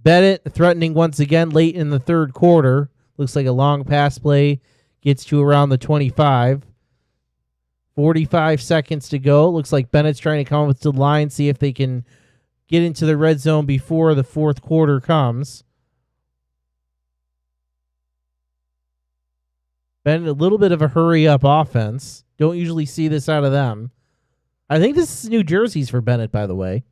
Bennett threatening once again late in the third quarter. Looks like a long pass play gets to around the 25. 45 seconds to go. Looks like Bennett's trying to come up to the line, see if they can get into the red zone before the fourth quarter comes. Bennett, a little bit of a hurry-up offense. Don't usually see this out of them. I think this is New Jersey's for Bennett, by the way.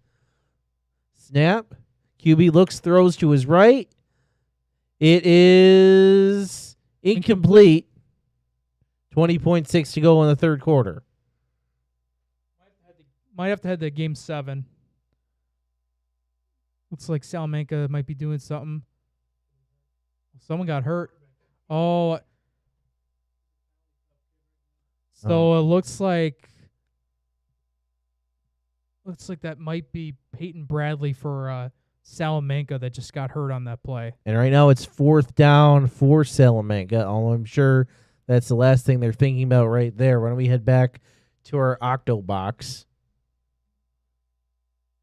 Snap. QB looks, throws to his right. It is incomplete. 20.6 to go in the third quarter. Might have to head to game 7. Looks like Salamanca might be doing something. Someone got hurt. Oh. So it looks like that might be Peyton Bradley for Salamanca that just got hurt on that play. And right now it's 4th down for Salamanca. Although I'm sure that's the last thing they're thinking about right there. Why don't we head back to our Octo box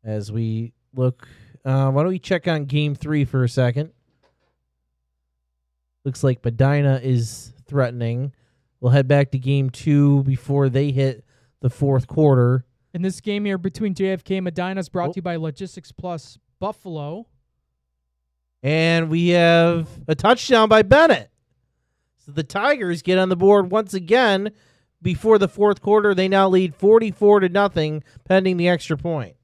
as we look. Why don't we check on game 3 for a second? Looks like Medina is threatening. We'll head back to game 2 before they hit the fourth quarter. And this game here between JFK and Medina is brought to you by Logistics Plus Buffalo. And we have a touchdown by Bennett. So the Tigers get on the board once again before the fourth quarter. They now lead 44-0, pending the extra point.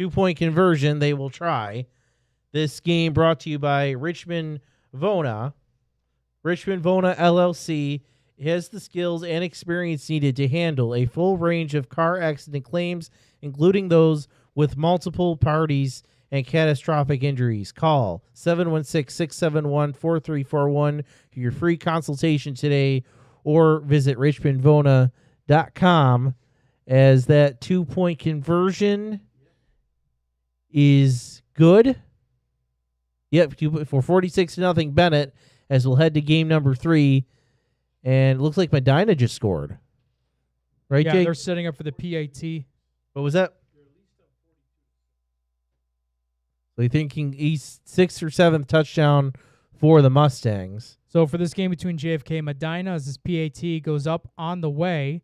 2-point conversion they will try. This game brought to you by Richmond Vona. Richmond Vona LLC has the skills and experience needed to handle a full range of car accident claims, including those with multiple parties and catastrophic injuries. Call 716-671-4341 for your free consultation today, or visit richmondvona.com as that 2-point conversion is good. Yep, for 46-0 Bennett, as we'll head to game number 3. And it looks like Medina just scored. Right, yeah, Jake? they're setting up for the PAT. What was that? So you're thinking East 6th or 7th touchdown for the Mustangs. So for this game between JFK and Medina, as this PAT goes up on the way.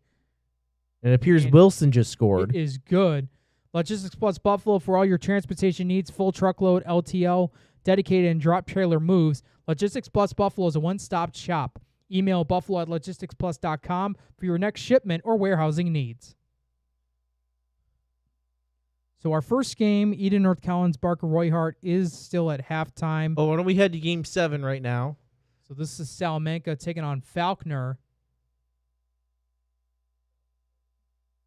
And it appears Wilson just scored. It is good. Logistics Plus Buffalo for all your transportation needs, full truckload, LTL, dedicated and drop trailer moves. Logistics Plus Buffalo is a one-stop shop. Email buffalo@logisticsplus.com for your next shipment or warehousing needs. So our first game, Eden North Collins, Barker Royhart, is still at halftime. Oh, why don't we head to game 7 right now? So this is Salamanca taking on Faulkner.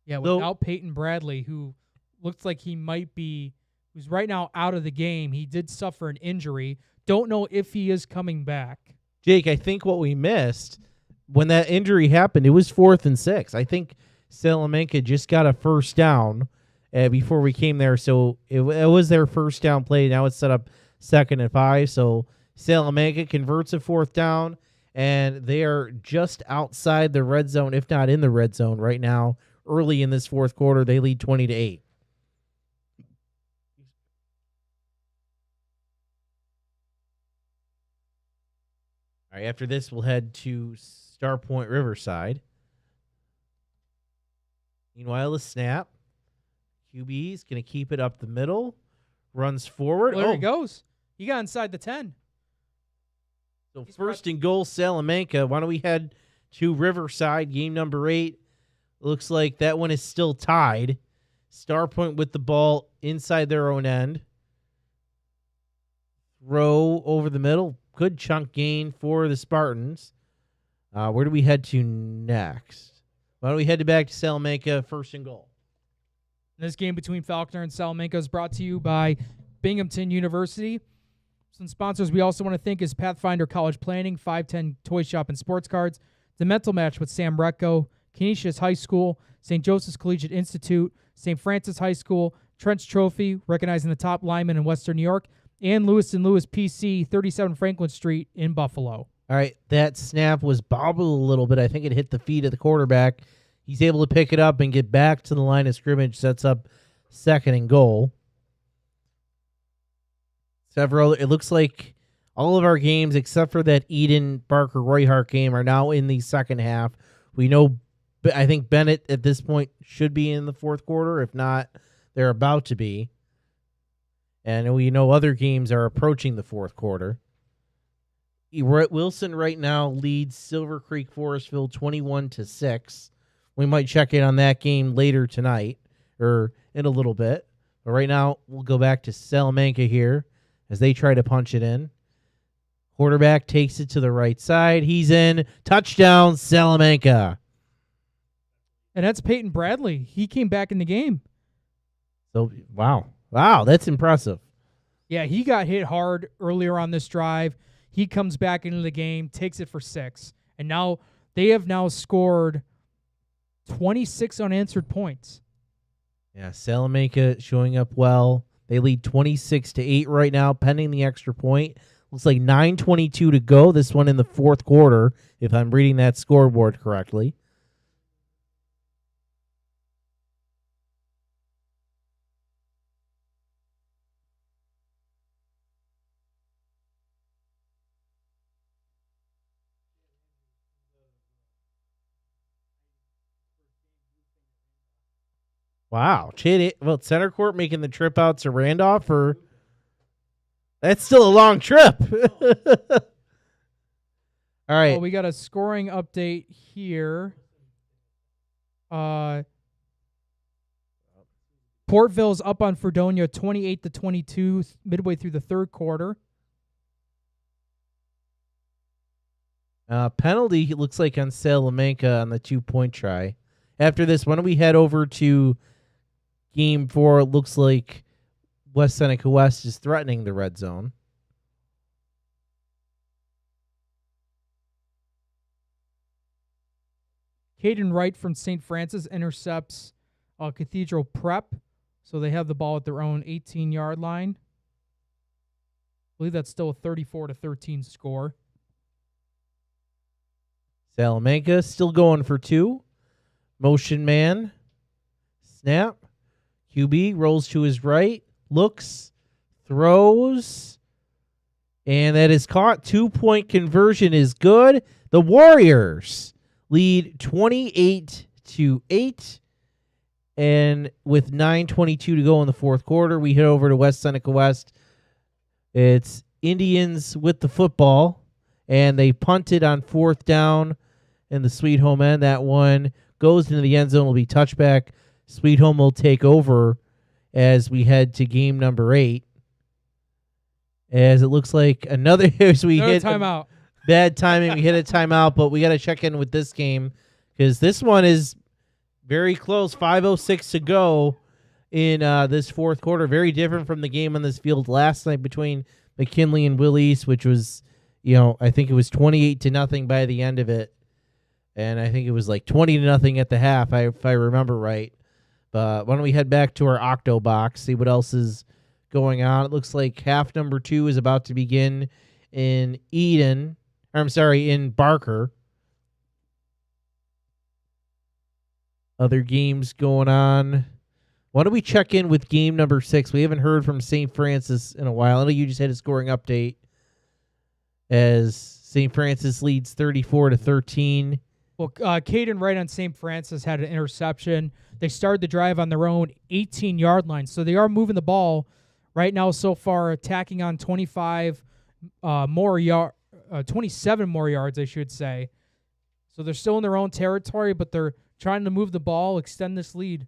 Yeah, without Peyton Bradley, who looks like he might be, who's right now out of the game. He did suffer an injury. Don't know if he is coming back. Jake, I think what we missed, when that injury happened, it was 4th and 6. I think Salamanca just got a first down before we came there, so it was their first down play. Now it's set up 2nd and 5, so Salamanca converts a 4th down, and they are just outside the red zone, if not in the red zone right now. Early in this 4th quarter, they lead 20-8. All right, after this, we'll head to Star Point Riverside. Meanwhile, the snap. QB is going to keep it up the middle. Runs forward. Well, there he goes. He got inside the 10. So first and goal, Salamanca. Why don't we head to Riverside, game number 8. Looks like that one is still tied. Star Point with the ball inside their own end. Throw over the middle. Good chunk gain for the Spartans. Where do we head to next? Why don't we head back to Salamanca, first and goal? This game between Faulkner and Salamanca is brought to you by Binghamton University. Some sponsors we also want to thank is Pathfinder College Planning, 510 Toy Shop and Sports Cards, The Mental Match with Sam Recco, Canisius High School, St. Joseph's Collegiate Institute, St. Francis High School, Trent's Trophy, recognizing the top linemen in Western New York, and Lewis & Lewis PC, 37 Franklin Street in Buffalo. All right, that snap was bobbled a little bit. I think it hit the feet of the quarterback. He's able to pick it up and get back to the line of scrimmage, sets up 2nd and goal. It looks like all of our games, except for that Eden Barker Royhart game, are now in the second half. We know, I think Bennett at this point should be in the 4th quarter. If not, they're about to be. And we know other games are approaching the 4th quarter. Wilson right now leads Silver Creek Forestville 21-6. We might check in on that game later tonight or in a little bit. But right now, we'll go back to Salamanca here as they try to punch it in. Quarterback takes it to the right side. He's in. Touchdown, Salamanca. And that's Peyton Bradley. He came back in the game. So, wow. Wow, that's impressive. Yeah, he got hit hard earlier on this drive. He comes back into the game, takes it for 6. And now they have now scored 26 unanswered points. Yeah, Salamanca showing up well. They lead 26-8 right now, pending the extra point. Looks like 9:22 to go. This one in the 4th quarter, if I'm reading that scoreboard correctly. Wow. Center court making the trip out to Randolph, or that's still a long trip. All right. Well, we got a scoring update here. Portville's up on Fredonia 28-22 midway through the 3rd quarter. Penalty, it looks like, on Salamanca on the 2-point try. After this, why don't we head over to game 4? It looks like West Seneca West is threatening the red zone. Caden Wright from St. Francis intercepts Cathedral Prep. So they have the ball at their own 18-yard line. I believe that's still a 34-13 score. Salamanca still going for 2. Motion man. Snap. QB rolls to his right. Looks. Throws. And that is caught. 2-point conversion is good. The Warriors lead 28-8. And with 9:22 to go in the fourth quarter, we head over to West Seneca West. It's Indians with the football, and they punted on 4th down in the Sweet Home end. That one goes into the end zone, will be touchback. Sweet Home will take over as we head to game number 8. As it looks like another hit timeout. Bad timing. We hit a timeout, but we got to check in with this game because this one is very close. 5:06 to go in this fourth quarter. Very different from the game on this field last night between McKinley and Will East, which was, I think it was 28-0 by the end of it. And I think it was like 20-0 at the half, if I remember right. But why don't we head back to our Octo box, see what else is going on. It looks like half number 2 is about to begin in in Barker. Other games going on. Why don't we check in with game number 6? We haven't heard from St. Francis in a while. I know you just had a scoring update as St. Francis leads 34-13. Well, Caden Wright on St. Francis had an interception. They started the drive on their own 18-yard line, so they are moving the ball right now so far, attacking on 27 more yards, I should say. So they're still in their own territory, but they're trying to move the ball, extend this lead.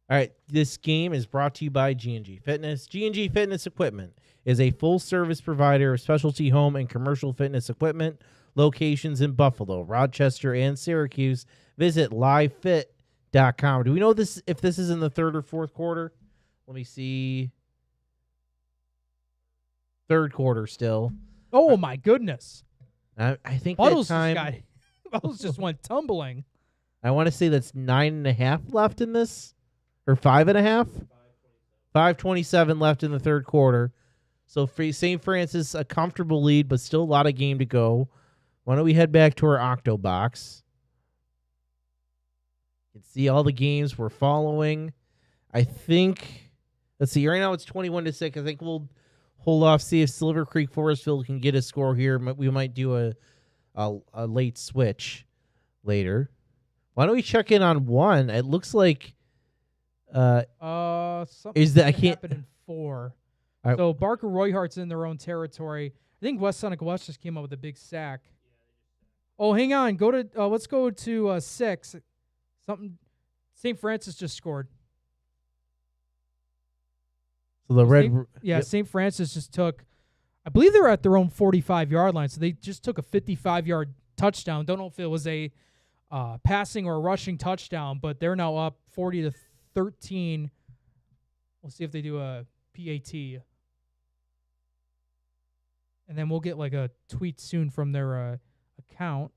All right, this game is brought to you by G&G Fitness. G&G Fitness Equipment is a full-service provider of specialty home and commercial fitness equipment. Locations in Buffalo, Rochester, and Syracuse. Visit livefit.com. Do we know if this is in the third or fourth quarter? Let me see. Third quarter still. Oh, my goodness. I think Puddles that time... Puddles just went tumbling. I want to say that's 9.5 left in this. Or 5.5? 5:27 left in the third quarter. So for St. Francis, a comfortable lead, but still a lot of game to go. Why don't we head back to our Octo box? You can see all the games we're following. I think, let's see, right now it's 21-6. I think we'll hold off, see if Silver Creek Forestville can get a score here. We might do a late switch later. Why don't we check in on one? It looks like something happened in 4. So Barker Royhart's in their own territory. I think West Seneca West just came up with a big sack. Oh, hang on. Let's go to 6. Something. St. Francis just scored. So the St. Francis just took, I believe they were at their own 45-yard line, so they just took a 55-yard touchdown. Don't know if it was a passing or a rushing touchdown, but they're now up 40-13. We'll see if they do a PAT. And then we'll get like a tweet soon from their account,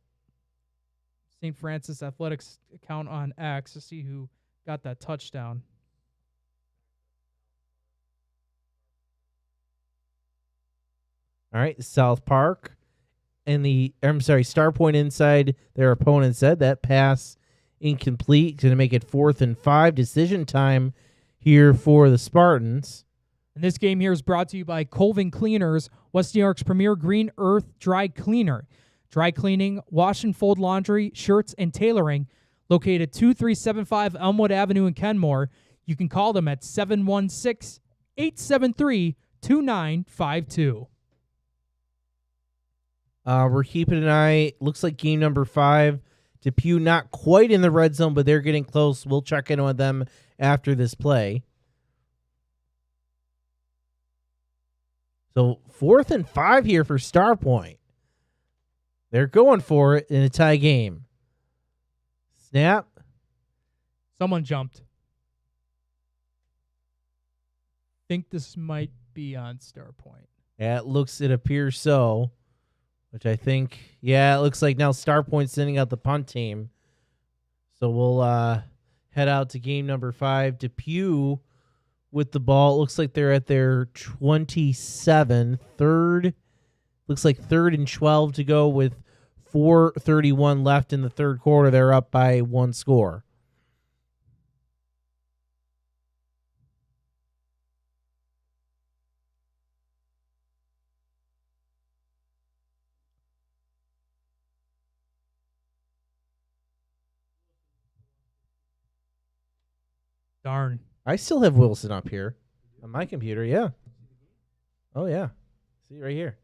St. Francis Athletics account on X, to see who got that touchdown. All right, South Park and Star Point inside their opponent said that pass incomplete. Going to make it 4th and 5. Decision time here for the Spartans. And this game here is brought to you by Colvin Cleaners, West New York's premier green earth dry cleaner. Dry cleaning, wash and fold laundry, shirts, and tailoring. Located at 2375 Elmwood Avenue in Kenmore. You can call them at 716-873-2952. We're keeping an eye. Looks like game number 5. Depew not quite in the red zone, but they're getting close. We'll check in on them after this play. So 4th and 5 here for Star Point. They're going for it in a tie game. Snap. Someone jumped. Think this might be on Star Point. Yeah, it appears so. Which I think, it looks like now Star Point's sending out the punt team. So we'll head out to game number 5. Depew with the ball. It looks like they're at their 27. Looks like 3rd and 12 to go with 4:31 left in the third quarter. They're up by 1 score. Darn. I still have Wilson up here on my computer. Yeah. Oh, yeah. See right here.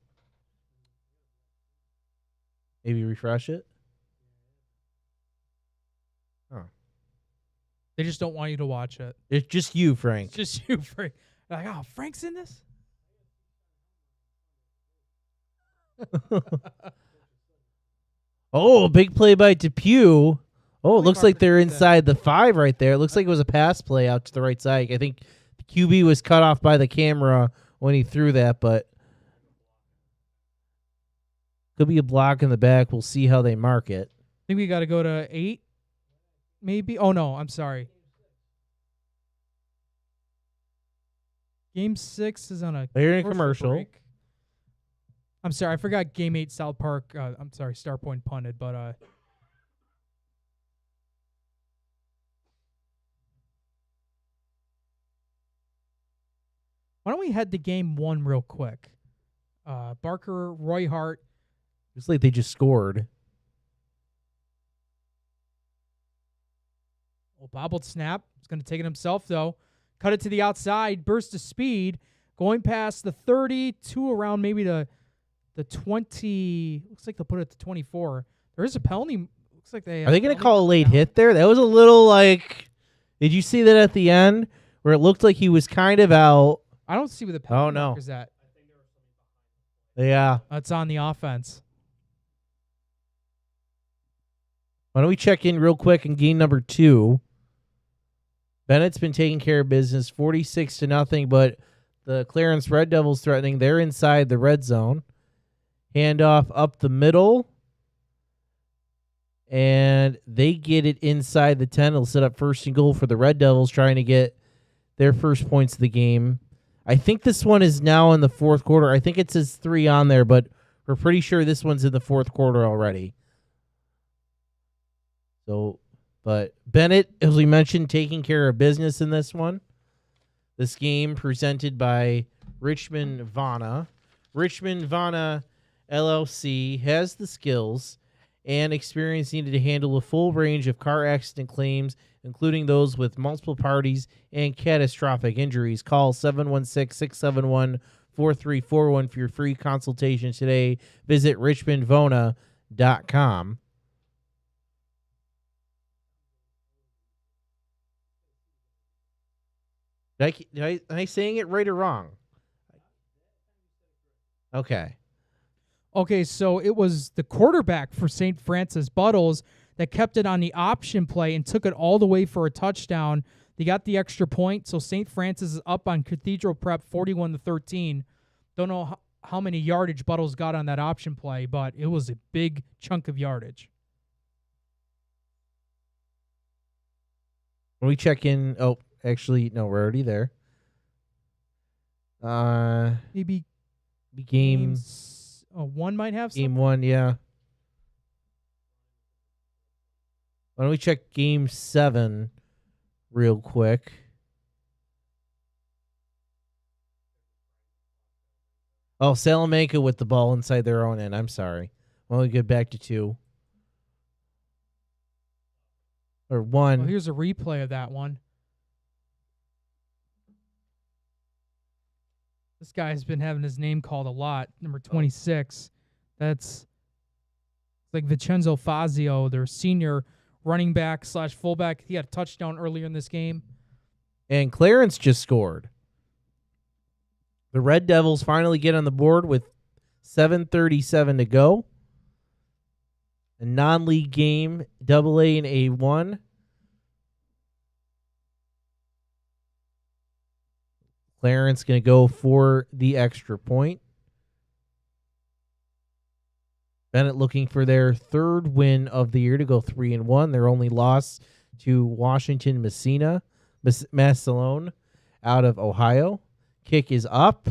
Maybe refresh it. Oh. They just don't want you to watch it. It's just you, Frank. It's just you, Frank. Like, oh, Frank's in this? Oh, big play by Depew. Oh, it looks like they're inside the 5 right there. It looks like it was a pass play out to the right side. I think the QB was cut off by the camera when he threw that, but could be a block in the back. We'll see how they mark it. I think we got to go to 8, maybe. Oh, no, I'm sorry. Game 6 is on a They're in a commercial. Break. I'm sorry, I forgot Game 8 South Park. I'm sorry, Star Point punted, but why don't we head to Game 1 real quick? Barker, Roy Hart. Looks like they just scored. Oh, bobbled snap. He's going to take it himself, though. Cut it to the outside. Burst of speed. Going past the 30 to around maybe the 20. Looks like they'll put it to 24. There is a penalty. Looks like they. Are they going to call a late hit there? That was a little like. Did you see that at the end where it looked like he was kind of out? I don't see where the penalty no. is at. Yeah. It's on the offense. Why don't we check in real quick in game number 2? Bennett's been taking care of business, 46-0, but the Clarence Red Devils threatening. They're inside the red zone. Handoff up the middle. And they get it inside the 10. It'll set up 1st and goal for the Red Devils, trying to get their first points of the game. I think this one is now in the 4th quarter. I think it says 3 on there, but we're pretty sure this one's in the 4th quarter already. So, but Bennett, as we mentioned, taking care of business in this one. This game presented by Richmond Vana. Richmond Vana LLC has the skills and experience needed to handle a full range of car accident claims, including those with multiple parties and catastrophic injuries. Call 716-671-4341 for your free consultation today. Visit richmondvona.com. Am I saying it right or wrong? Okay. Okay, so it was the quarterback for St. Francis Buttles that kept it on the option play and took it all the way for a touchdown. They got the extra point, so St. Francis is up on Cathedral Prep 41-13. Don't know how many yardage Buttles got on that option play, but it was a big chunk of yardage. When we check in, actually, no, we're already there. Maybe game 1 might have game something? 1, yeah. Why don't we check game 7 real quick? Oh, Salamanca with the ball inside their own end. I'm sorry. Why don't we get back to 2? Or 1. Well, here's a replay of that one. This guy's been having his name called a lot. Number 26. That's like Vincenzo Fazio, their senior running back / fullback. He had a touchdown earlier in this game. And Clarence just scored. The Red Devils finally get on the board with 7:37 to go. A non-league game, AA and A1. Clarence going to go for the extra point. Bennett looking for their 3rd win of the year to go 3-1. Their only loss to Washington Massillon out of Ohio. Kick is up.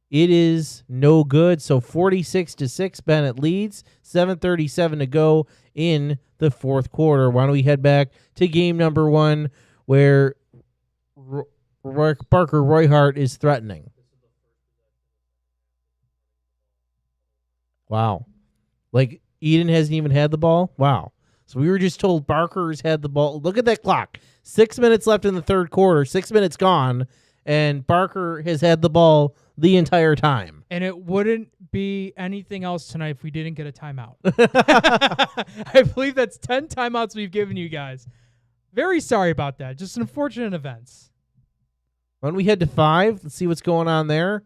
It is no good. So 46-6, Bennett leads. 7:37 to go in the fourth quarter. Why don't we head back to game number 1 where Parker Royhart is threatening. Wow. Like Eden hasn't even had the ball? Wow. So we were just told Barker's had the ball. Look at that clock. 6 minutes left in the third quarter. 6 minutes gone. And Barker has had the ball the entire time. And it wouldn't be anything else tonight if we didn't get a timeout. I believe that's 10 timeouts we've given you guys. Very sorry about that. Just unfortunate events. Why don't we head to 5? Let's see what's going on there.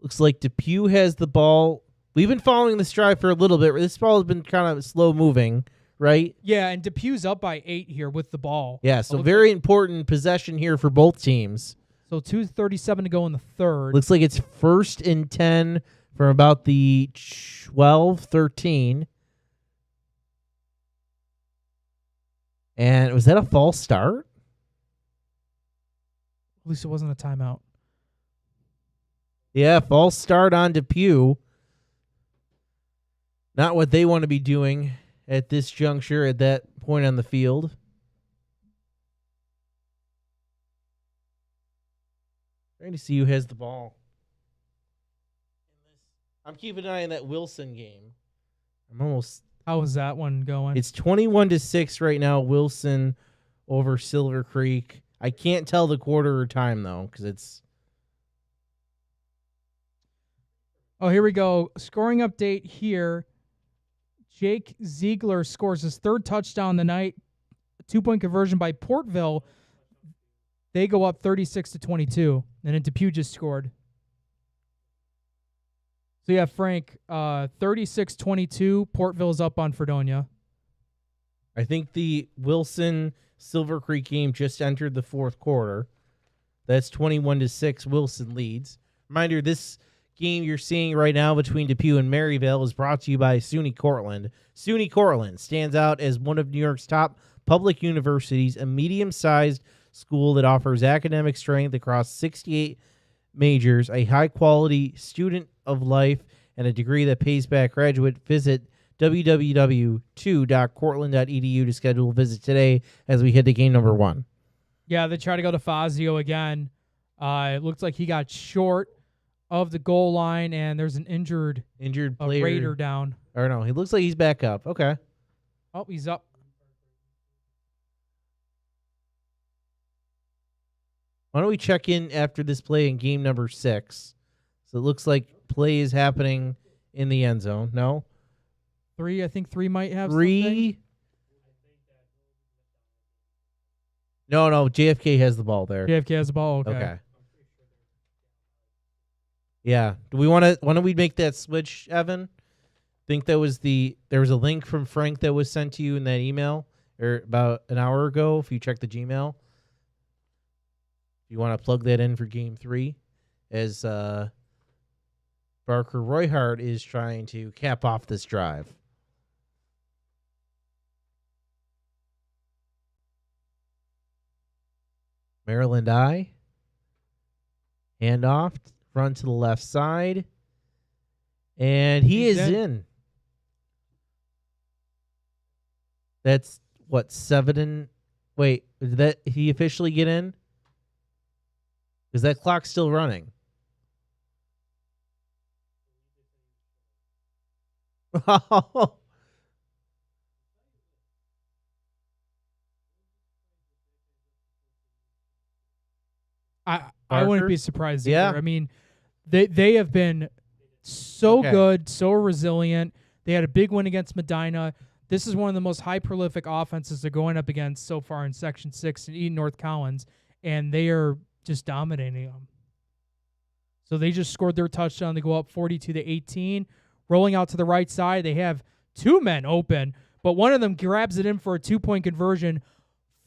Looks like Depew has the ball. We've been following this drive for a little bit. This ball has been kind of slow moving, right? Yeah, and Depew's up by 8 here with the ball. Yeah, so very important possession here for both teams. So 2:37 to go in the third. Looks like it's 1st and 10 from about the 12-13. And was that a false start? At least it wasn't a timeout. Yeah, false start on Depew. Not what they want to be doing at this juncture, at that point on the field. Trying to see who has the ball. I'm keeping an eye on that Wilson game. How was that one going? It's 21-6 right now. Wilson over Silver Creek. I can't tell the quarter or time though, because it's. Oh, here we go. Scoring update here. Jake Ziegler scores his 3rd touchdown the night. 2-point conversion by Portville. They go up 36-22. And then Depew just scored. So yeah, Frank, 36-22. Portville's up on Fredonia. I think the Wilson Silver Creek game just entered the fourth quarter. That's 21-6. Wilson leads. Reminder, this game you're seeing right now between Depew and Maryville is brought to you by SUNY Cortland. SUNY Cortland stands out as one of New York's top public universities, a medium-sized school that offers academic strength across 68 majors, a high-quality student of life, and a degree that pays back graduate. Visit www.2.cortland.edu to schedule a visit today as we head to game number 1. Yeah, they try to go to Fazio again. It looks like he got short of the goal line, and there's an injured player. Raider down. Or no, he looks like he's back up. Okay. Oh, he's up. Why don't we check in after this play in game number 6? So it looks like play is happening in the end zone. No? 3, I think 3 might have 3. Something. No, JFK has the ball there. JFK has the ball, okay. Yeah. Why don't we make that switch, Evan? Think there was a link from Frank that was sent to you in that email or about an hour ago if you check the Gmail. You want to plug that in for game 3 as Barker Royhart is trying to cap off this drive. Maryland I. Handoff. Run to the left side. And he's in. That's what, 7 wait, did that he officially get in? Is that clock still running? I wouldn't be surprised either. Yeah. I mean, they have been so good, so resilient. They had a big win against Medina. This is one of the most high prolific offenses they're going up against so far in Section 6 in Eden North Collins, and they are just dominating them. So they just scored their touchdown. They go up 42-18. Rolling out to the right side, they have 2 men open, but one of them grabs it in for a 2-point conversion.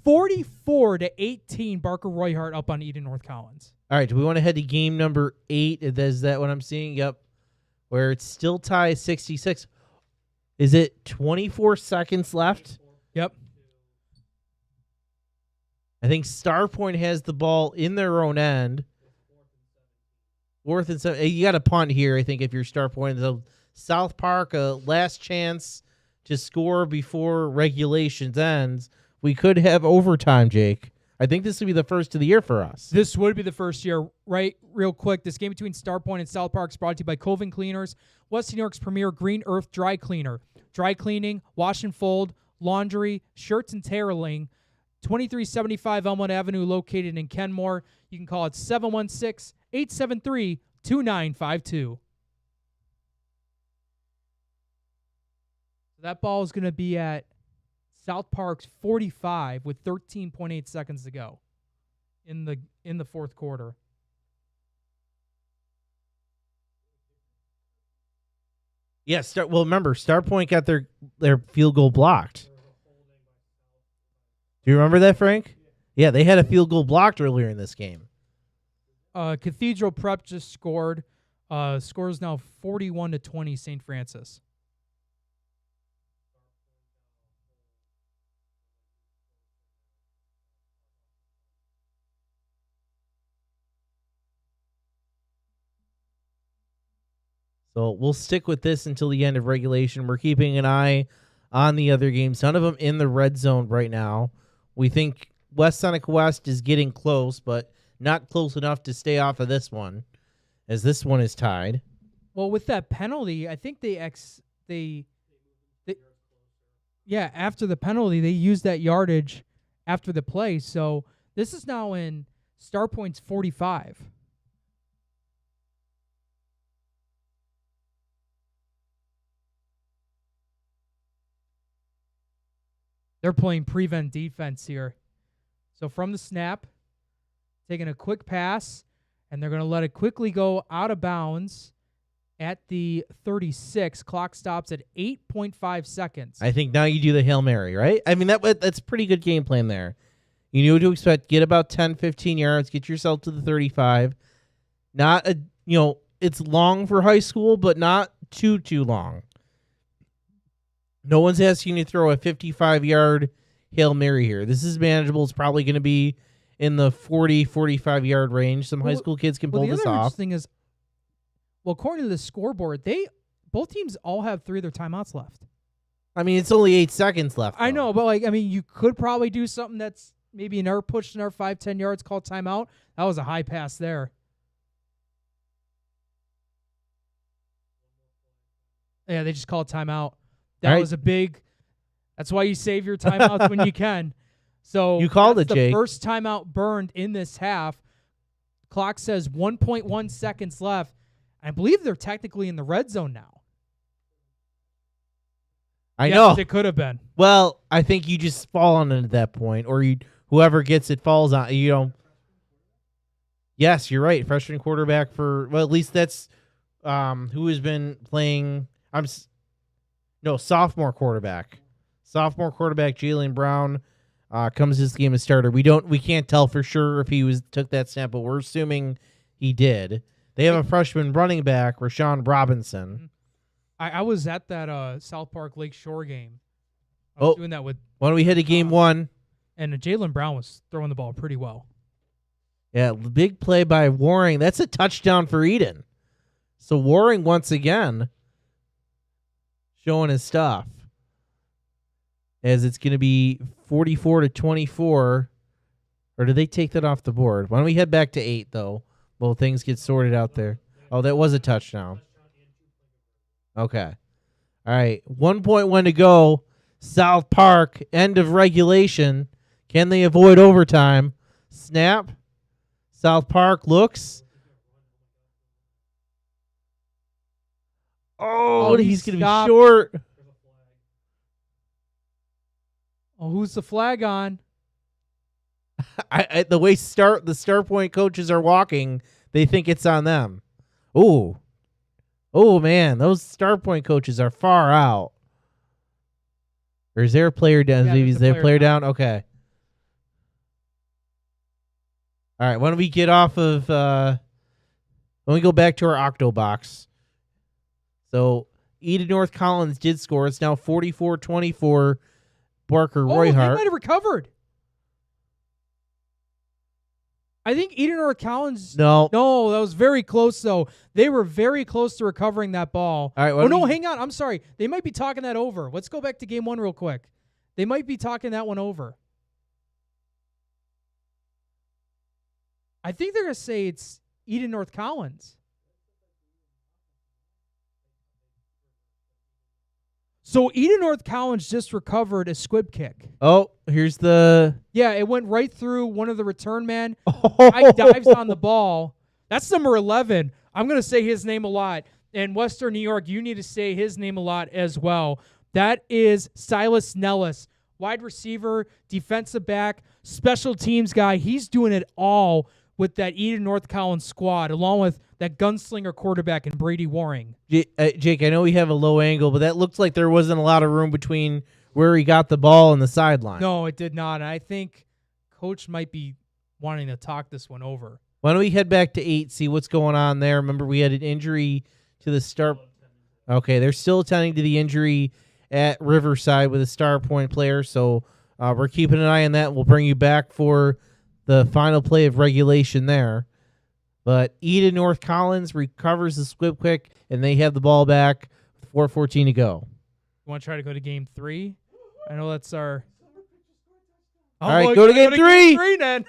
44-18, Barker Royhart up on Eden North Collins. All right, do we want to head to game number 8? Is that what I'm seeing? Yep. Where it's still tied 66. Is it 24 seconds left? Yep. I think Star Point has the ball in their own end. 4th and 7. You got a punt here, I think, if you're Star Point. So South Park, a last chance to score before regulations ends. We could have overtime, Jake. I think this would be the first of the year for us. This would be the first year, right? Real quick, this game between Star Point and South Park is brought to you by Coven Cleaners, Western New York's premier Green Earth dry cleaner. Dry cleaning, wash and fold, laundry, shirts and tailoring. 2375 Elmwood Avenue, located in Kenmore. You can call it 716-873-2952. That ball is going to be at South Park's 45 with 13.8 seconds to go in the fourth quarter. Yes. Well, remember, Star Point got their field goal blocked. Do you remember that, Frank? Yeah, they had a field goal blocked earlier in this game. Cathedral Prep just scored. Score is now 41-20 St. Francis. So we'll stick with this until the end of regulation. We're keeping an eye on the other games. None of them in the red zone right now. We think West Seneca West is getting close, but not close enough to stay off of this one, as this one is tied. Well, with that penalty, I think after the penalty, they used that yardage after the play. So this is now in Star Point's 45. They're playing prevent defense here. So from the snap, taking a quick pass, and they're going to let it quickly go out of bounds at the 36. Clock stops at 8.5 seconds. I think now you do the Hail Mary, right? I mean, that's pretty good game plan there. You knew what to expect. Get about 10, 15 yards. Get yourself to the 35. It's long for high school, but not too long. No one's asking you to throw a 55-yard Hail Mary here. This is manageable. It's probably going to be in the 40, 45-yard range. Some high school kids can pull this off. The other interesting is, according to the scoreboard, both teams all have 3 of their timeouts left. I mean, it's only 8 seconds left. I know, but you could probably do something that's maybe an push to 5-10 yards, call timeout. That was a high pass there. Yeah, they just called timeout. That was a big. That's why you save your timeouts when you can. So you called it, Jake. The first timeout burned in this half. Clock says 1.1 seconds left. I believe they're technically in the red zone now. I know it could have been. Well, I think you just fall on it at that point, or whoever gets it falls on. Yes, you're right. Freshman quarterback for at least that's who has been playing. Sophomore quarterback. Sophomore quarterback Jalen Brown comes this game as starter. We can't tell for sure if he took that snap, but we're assuming he did. They have a freshman running back, Rashawn Robinson. I was at that South Park Lake Shore game. I was doing that with when we hit a game 1. And Jalen Brown was throwing the ball pretty well. Yeah, big play by Waring. That's a touchdown for Eden. So Waring once again showing his stuff. As it's going to be 44-24. Or did they take that off the board? Why don't we head back to 8, though? Well, things get sorted out there. Oh, that was a touchdown. Okay. All right. 1.1 to go. South Park, end of regulation. Can they avoid overtime? Snap. South Park looks. Oh, he's going to be short. Oh, who's the flag on? The way the Star Point coaches are walking, they think it's on them. Oh, man, those Star Point coaches are far out. Or is there a player down? Yeah, Is there a player down? Okay. All right, why don't we get off of... when we go back to our Octo box. So, Eden North Collins did score. It's now 44-24. Barker Royhart. They might have recovered. I think Eden North Collins. No, that was very close though. They were very close to recovering that ball. All right. Oh no, hang on. I'm sorry. They might be talking that over. Let's go back to game 1 real quick. They might be talking that one over. I think they're gonna say it's Eden North Collins. So Eden North Collins just recovered a squib kick. Oh, here's the. Yeah, it went right through one of the return men. Guy dives on the ball. That's number 11. I'm going to say his name a lot. And Western New York, you need to say his name a lot as well. That is Silas Nellis, wide receiver, defensive back, special teams guy. He's doing it all with that Eden North Collins squad, along with that gunslinger quarterback and Brady Waring. Jake, I know we have a low angle, but that looked like there wasn't a lot of room between where he got the ball and the sideline. No, it did not. And I think Coach might be wanting to talk this one over. Why don't we head back to 8, see what's going on there? Remember, we had an injury to the star. Okay, they're still attending to the injury at Riverside with a star point player, so we're keeping an eye on that. We'll bring you back for the final play of regulation there. But Eden North Collins recovers the squib kick, and they have the ball back with 4:14 to go. You want to try to go to game 3? I know that's our... All right, go to game 3. Game 3 then.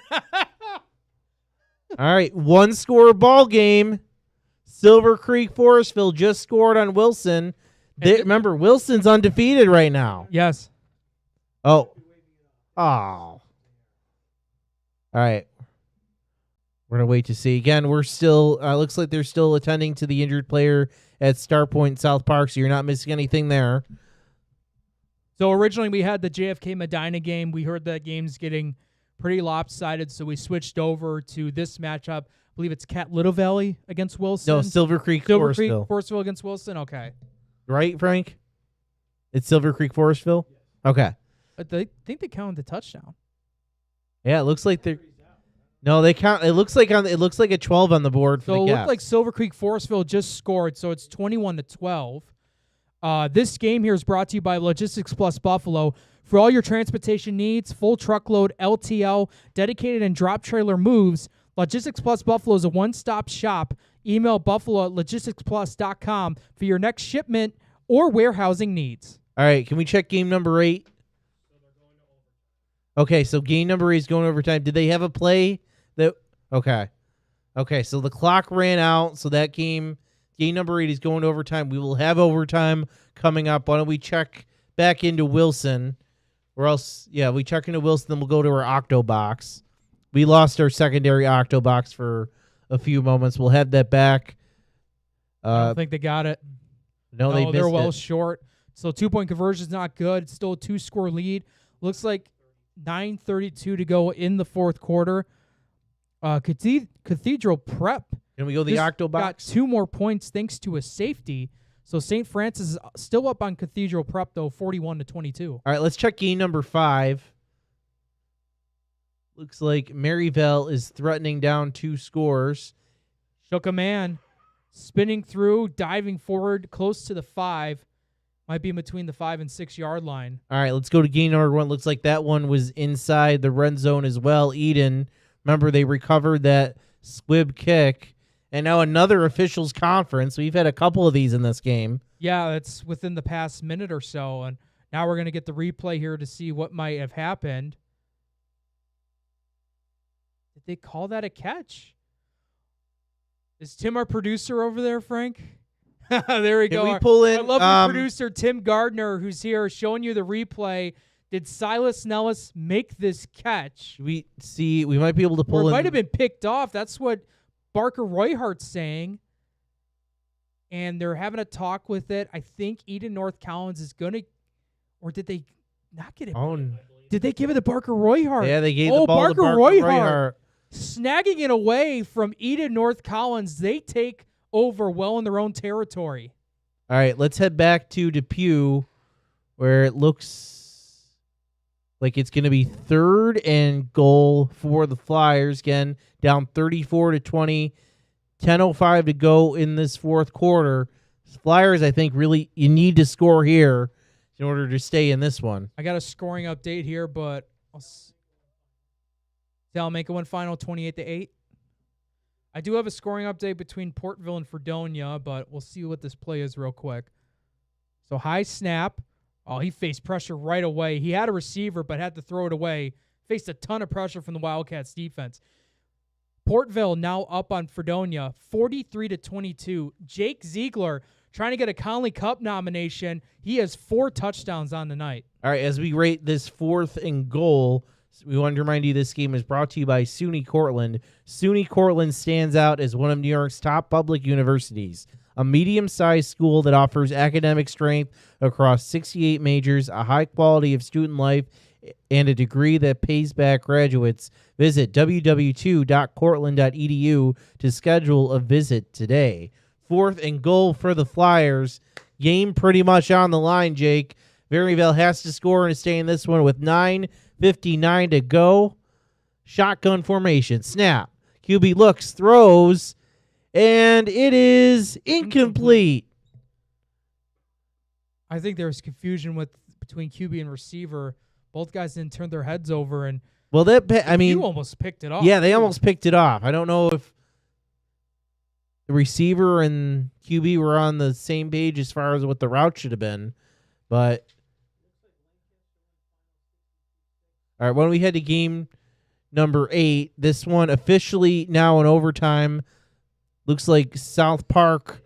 All right, one-score ball game. Silver Creek Forestville just scored on Wilson. Remember, Wilson's undefeated right now. Yes. Oh. All right. We're going to wait to see. Again, we're still, looks like they're still attending to the injured player at Star Point South Park, so you're not missing anything there. So originally we had the JFK Medina game. We heard that game's getting pretty lopsided, so we switched over to this matchup. I believe it's Cat Little Valley against Wilson. No, Silver Creek Forestville against Wilson. Okay. Right, Frank? It's Silver Creek Forestville? Okay. But they think they counted the touchdown. Yeah, it looks like they're... No, they count. It looks like a 12 on the board for so the it Cats. looked like Silver Creek Forestville just scored, so it's 21-12. This game here is brought to you by Logistics Plus Buffalo. For all your transportation needs, full truckload, LTL, dedicated and drop trailer moves, Logistics Plus Buffalo is a one-stop shop. Email buffalo@logisticsplus.com for your next shipment or warehousing needs. All right, can we check game number 8? Okay, so game number 8 is going overtime. Did they have a play that... Okay, so the clock ran out, so that game number 8 is going to overtime. We will have overtime coming up. Why don't we check back into Wilson? Or else, we check into Wilson, then we'll go to our Octo box. We lost our secondary Octo box for a few moments. We'll have that back. I don't think they got it. No, they're well short. So 2-point conversion is not good. It's still a 2-score lead. Looks like 9:32 to go in the fourth quarter. Cathedral Prep. Can we go to the Octo box? Got 2 more points thanks to a safety. So St. Francis is still up on Cathedral Prep, though, 41-22. All right, let's check game number 5. Looks like Maryville is threatening down 2 scores. Shook a man. Spinning through, diving forward, close to the 5. Might be in between the 5 and 6 yard line. All right, let's go to game number 1. Looks like that one was inside the red zone as well. Eden, remember they recovered that squib kick. And now another officials conference. We've had a couple of these in this game. Yeah, that's within the past minute or so. And now we're going to get the replay here to see what might have happened. Did they call that a catch? Is Tim our producer over there, Frank? There we go. Can we pull in? I love the producer, Tim Gardner, who's here showing you the replay. Did Silas Nellis make this catch? We might be able to pull in. It might have been picked off. That's what Barker Royhart's saying. And they're having a talk with it. I think Eden North Collins is going to, or did they not get it? Oh, did they give it to Barker Royhart? Yeah, they gave the ball to Barker Royhart. Snagging it away from Eden North Collins. They take over well in their own territory. All right, let's head back to Depew, where it looks like it's going to be 3rd and goal for the Flyers. Again, down 34-20, 10:05 to go in this fourth quarter. Flyers, I think, really you need to score here in order to stay in this one. I got a scoring update here, but Salamanca won final 28-8. I do have a scoring update between Portville and Fredonia, but we'll see what this play is real quick. So high snap. Oh, he faced pressure right away. He had a receiver, but had to throw it away. Faced a ton of pressure from the Wildcats defense. Portville now up on Fredonia, 43-22. Jake Ziegler trying to get a Conley Cup nomination. He has 4 touchdowns on the night. All right, as we rate this 4th and goal, we wanted to remind you this game is brought to you by SUNY Cortland. SUNY Cortland stands out as one of New York's top public universities, a medium-sized school that offers academic strength across 68 majors, a high quality of student life, and a degree that pays back graduates. Visit www.cortland.edu to schedule a visit today. 4th and goal for the Flyers. Game pretty much on the line, Jake. Maryville has to score and stay in this one with 9:59 to go. Shotgun formation. Snap. QB looks, throws, and it is incomplete. I think there was confusion between QB and receiver. Both guys didn't turn their heads over, and you almost picked it off. Yeah, they almost picked it off. I don't know if the receiver and QB were on the same page as far as what the route should have been, but all right, when we head to game number 8, this one officially now in overtime. Looks like South Park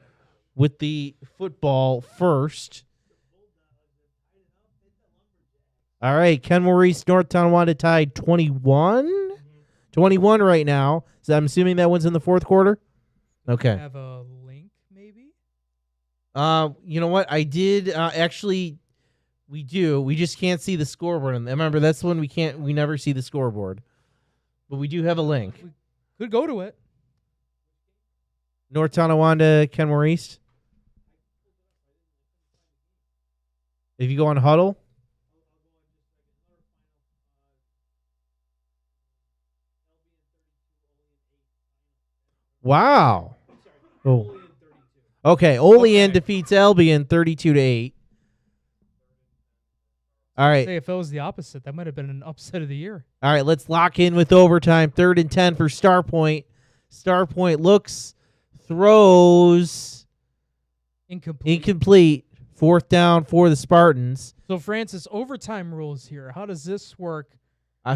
with the football first. All right, Kenmore East, North Tonawanda tied 21? 21 right now. So I'm assuming that one's in the 4th quarter? Okay. Have a link, maybe? You know what? I did actually. We do. We just can't see the scoreboard. And remember, that's when we never see the scoreboard. But we do have a link. We could go to it. North Tonawanda, Kenmore East. If you go on Huddle. Wow. Oh. Okay, Olean defeats Albion 32-8. All right. Say if it was the opposite, that might have been an upset of the year. All right, let's lock in with overtime. 3rd and 10 for Starpoint. Starpoint looks, throws. Incomplete. 4th down for the Spartans. So, Francis, overtime rules here. How does this work?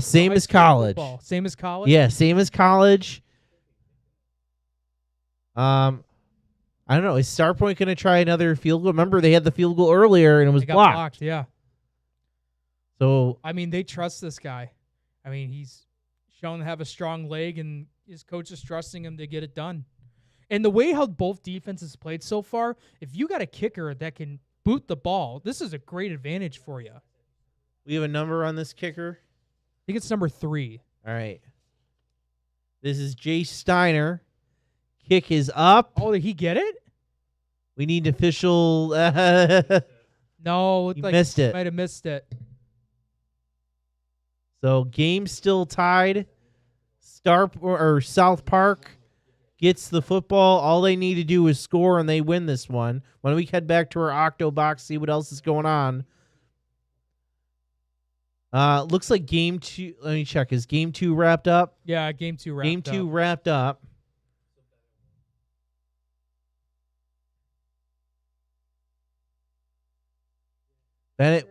Same as college. Football? Same as college? Yeah, same as college. I don't know. Is Starpoint going to try another field goal? Remember, they had the field goal earlier, and it was blocked. Yeah. So I mean, they trust this guy. I mean, he's shown to have a strong leg, and his coach is trusting him to get it done. And the way how both defenses played so far, if you got a kicker that can boot the ball, this is a great advantage for you. We have a number on this kicker. I think it's number 3. All right. This is Jay Steiner. Kick is up. Oh, did he get it? We need official. No, he missed it. Might have missed it. So game still tied. South Park gets the football. All they need to do is score, and they win this one. When we head back to our Octo box, see what else is going on. Looks like game 2. Let me check. Is game 2 wrapped up? Yeah, game 2 wrapped up. Game 2 wrapped up. Bennett.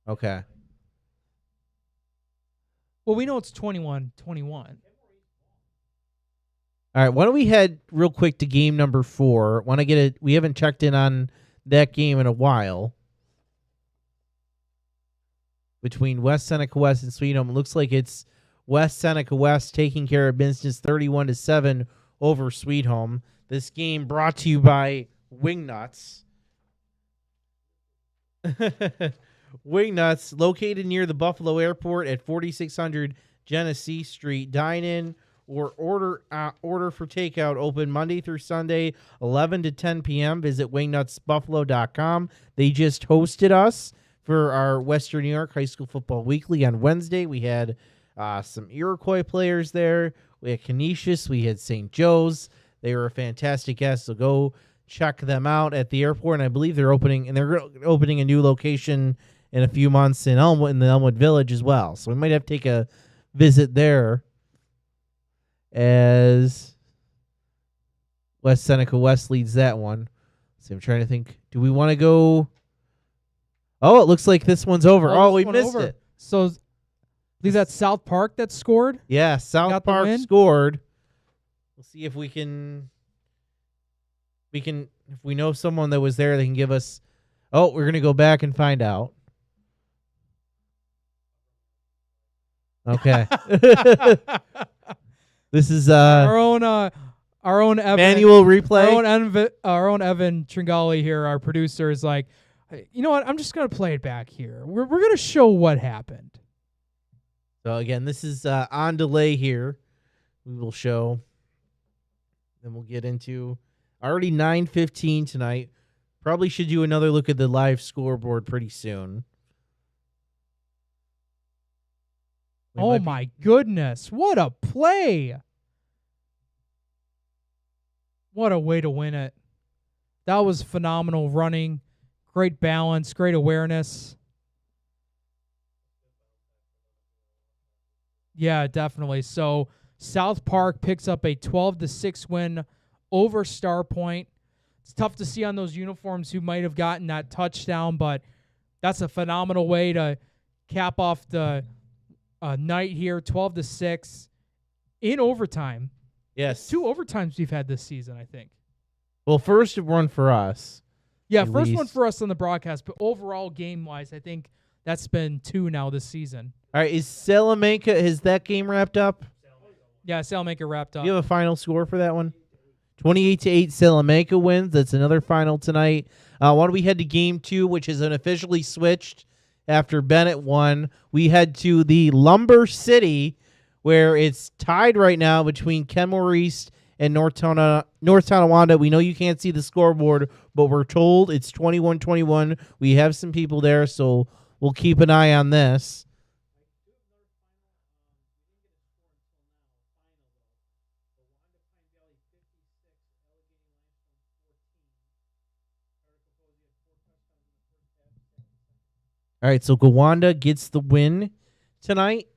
Okay. Well, we know it's 21-21. All right, why don't we head real quick to game number 4? We haven't checked in on that game in a while. Between West Seneca West and Sweet Home. It looks like it's West Seneca West taking care of business 31-7 over Sweet Home. This game brought to you by Wingnuts. Wingnuts, located near the Buffalo Airport at 4600 Genesee Street. Dine in or order for takeout. Open Monday through Sunday, 11 to 10 p.m. Visit wingnutsbuffalo.com. They just hosted us for our Western New York High School Football Weekly on Wednesday. We had some Iroquois players there. We had Canisius. We had St. Joe's. They were a fantastic guest, so go check them out at the airport. And I believe they're opening a new location in a few months in the Elmwood Village as well. So we might have to take a visit there as West Seneca West leads that one. So I'm trying to think. Do we want to go? Oh, it looks like this one's over. Oh, we missed it. So I believe that's South Park that scored. Yeah, South Park scored. We'll see if we can. If we know someone that was there, they can give us. Oh, we're gonna go back and find out. Okay. This is our own Evan, manual replay. Our own Evan Tringali here, our producer, is like, you know what? I'm just gonna play it back here. We're gonna show what happened. So again, this is on delay here. We will show. Then we'll get into already 9:15 tonight. Probably should do another look at the live scoreboard pretty soon. Oh my goodness. What a play. What a way to win it. That was phenomenal running. Great balance, great awareness. Yeah, definitely. So South Park picks up a 12-6 win over Star Point. It's tough to see on those uniforms who might have gotten that touchdown, but that's a phenomenal way to cap off the night here, 12-6 in overtime. Yes. 2 overtimes we've had this season, I think. Well, first one for us. Yeah, first one for us on the broadcast, but overall game-wise, I think that's been 2 now this season. All right, is Salamanca, has that game wrapped up? Yeah, Salamanca wrapped up. Do you have a final score for that one? 28-8 Salamanca wins. That's another final tonight. Why don't we head to game 2, which is unofficially switched after Bennett won. We head to the Lumber City, where it's tied right now between Kenmore East and North Tonawanda. We know you can't see the scoreboard, but we're told it's 21-21. We have some people there, so we'll keep an eye on this. All right, so Gowanda gets the win tonight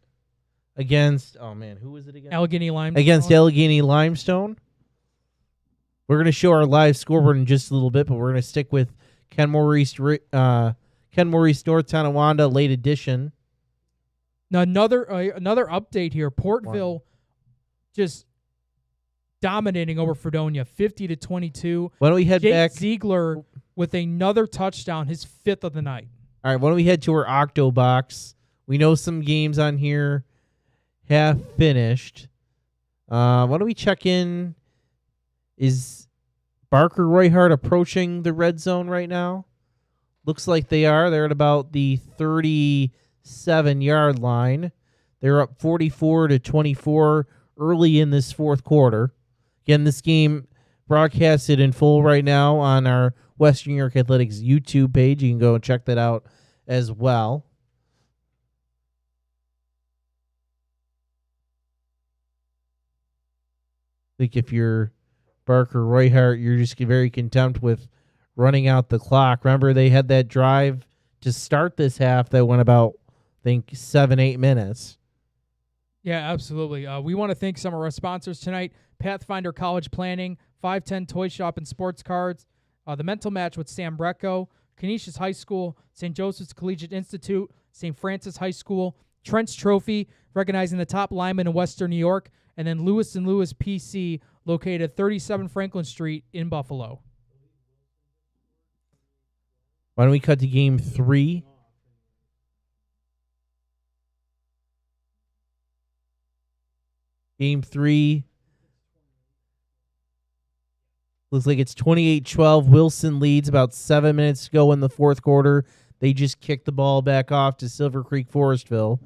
against, oh man, who was it again? Allegheny Limestone. Against Allegheny Limestone. We're going to show our live scoreboard in just a little bit, but we're going to stick with Kenmore East North Tonawanda late edition. Now another update here. Portville just dominating over Fredonia, 50-22. Why don't we head Jake back? Ziegler with another touchdown, his 5th of the night. All right, why don't we head to our Octo box? We know some games on here have finished. Why don't we check in? Is Barker Royhart approaching the red zone right now? Looks like they are. They're at about the 37-yard line. They're up 44-24 early in this fourth quarter. Again, this game broadcasted in full right now on our Western New York Athletics YouTube page. You can go and check that out as well. I think if you're Barker Royhart, you're just very content with running out the clock. Remember, they had that drive to start this half that went about, I think, 7-8 minutes. Yeah, absolutely. We want to thank some of our sponsors tonight: Pathfinder College Planning, 510 Toy Shop and Sports Cards, the Mental Match with Sam Brecco, Canisius High School, St. Joseph's Collegiate Institute, St. Francis High School, Trent's Trophy, recognizing the top linemen in Western New York, and then Lewis & Lewis PC, located at 37 Franklin Street in Buffalo. Why don't we cut to game 3? Game 3. Looks like it's 28-12. Wilson leads about 7 minutes to go in the fourth quarter. They just kicked the ball back off to Silver Creek Forestville.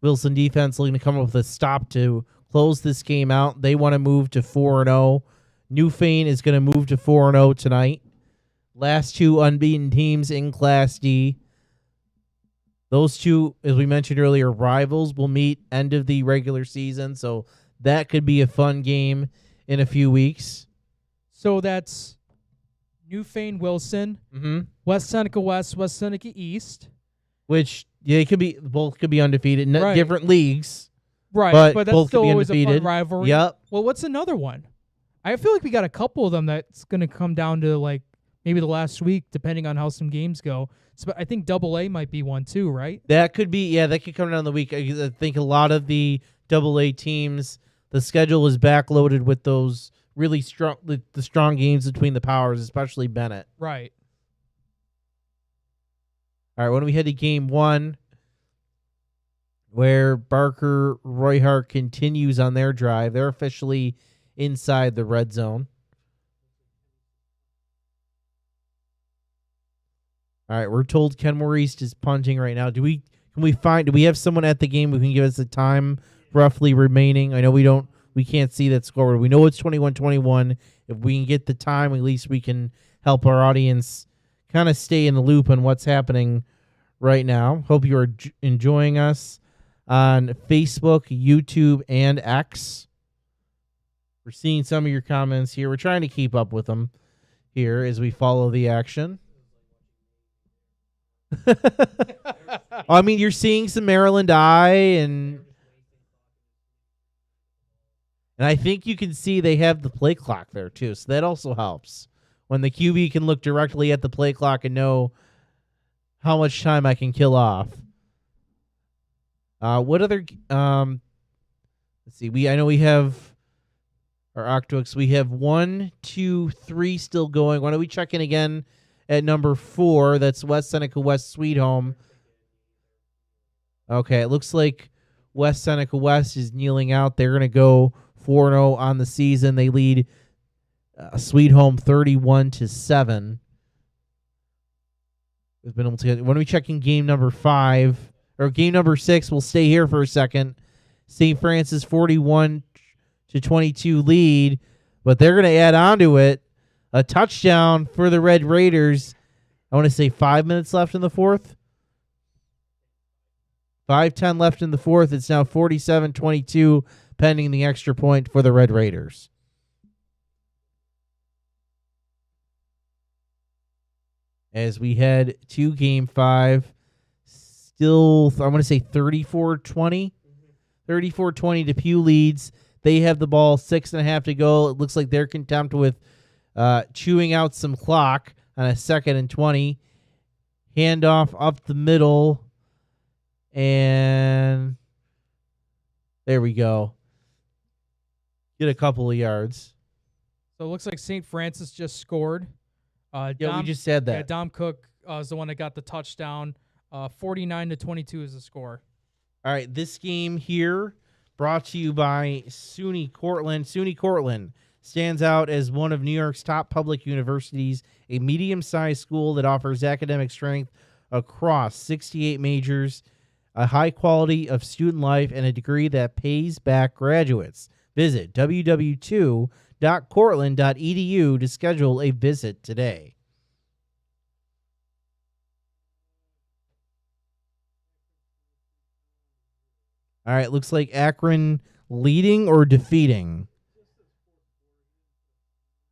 Wilson defense looking to come up with a stop to close this game out. They want to move to 4-0. Newfane is going to move to 4-0 tonight. Last 2 unbeaten teams in Class D. Those 2, as we mentioned earlier, rivals will meet end of the regular season, so that could be a fun game in a few weeks. So that's Newfane Wilson, West Seneca West, West Seneca East. Which it could be both could be undefeated, Right. different leagues. Right, but but that's both still could be always a fun undefeated. rivalry. Yep. Well, what's another one? I feel like we got a couple of them that's going to come down to like maybe the last week, depending on how some games go. So I think AA might be one too, right? That could be, that could come down the week. I think a lot of the AA teams, the schedule is backloaded with those really strong, the strong games between the powers, especially Bennett. Right. All right, when we head to game 1, where Barker Royhart continues on their drive, they're officially inside the red zone. All right, we're told Ken East is punting right now. Do we have someone at the game who can give us the time roughly remaining? I know we can't see that score, but we know it's 21-21. If we can get the time, at least we can help our audience kind of stay in the loop on what's happening right now. Hope you are enjoying us on Facebook, YouTube, and X. We're seeing some of your comments here. We're trying to keep up with them here as we follow the action. I mean, you're seeing some Maryland Eye, and I think you can see they have the play clock there too, so that also helps. When the QB can look directly at the play clock and know how much time I can kill off. What other? Let's see. I know we have our Octox. We have 1, 2, 3 still going. Why don't we check in again at number 4? That's West Seneca West Sweet Home. Okay, it looks like West Seneca West is kneeling out. They're going to go 4-0 on the season. They lead Sweet Home 31-7. We've been able to get. When we check in game number 5 or game number 6, we'll stay here for a second. St. Francis 41-22 lead, but they're going to add on to it. A touchdown for the Red Raiders. I want to say 5 minutes left in the fourth. 5:10 left in the fourth. It's now 47-22, pending the extra point for the Red Raiders. As we head to game 5, still, I'm going to say 34-20. 34-20, Depew leads. They have the ball, 6.5 to go. It looks like they're content with chewing out some clock on a 2nd and 20. Handoff up the middle. And there we go. Get a couple of yards. So it looks like St. Francis just scored. We just said that. Yeah, Dom Cook is the one that got the touchdown. 49-22 is the score. All right, this game here brought to you by SUNY Cortland. SUNY Cortland stands out as one of New York's top public universities, a medium-sized school that offers academic strength across 68 majors, a high quality of student life, and a degree that pays back graduates. Visit www.cortland.edu to schedule a visit today. All right, looks like Akron leading or defeating?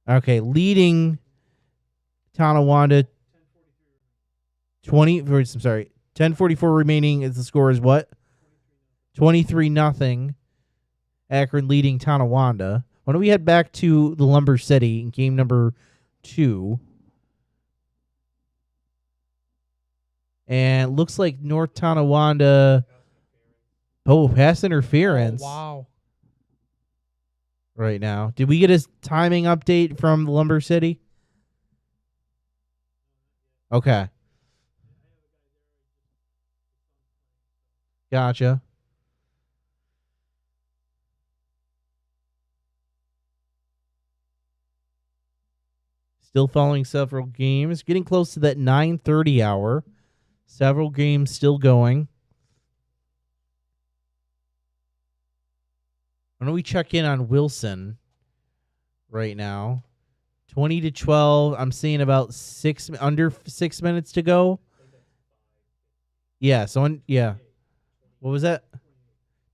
Okay, leading Tonawanda 10:44 remaining is the score is what? 23-0. Akron leading Tonawanda. Why don't we head back to the Lumber City in game number 2? And it looks like North Tonawanda. Oh, pass interference. Oh, wow. Right now. Did we get a timing update from the Lumber City? Okay. Gotcha. Still following several games. Getting close to that 9:30 hour. Several games still going. Why don't we check in on Wilson right now? 20-12. I'm seeing about under 6 minutes to go. Yeah. What was that?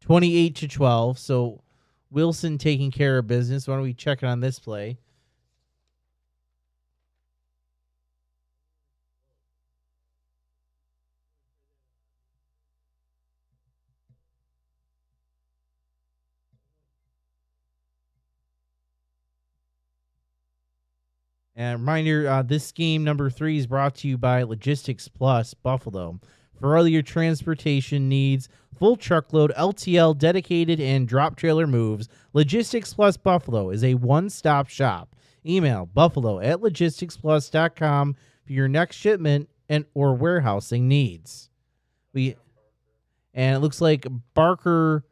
28-12. So Wilson taking care of business. Why don't we check it on this play? And reminder, this game number 3 is brought to you by Logistics Plus Buffalo. For all your transportation needs, full truckload, LTL, dedicated, and drop trailer moves, Logistics Plus Buffalo is a one-stop shop. Email buffalo@logisticsplus.com for your next shipment and or warehousing needs. And it looks like Barker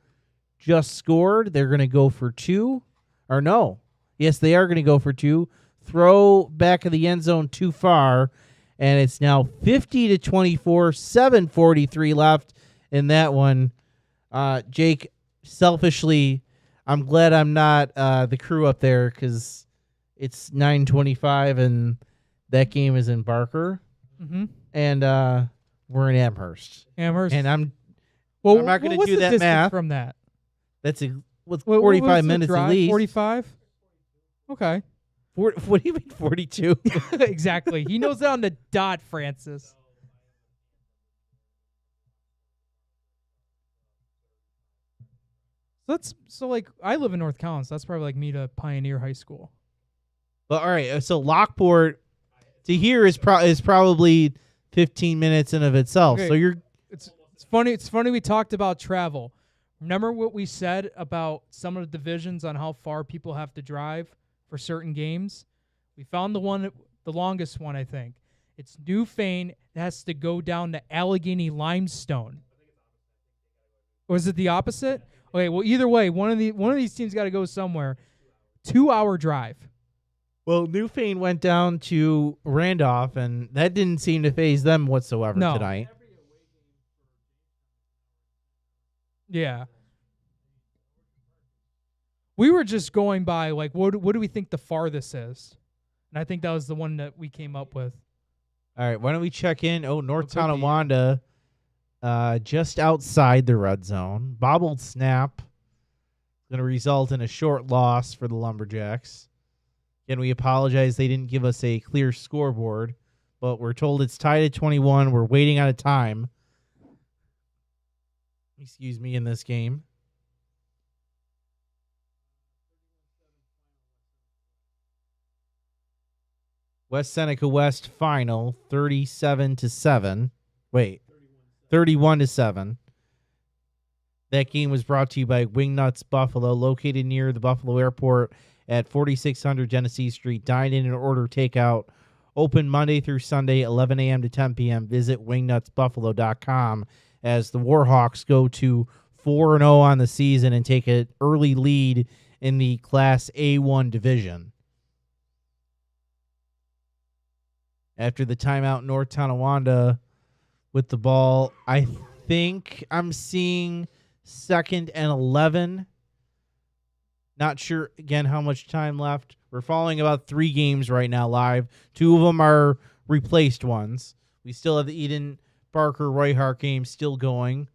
just scored. They're going to go for 2. Or no. Yes, they are going to go for 2. Throw back of the end zone too far, and it's now 50-24, 7:43 left in that one. Jake, selfishly, I'm glad I'm not the crew up there because it's 9:25 and that game is in Barker, and we're in Amherst. And I'm not going to do that math from that. That's 45 minutes at least. 45. Okay. What do you mean 42? Exactly. He knows it on the dot, Francis. So I live in North Collins. That's probably like me to Pioneer High School. Well, all right. So Lockport to here is probably 15 minutes in of itself. Okay. So you're. It's funny. It's funny we talked about travel. Remember what we said about some of the divisions on how far people have to drive for certain games? We found the longest one, I think. It's Newfane that has to go down to Allegheny Limestone. Or is it the opposite? Okay, well, either way, one of these teams got to go somewhere. 2-hour drive. Well, Newfane went down to Randolph, and that didn't seem to faze them whatsoever tonight. Yeah. We were just going by, like, what do we think the farthest is? And I think that was the one that we came up with. All right, why don't we check in? Oh, North Tonawanda, just outside the red zone. Bobbled snap. Going to result in a short loss for the Lumberjacks. Again, we apologize they didn't give us a clear scoreboard, but we're told it's tied at 21. We're waiting out of time. Excuse me, in this game. West Seneca West final 37-7. Wait, 31-7. That game was brought to you by Wingnuts Buffalo, located near the Buffalo Airport at 4600 Genesee Street. Dine in and order takeout. Open Monday through Sunday, 11 a.m. to 10 p.m. Visit wingnutsbuffalo.com as the Warhawks go to 4-0 on the season and take an early lead in the Class A1 division. After the timeout, North Tonawanda with the ball. I think I'm seeing 2nd and 11. Not sure, again, how much time left. We're following about 3 games right now live. 2 of them are replaced ones. We still have the Eden Barker Roy Hart game still going.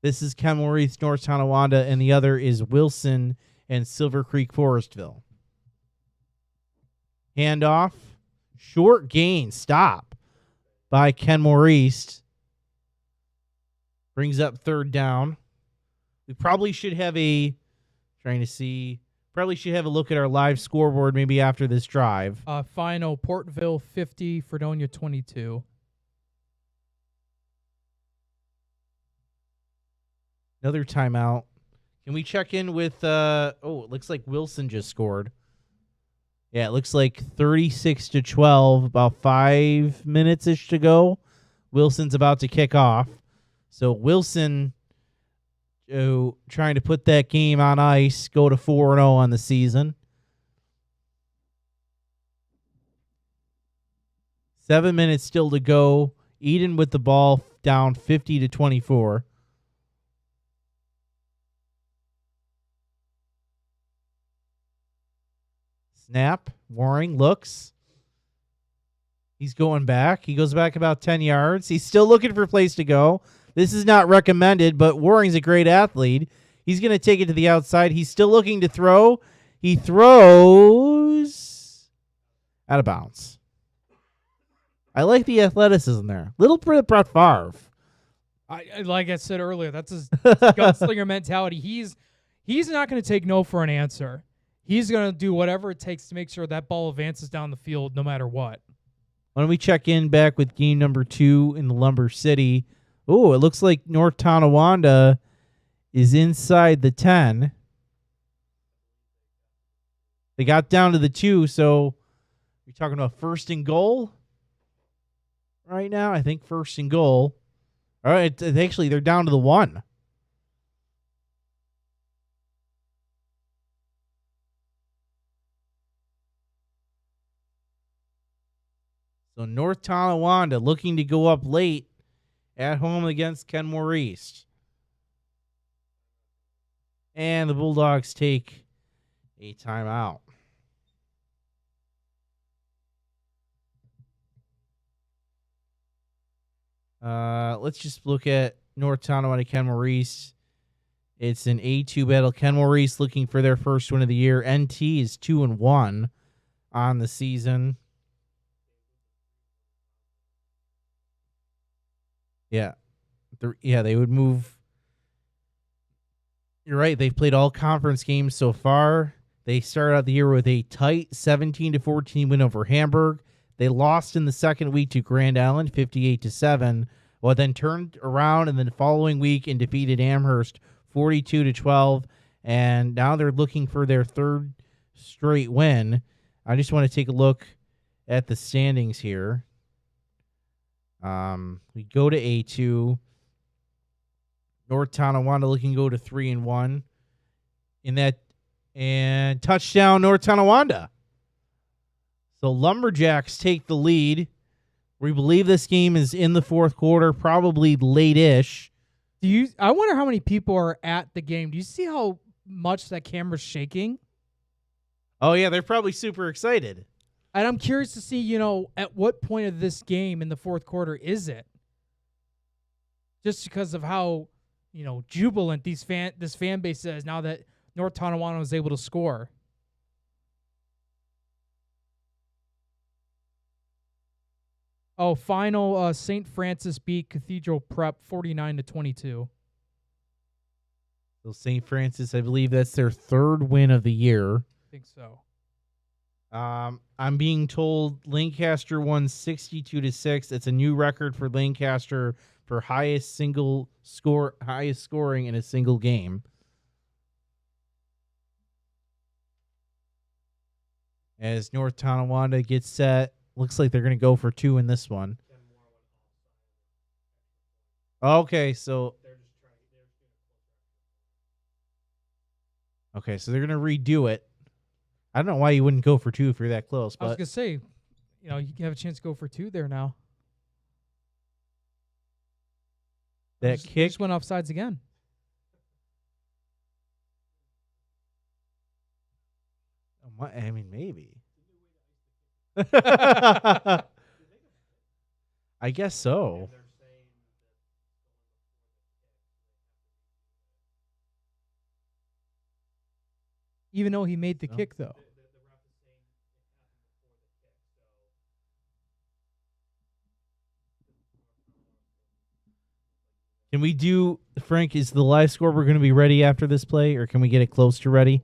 This is Kenmore East, North Tonawanda, and the other is Wilson and Silver Creek Forestville. Handoff. Short gain, stop by Kenmore East. Brings up 3rd down. We probably should have a look at our live scoreboard maybe after this drive. Final Portville 50, Fredonia 22. Another timeout. Can we check in with, it looks like Wilson just scored. Yeah, it looks like 36-12, about 5 minutes-ish to go. Wilson's about to kick off. So Wilson trying to put that game on ice, go to 4-0 on the season. 7 minutes still to go. Eden with the ball down 50-24. Snap. Waring looks. He's going back. He goes back about 10 yards. He's still looking for a place to go. This is not recommended, but Waring's a great athlete. He's going to take it to the outside. He's still looking to throw. He throws out of bounds. I like the athleticism there. Little bit of Brett Favre. Like I said earlier, that's his gunslinger mentality. He's not going to take no for an answer. he's going to do whatever it takes to make sure that ball advances down the field no matter what. Why don't we check in back with game number 2 in the Lumber City? Oh, it looks like North Tonawanda is inside the 10. They got down to the 2, so you're talking about first and goal right now? I think first and goal. All right, actually, they're down to the 1. So North Tonawanda looking to go up late at home against Kenmore East. And the Bulldogs take a timeout. Let's just look at North Tonawanda, Kenmore East. It's an A2 battle. Kenmore East looking for their first win of the year. NT is 2-1 on the season. Yeah. They would move. You're right. They've played all conference games so far. They started out the year with a tight 17-14 win over Hamburg. They lost in the second week to Grand Island, 58-7. Well, then turned around in the following week and defeated Amherst, 42-12. And now they're looking for their third straight win. I just want to take a look at the standings here. We go to A2. North Tonawanda looking to go to 3-1 in that, and touchdown North Tonawanda. So Lumberjacks take the lead. We believe this game is in the fourth quarter, probably late-ish. I wonder how many people are at the game. Do you see how much that camera's shaking? Oh yeah, they're probably super excited. And I'm curious to see, at what point of this game in the fourth quarter is it? Just because of how, jubilant this fan base is now that North Tonawanda was able to score. Oh, final St. Francis beat Cathedral Prep 49-22. So St. Francis, I believe that's their third win of the year. I think so. I'm being told Lancaster won 62-6. It's a new record for Lancaster for highest scoring in a single game. As North Tonawanda gets set, looks like they're going to go for 2 in this one. Okay, so they're going to redo it. I don't know why you wouldn't go for 2 if you're that close. But I was going to say, you have a chance to go for 2 there now. That kick just went offsides again. I mean, maybe. I guess so. Even though he made the kick, though. Can we do, Frank, is the live scoreboard going to be ready after this play, or can we get it close to ready?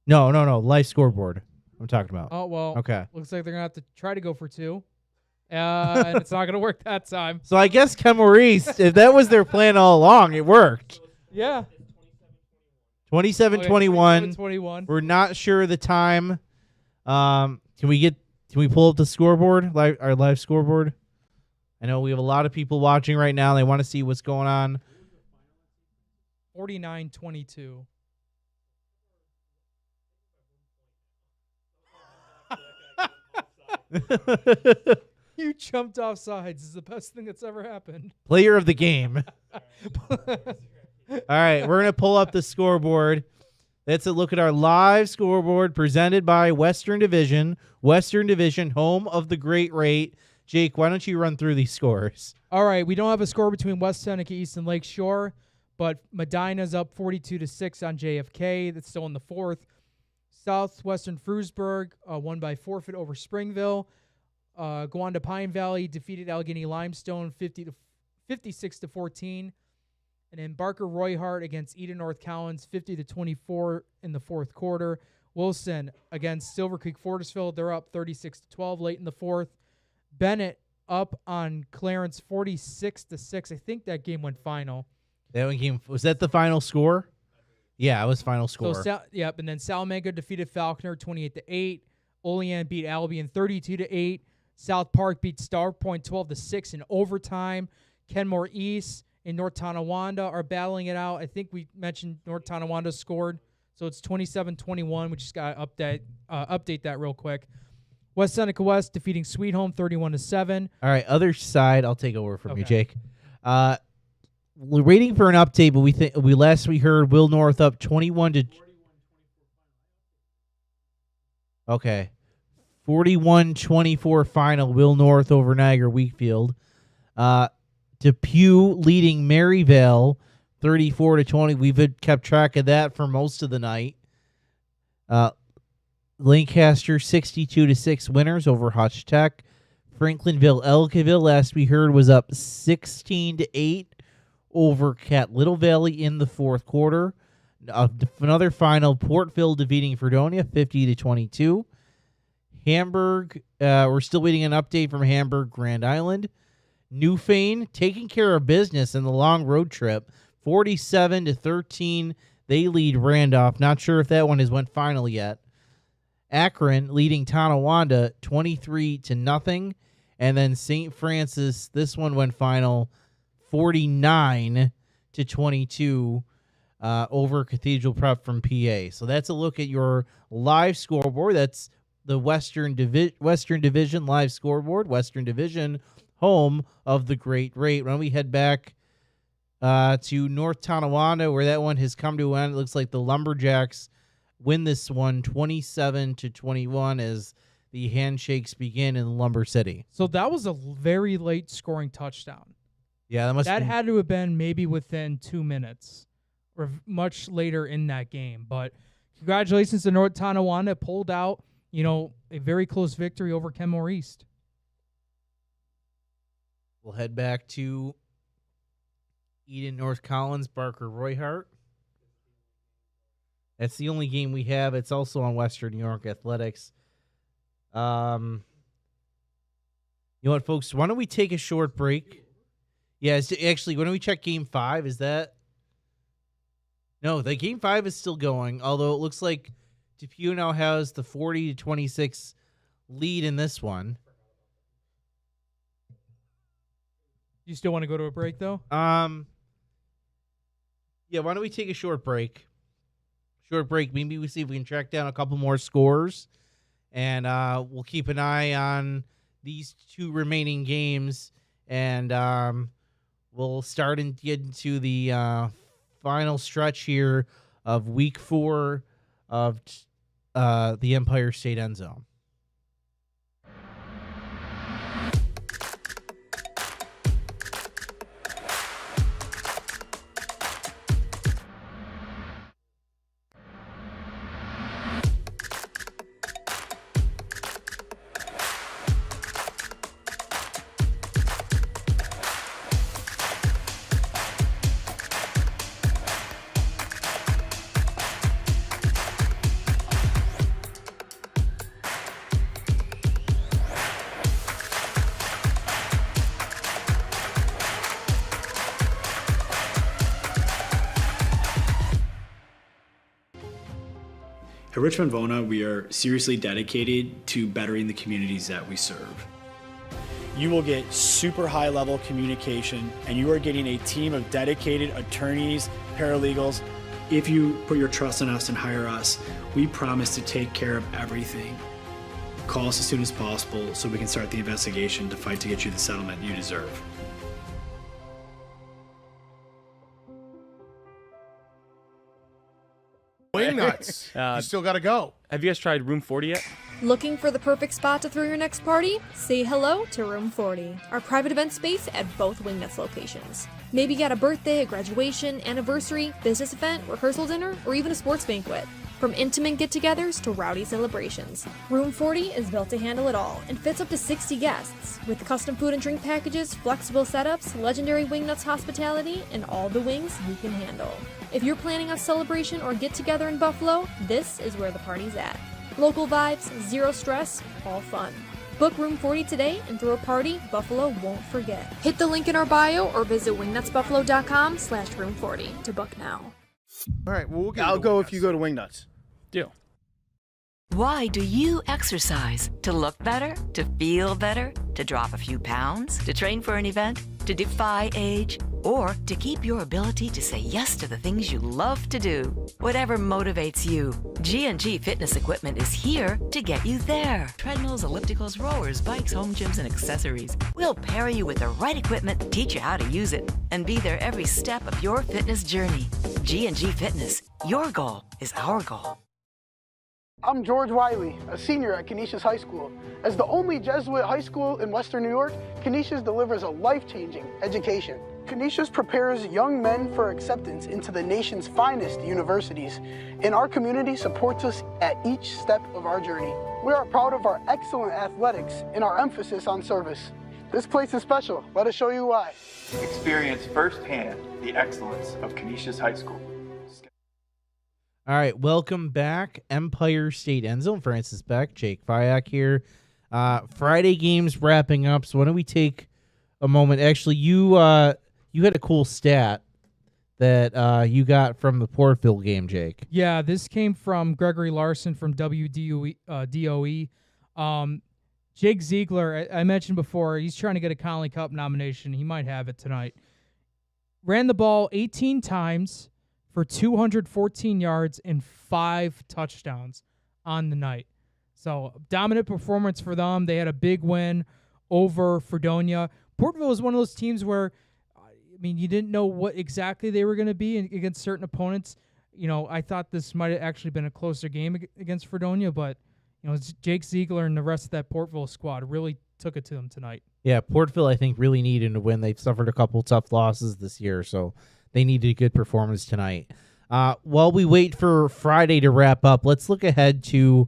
No, live scoreboard I'm talking about. Oh, well, okay. Looks like they're going to have to try to go for 2. And it's not going to work that time. So I guess Kenmore East, if that was their plan all along, it worked. Yeah. 27-21. 27-21. We're not sure of the time. Can we pull up the scoreboard, our live scoreboard? I know we have a lot of people watching right now. They want to see what's going on. 49-22. You jumped off sides. It's the best thing that's ever happened. Player of the game. All right, we're going to pull up the scoreboard. That's a look at our live scoreboard presented by Western Division. Western Division, home of the great rate. Jake, why don't you run through these scores? All right, we don't have a score between West Seneca East and Lake Shore, but Medina's up 42-6 on JFK. That's still in the fourth. Southwestern Frewsburg won by forfeit over Springville. Gowanda Pine Valley defeated Allegheny Limestone 56-14. And then Barker Royhart against Eden North Collins, 50-24 in the fourth quarter. Wilson against Silver Creek Fortisville, they're up 36-12 late in the fourth. Bennett up on Clarence 46-6. I think that game went final. That one game, was that the final score? Yeah, it was final score. So and then Salamanca defeated Falconer 28-8. Olean beat Albion 32-8. South Park beat Star Point 12-6 in overtime. Kenmore East and North Tonawanda are battling it out. I think we mentioned North Tonawanda scored. So it's 27-21. We just got to update that real quick. West Seneca West defeating Sweet Home 31-7. All right, other side, I'll take over from you, Jake. We're waiting for an update, but we heard Will North up 21 to. Okay, 41-24 final. Will North over Niagara Wheatfield. Depew leading Maryvale 34-20. We've kept track of that for most of the night. Lancaster 62-6 winners over Hutch Tech. Franklinville Elkville, last we heard, was up 16-8 over Cat Little Valley in the fourth quarter. Another final, Portville defeating Fredonia 50-22. Hamburg, we're still waiting an update from Hamburg Grand Island. Newfane taking care of business in the long road trip, 47-13. They lead Randolph. Not sure if that one has went final yet. Akron leading Tonawanda 23-0. And then St. Francis, this one went final 49-22 over Cathedral Prep from PA. So that's a look at your live scoreboard. That's the Western Division live scoreboard. Western Division, home of the Great Rate. When we head back to North Tonawanda, where that one has come to an end, it looks like the Lumberjacks win this one 27-21 as the handshakes begin in Lumber City. So that was a very late scoring touchdown. Yeah, that had to have been maybe within 2 minutes or much later in that game. But congratulations to North Tonawanda, pulled out, a very close victory over Kenmore East. We'll head back to Eden North Collins, Barker Royhart. That's the only game we have. It's also on Western New York Athletics. You know what, folks? Why don't we take a short break? Yeah, actually, why don't we check Game 5? Is that... No, the Game 5 is still going, although it looks like Depew now has the 40-26 lead in this one. You still want to go to a break, though? Yeah, why don't we take a short break? Maybe we see if we can track down a couple more scores, and we'll keep an eye on these two remaining games, and we'll start and get into the final stretch here of Week 4 of the Empire State EndZone. At Richmond Vona, we are seriously dedicated to bettering the communities that we serve. You will get super high level communication, and you are getting a team of dedicated attorneys, paralegals. If you put your trust in us and hire us, we promise to take care of everything. Call us as soon as possible so we can start the investigation to fight to get you the settlement you deserve. Wing nuts. You still got to go. Have you guys tried Room 40 yet? Looking for the perfect spot to throw your next party? Say hello to Room 40, our private event space at both Wingnuts locations. Maybe you got a birthday, a graduation, anniversary, business event, rehearsal dinner, or even a sports banquet. From intimate get-togethers to rowdy celebrations, Room 40 is built to handle it all and fits up to 60 guests. With custom food and drink packages, flexible setups, legendary Wingnuts hospitality, and all the wings you can handle. If you're planning a celebration or get-together in Buffalo, this is where the party's at. Local vibes, zero stress, all fun. Book Room 40 today and throw a party Buffalo won't forget. Hit the link in our bio or visit wingnutsbuffalo.com/room40 to book now. All right, well, I'll go if you go to Wingnuts. Deal. Why do you exercise? To look better? To feel better? To drop a few pounds? To train for an event? To defy age? Or to keep your ability to say yes to the things you love to do? Whatever motivates you, G&G Fitness Equipment is here to get you there. Treadmills, ellipticals, rowers, bikes, home gyms, and accessories. We'll pair you with the right equipment, teach you how to use it, and be there every step of your fitness journey. G&G Fitness. Your goal is our goal. I'm George Wiley, a senior at Canisius High School. As the only Jesuit high school in Western New York, Canisius delivers a life-changing education. Canisius prepares young men for acceptance into the nation's finest universities, and our community supports us at each step of our journey. We are proud of our excellent athletics and our emphasis on service. This place is special. Let us show you why. Experience firsthand the excellence of Canisius High School. All right, welcome back. Empire State EndZone. Francis Boeck, Jake Fyock here. Friday games wrapping up, so why don't we take a moment? Actually, you had a cool stat that you got from the Portville game, Jake. Yeah, this came from Gregory Larson from WDOE. Jake Ziegler, I mentioned before, he's trying to get a Conley Cup nomination. He might have it tonight. Ran the ball 18 times for 214 yards and 5 touchdowns on the night. So, dominant performance for them. They had a big win over Fredonia. Portville is one of those teams where, you didn't know what exactly they were going to be against certain opponents. I thought this might have actually been a closer game against Fredonia, but, Jake Ziegler and the rest of that Portville squad really took it to them tonight. Yeah, Portville, I think, really needed to win. They've suffered a couple tough losses this year, so they needed a good performance tonight. While we wait for Friday to wrap up, let's look ahead to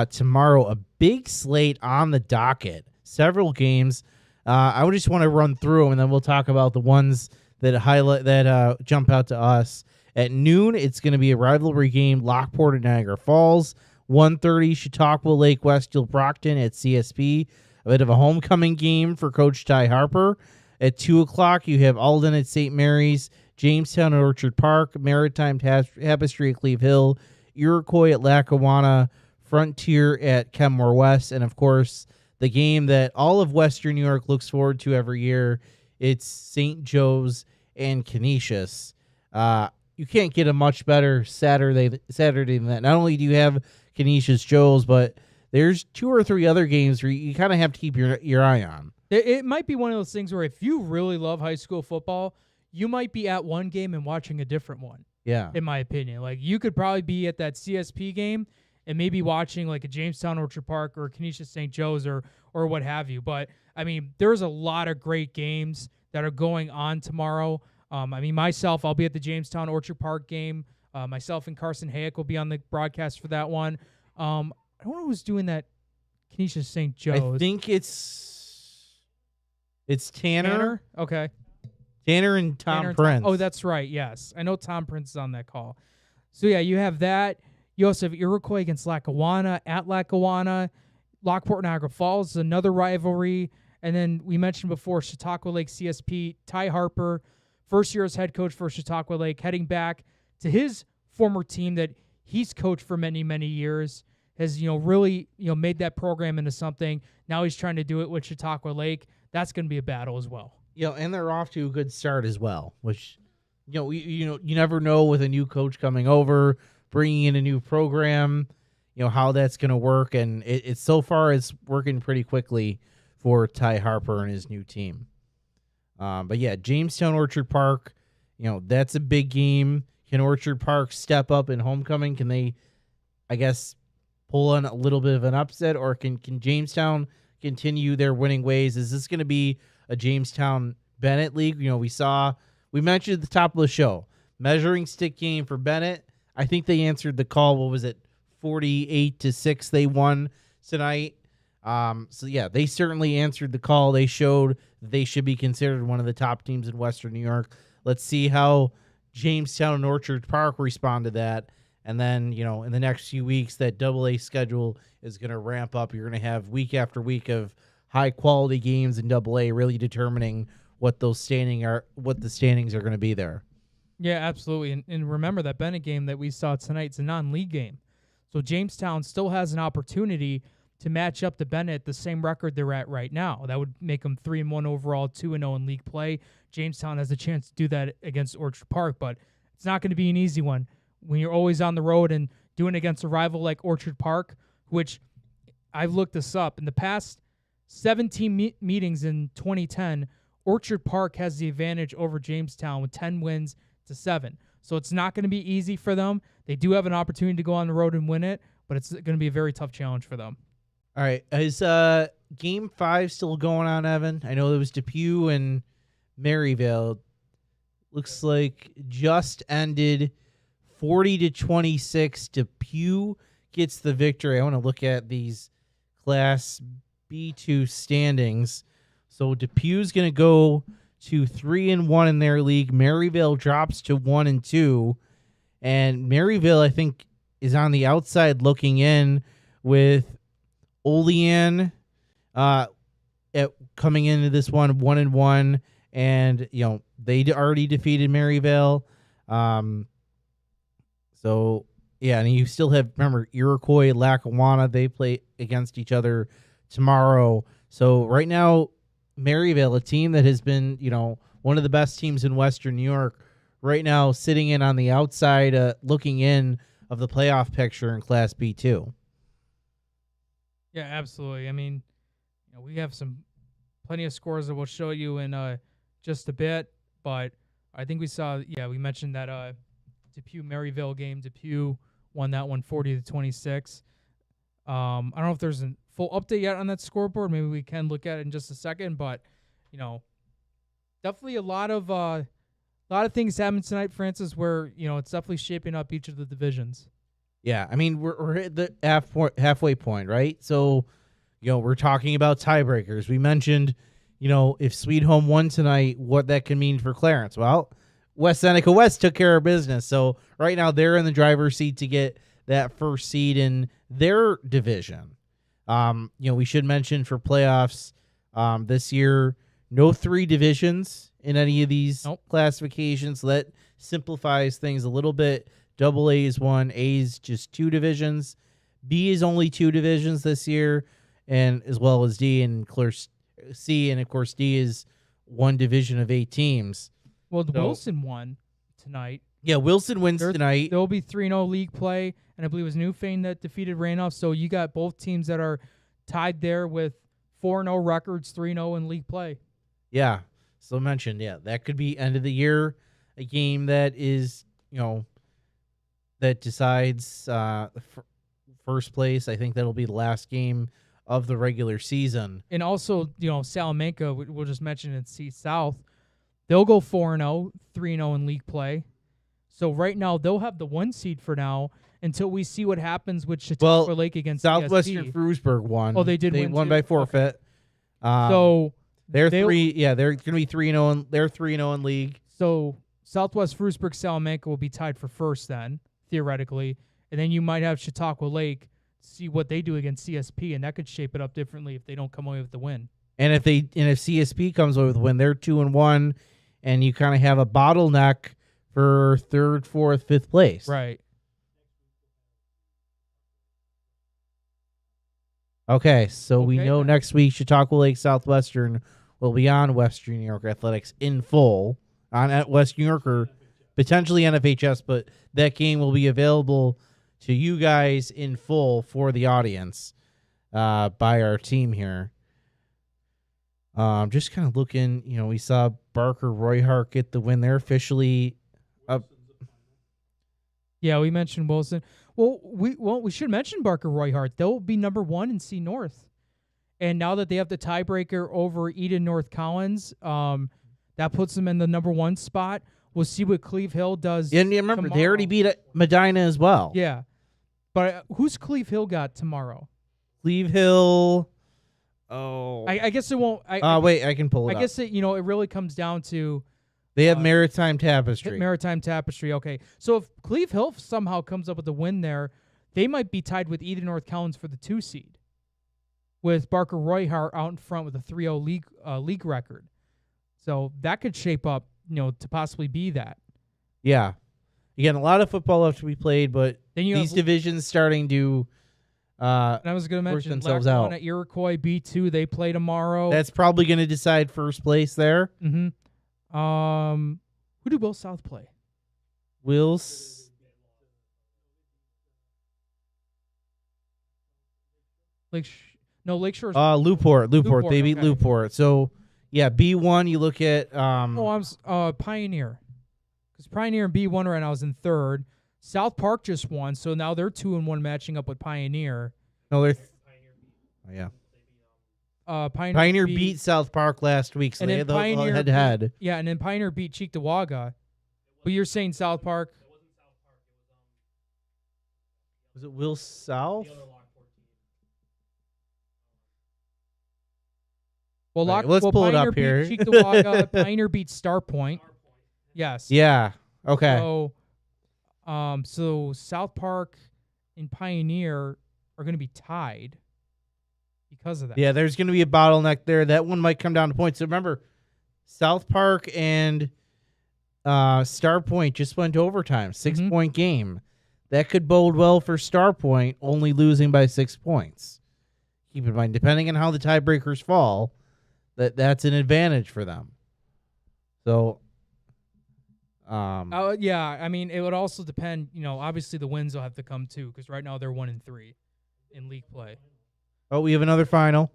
tomorrow. A big slate on the docket. Several games. I just want to run through them, and then we'll talk about the ones that jump out to us. At noon, it's going to be a rivalry game, Lockport at Niagara Falls. 1:30, Chautauqua Lake Westfield Brockton at CSP. A bit of a homecoming game for Coach Ty Harper. At 2 o'clock, you have Alden at St. Mary's, Jamestown at Orchard Park, Maritime Tapestry at Cleve Hill, Iroquois at Lackawanna, Frontier at Kenmore West, and, of course, the game that all of Western New York looks forward to every year. It's St. Joe's and Canisius. You can't get a much better Saturday than that. Not only do you have Canisius Joe's, but there's 2 or 3 other games where you kind of have to keep your eye on. It might be one of those things where if you really love high school football, you might be at one game and watching a different one. Yeah. In my opinion. Like, you could probably be at that CSP game and maybe watching like a Jamestown Orchard Park or Canisius St. Joe's or what have you. But, there's a lot of great games that are going on tomorrow. Myself, I'll be at the Jamestown Orchard Park game. Myself and Carson Hayek will be on the broadcast for that one. I don't know who's doing that Canisius St. Joe's. I think it's Tanner. Okay. Tanner and Tom Prince. Oh, that's right. Yes. I know Tom Prince is on that call. So, yeah, you have that. You also have Iroquois against Lackawanna at Lackawanna. Lockport Niagara Falls is another rivalry. And then we mentioned before Chautauqua Lake CSP, Ty Harper, first year as head coach for Chautauqua Lake, heading back to his former team that he's coached for many, many years, has, really, made that program into something. Now he's trying to do it with Chautauqua Lake. That's going to be a battle as well. And they're off to a good start as well, which, you never know with a new coach coming over, bringing in a new program, how that's going to work. And it's so far it's working pretty quickly for Ty Harper and his new team. But yeah, Jamestown Orchard Park, that's a big game. Can Orchard Park step up in homecoming? Can they, pull on a little bit of an upset, or can Jamestown continue their winning ways? Is this going to be a Jamestown Bennett league? We mentioned at the top of the show, measuring stick game for Bennett. I think they answered the call. What was it? 48-6 they won tonight. So yeah, they certainly answered the call. They showed they should be considered one of the top teams in Western New York. Let's see how Jamestown and Orchard Park respond to that. And then, in the next few weeks, that AA schedule is going to ramp up. You're going to have week after week of high quality games in AA, really determining what the standings are going to be there. Yeah, absolutely. And remember that Bennett game that we saw tonight is a non-league game. So Jamestown still has an opportunity to match up to Bennett the same record they're at right now. That would make them 3-1 overall, 2-0 in league play. Jamestown has a chance to do that against Orchard Park, but it's not going to be an easy one when you're always on the road and doing it against a rival like Orchard Park, which I've looked this up. In the past 17 meetings in 2010, Orchard Park has the advantage over Jamestown with 10 wins to 7. So it's not going to be easy for them. They do have an opportunity to go on the road and win it, but it's going to be a very tough challenge for them. All right. Is Game 5 still going on, Evan? I know there was Depew and Maryville. Looks like just ended 40-26. Depew gets the victory. I want to look at these Class B2 standings. So Depew's going to go to 3-1 in their league. Maryville drops to 1-2. And Maryville, I think, is on the outside looking in with Olean coming into this one 1-1, and they already defeated Maryville. So yeah, and you still have, remember, Iroquois, Lackawanna, they play against each other tomorrow. So right now, Maryville, a team that has been one of the best teams in Western New York, right now sitting in on the outside, looking in of the playoff picture in Class B2. Yeah, absolutely. I mean, we have plenty of scores that we'll show you in just a bit, but I think we mentioned that Depew Maryville game. Depew won that one 40-26. I don't know if there's a full update yet on that scoreboard. Maybe we can look at it in just a second, but definitely a lot of things happened tonight, Francis, where it's definitely shaping up each of the divisions. Yeah, I mean, we're at the halfway point, right? So, we're talking about tiebreakers. We mentioned, if Sweet Home won tonight, what that can mean for Clarence. Well, West Seneca West took care of business. So right now they're in the driver's seat to get that first seed in their division. We should mention for playoffs this year, no 3 divisions in any of these classifications. So that simplifies things a little bit. AA is 1, A is just 2 divisions. B is only 2 divisions this year, and as well as D, and C, and of course D is 1 division of 8 teams. Well, Wilson won tonight. Yeah, Wilson wins tonight. There'll be 3-0 league play, and I believe it was Newfane that defeated Randolph. So you got both teams that are tied there with 4-0 records, 3-0 in league play. Yeah, so mentioned, that could be end of the year, a game that is, that decides first place. I think that'll be the last game of the regular season. And also, Salamanca, we'll just mention in C South, they'll go 4-0, 3-0 in league play. So right now, they'll have the 1 seed for now until we see what happens with Chautauqua Lake against Southwestern CSP. Frewsburg won. Oh, they did. They won too? by forfeit. Okay. So they're 3. Yeah, they're going to be 3-0. They're 3-0 in league. So Southwest Frewsburg Salamanca will be tied for first then, theoretically, and then you might have Chautauqua Lake see what they do against CSP, and that could shape it up differently if they don't come away with the win. And if CSP comes away with a win, they're 2-1, and you kind of have a bottleneck for 3rd, 4th, 5th place. Right. Okay, so we know next week Chautauqua Lake Southwestern will be on Western New York Athletics in full on at West New York or potentially NFHS, but that game will be available to you guys in full for the audience by our team here. Just kind of looking, we saw Barker Royhart get the win. They're officially up. Yeah, we mentioned Wilson. Well, we should mention Barker Royhart. They'll be number 1 in C North. And now that they have the tiebreaker over Eden North Collins, that puts them in the number 1 spot. We'll see what Cleve Hill does. And you remember, tomorrow. they already beat Medina as well. Yeah. But who's Cleve Hill got tomorrow? Cleve Hill. Oh. I guess it won't. Wait, I can pull it up. I guess it really comes down to. They have Maritime Tapestry. Maritime Tapestry, okay. So if Cleve Hill somehow comes up with a win there, they might be tied with Eden North Collins for the 2 seed, with Barker Royhart out in front with a 3-0 league record. So that could shape up, to possibly be that. Yeah. Again, a lot of football left to be played, but then these divisions starting to and I was going to mention themselves Lackawanna out. Iroquois B2, they play tomorrow. That's probably going to decide first place there. Mm-hmm. Who do Will South play? Lakeshore's Newport. They beat okay. Newport. So, yeah, B1, you look at Pioneer. Because Pioneer and B1 right now is in third. South Park just won, so now they're 2-1 matching up with Pioneer. No, they're yeah. Pioneer beat South Park last week, so they had the head-to-head. Yeah, and then Pioneer beat Cheektowaga. But you're saying South Park? Was it Will South? Well, let's pull Pioneer it up here. Beat Cheektowaga. Pioneer beat Star Point. Yes. Yeah. Okay. So South Park and Pioneer are going to be tied because of that. Yeah, there's going to be a bottleneck there. That one might come down to points. So remember, South Park and Star Point just went to overtime, 6-point game. That could bode well for Star Point, only losing by 6 points. Keep in mind, depending on how the tiebreakers fall, that's an advantage for them. So, yeah, I mean, it would also depend. Obviously the wins will have to come too, because right now they're 1-3 in league play. Oh, we have another final.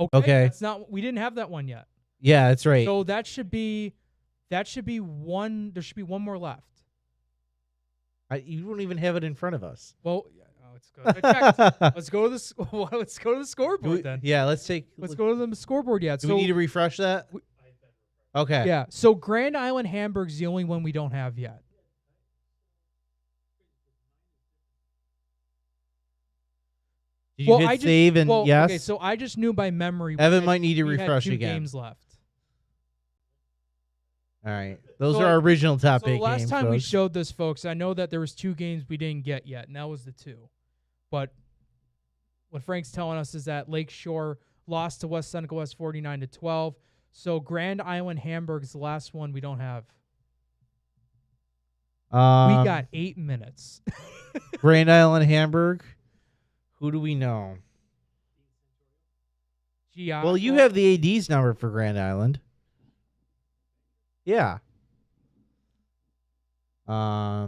Okay. That's not. We didn't have that one yet. Yeah, that's right. So that should be one. There should be one more left. You don't even have it in front of us. Well, let's go. Let's go to the. Let's go to the scoreboard then. Yeah, let's go to the scoreboard. Yeah. Do we need to refresh that? Okay. Yeah. So Grand Island Hamburg's the only one we don't have yet. Did you hit save and yes? Okay, so I just knew by memory. Evan might need to we refresh had 2 again. Games left. All right, those are our original top 8 games. Last time we showed this, folks, I know that there was 2 games we didn't get yet, and that was the 2. But what Frank's telling us is that Lakeshore lost to West Seneca West 49-12. So Grand Island Hamburg's the last one we don't have. We got 8 minutes. Grand Island Hamburg. Who do we know? Well, you have the AD's number for Grand Island. Yeah. Yeah,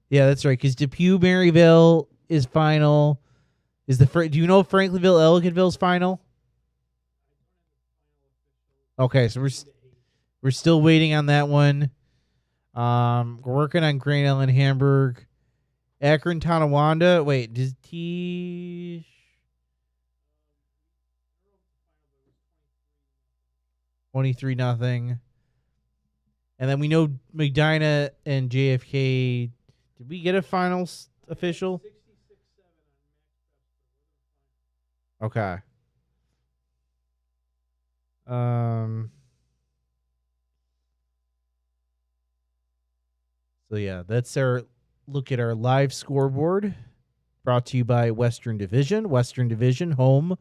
that's right. Because Depew Maryville is final. Do you know if Franklinville Ellicottville's final? Okay, so we're still waiting on that one. We're working on Grand Island Hamburg. Akron Tonawanda. Wait, does 23-0. And then we know Medina and JFK. Did we get a final official? Okay. So yeah, that's our look at our live scoreboard, brought to you by Western Division. Western Division, home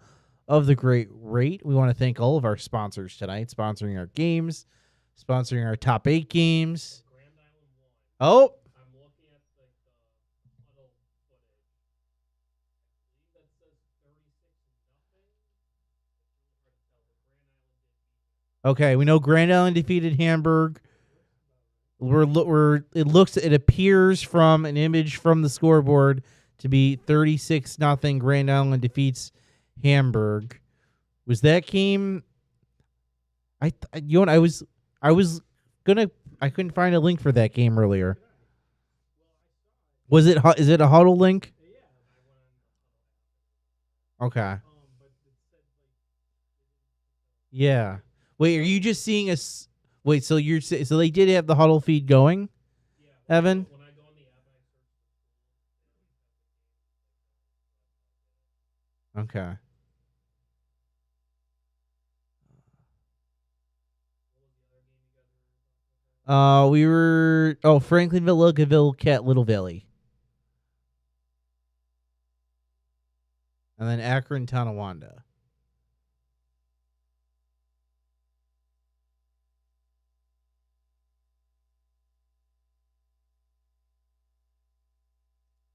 of the great rate. We want to thank all of our sponsors tonight, sponsoring our games, sponsoring our top 8 games. Oh. Okay, we know Grand Island defeated Hamburg. It appears from an image from the scoreboard to be 36-0. Grand Island defeats Hamburg. Was that game? I couldn't find a link for that game earlier. Is it a huddle link? Okay. Yeah. Wait, are you just seeing Wait, so so they did have the huddle feed going, Evan? Okay. We were Franklinville, Loganville, Cat, Little Valley, and then Akron, Tonawanda.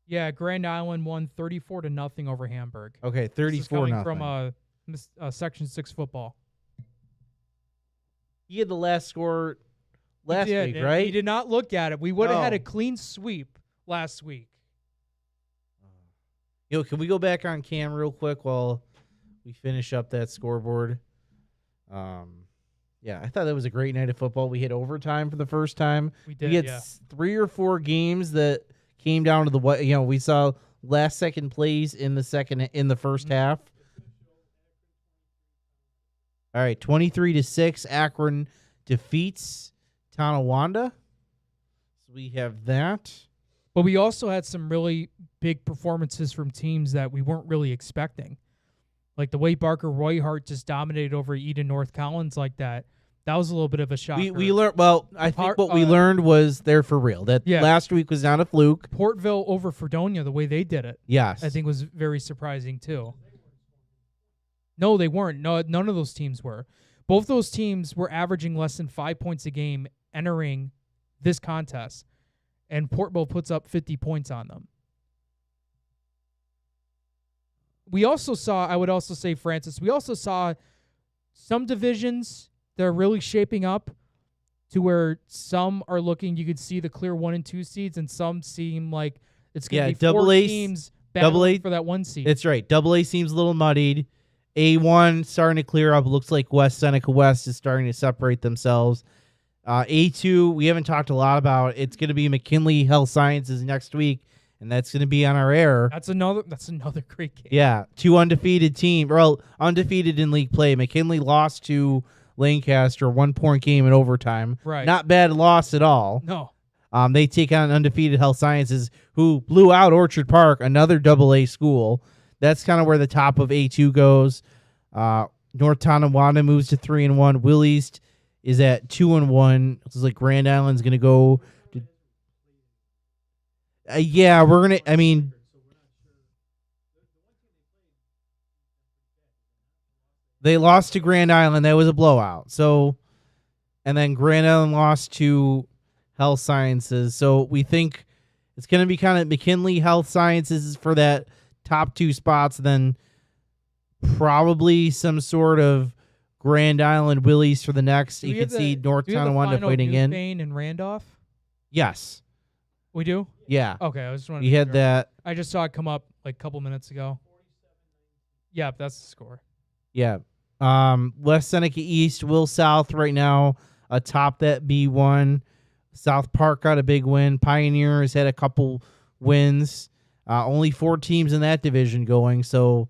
Yeah, Grand Island won 34-0 over Hamburg. Okay, 34-0. This is coming from Section 6 football. He had the last score last week, and right? He did not look at it. We would have had a clean sweep last week. Can we go back on cam real quick while we finish up that scoreboard? Yeah, I thought that was a great night of football. We hit overtime for the first time. We did, We had yeah. 3 or 4 games that came down to we saw last second plays in the first half. All right, 23-6, Akron defeats Tonawanda. So we have that. But we also had some really big performances from teams that we weren't really expecting. Like the way Barker Royhart just dominated over Eden North Collins like that. That was a little bit of a shocker. We learned. Well, I think what we learned was they're for real. That last week was not a fluke. Portville over Fredonia, the way they did it. Yes, I think was very surprising too. No, they weren't. No, none of those teams were. Both those teams were averaging less than 5 points a game entering this contest, and Portville puts up 50 points on them. We also saw, I would also say, Francis, we also saw some divisions that are really shaping up to where some are looking, you could see the clear 1 and 2 seeds, and some seem like it's going to be 4 teams battling for that 1 seed. It's right. AA seems a little muddied. A1 starting to clear up. It looks like West Seneca West is starting to separate themselves. A2, we haven't talked a lot about. It's going to be McKinley Health Sciences next week, and that's going to be on our air. That's another great game. Yeah, 2 undefeated team. Well, undefeated in league play. McKinley lost to Lancaster, 1-point game in overtime. Right. Not bad loss at all. No. They take on undefeated Health Sciences, who blew out Orchard Park, another AA school. That's kind of where the top of A2 goes. North Tonawanda moves to 3-1. Willie is at 2-1. It's like Grand Island's going to go. Yeah, we're going to. I mean, they lost to Grand Island. That was a blowout. So, and then Grand Island lost to Health Sciences. So we think it's going to be kind of McKinley Health Sciences for that top 2 spots, then probably some sort of Grand Island Willies for the next. You can see North Tonawanda fighting in. Newfane and Randolph? Yes. We do? Yeah. Okay, I was just wondering. You had that. I just saw it come up like a couple minutes ago. Yeah, that's the score. Yeah. West Seneca East, Will South right now atop that B1. South Park got a big win. Pioneer has had a couple wins. Only 4 teams in that division going, so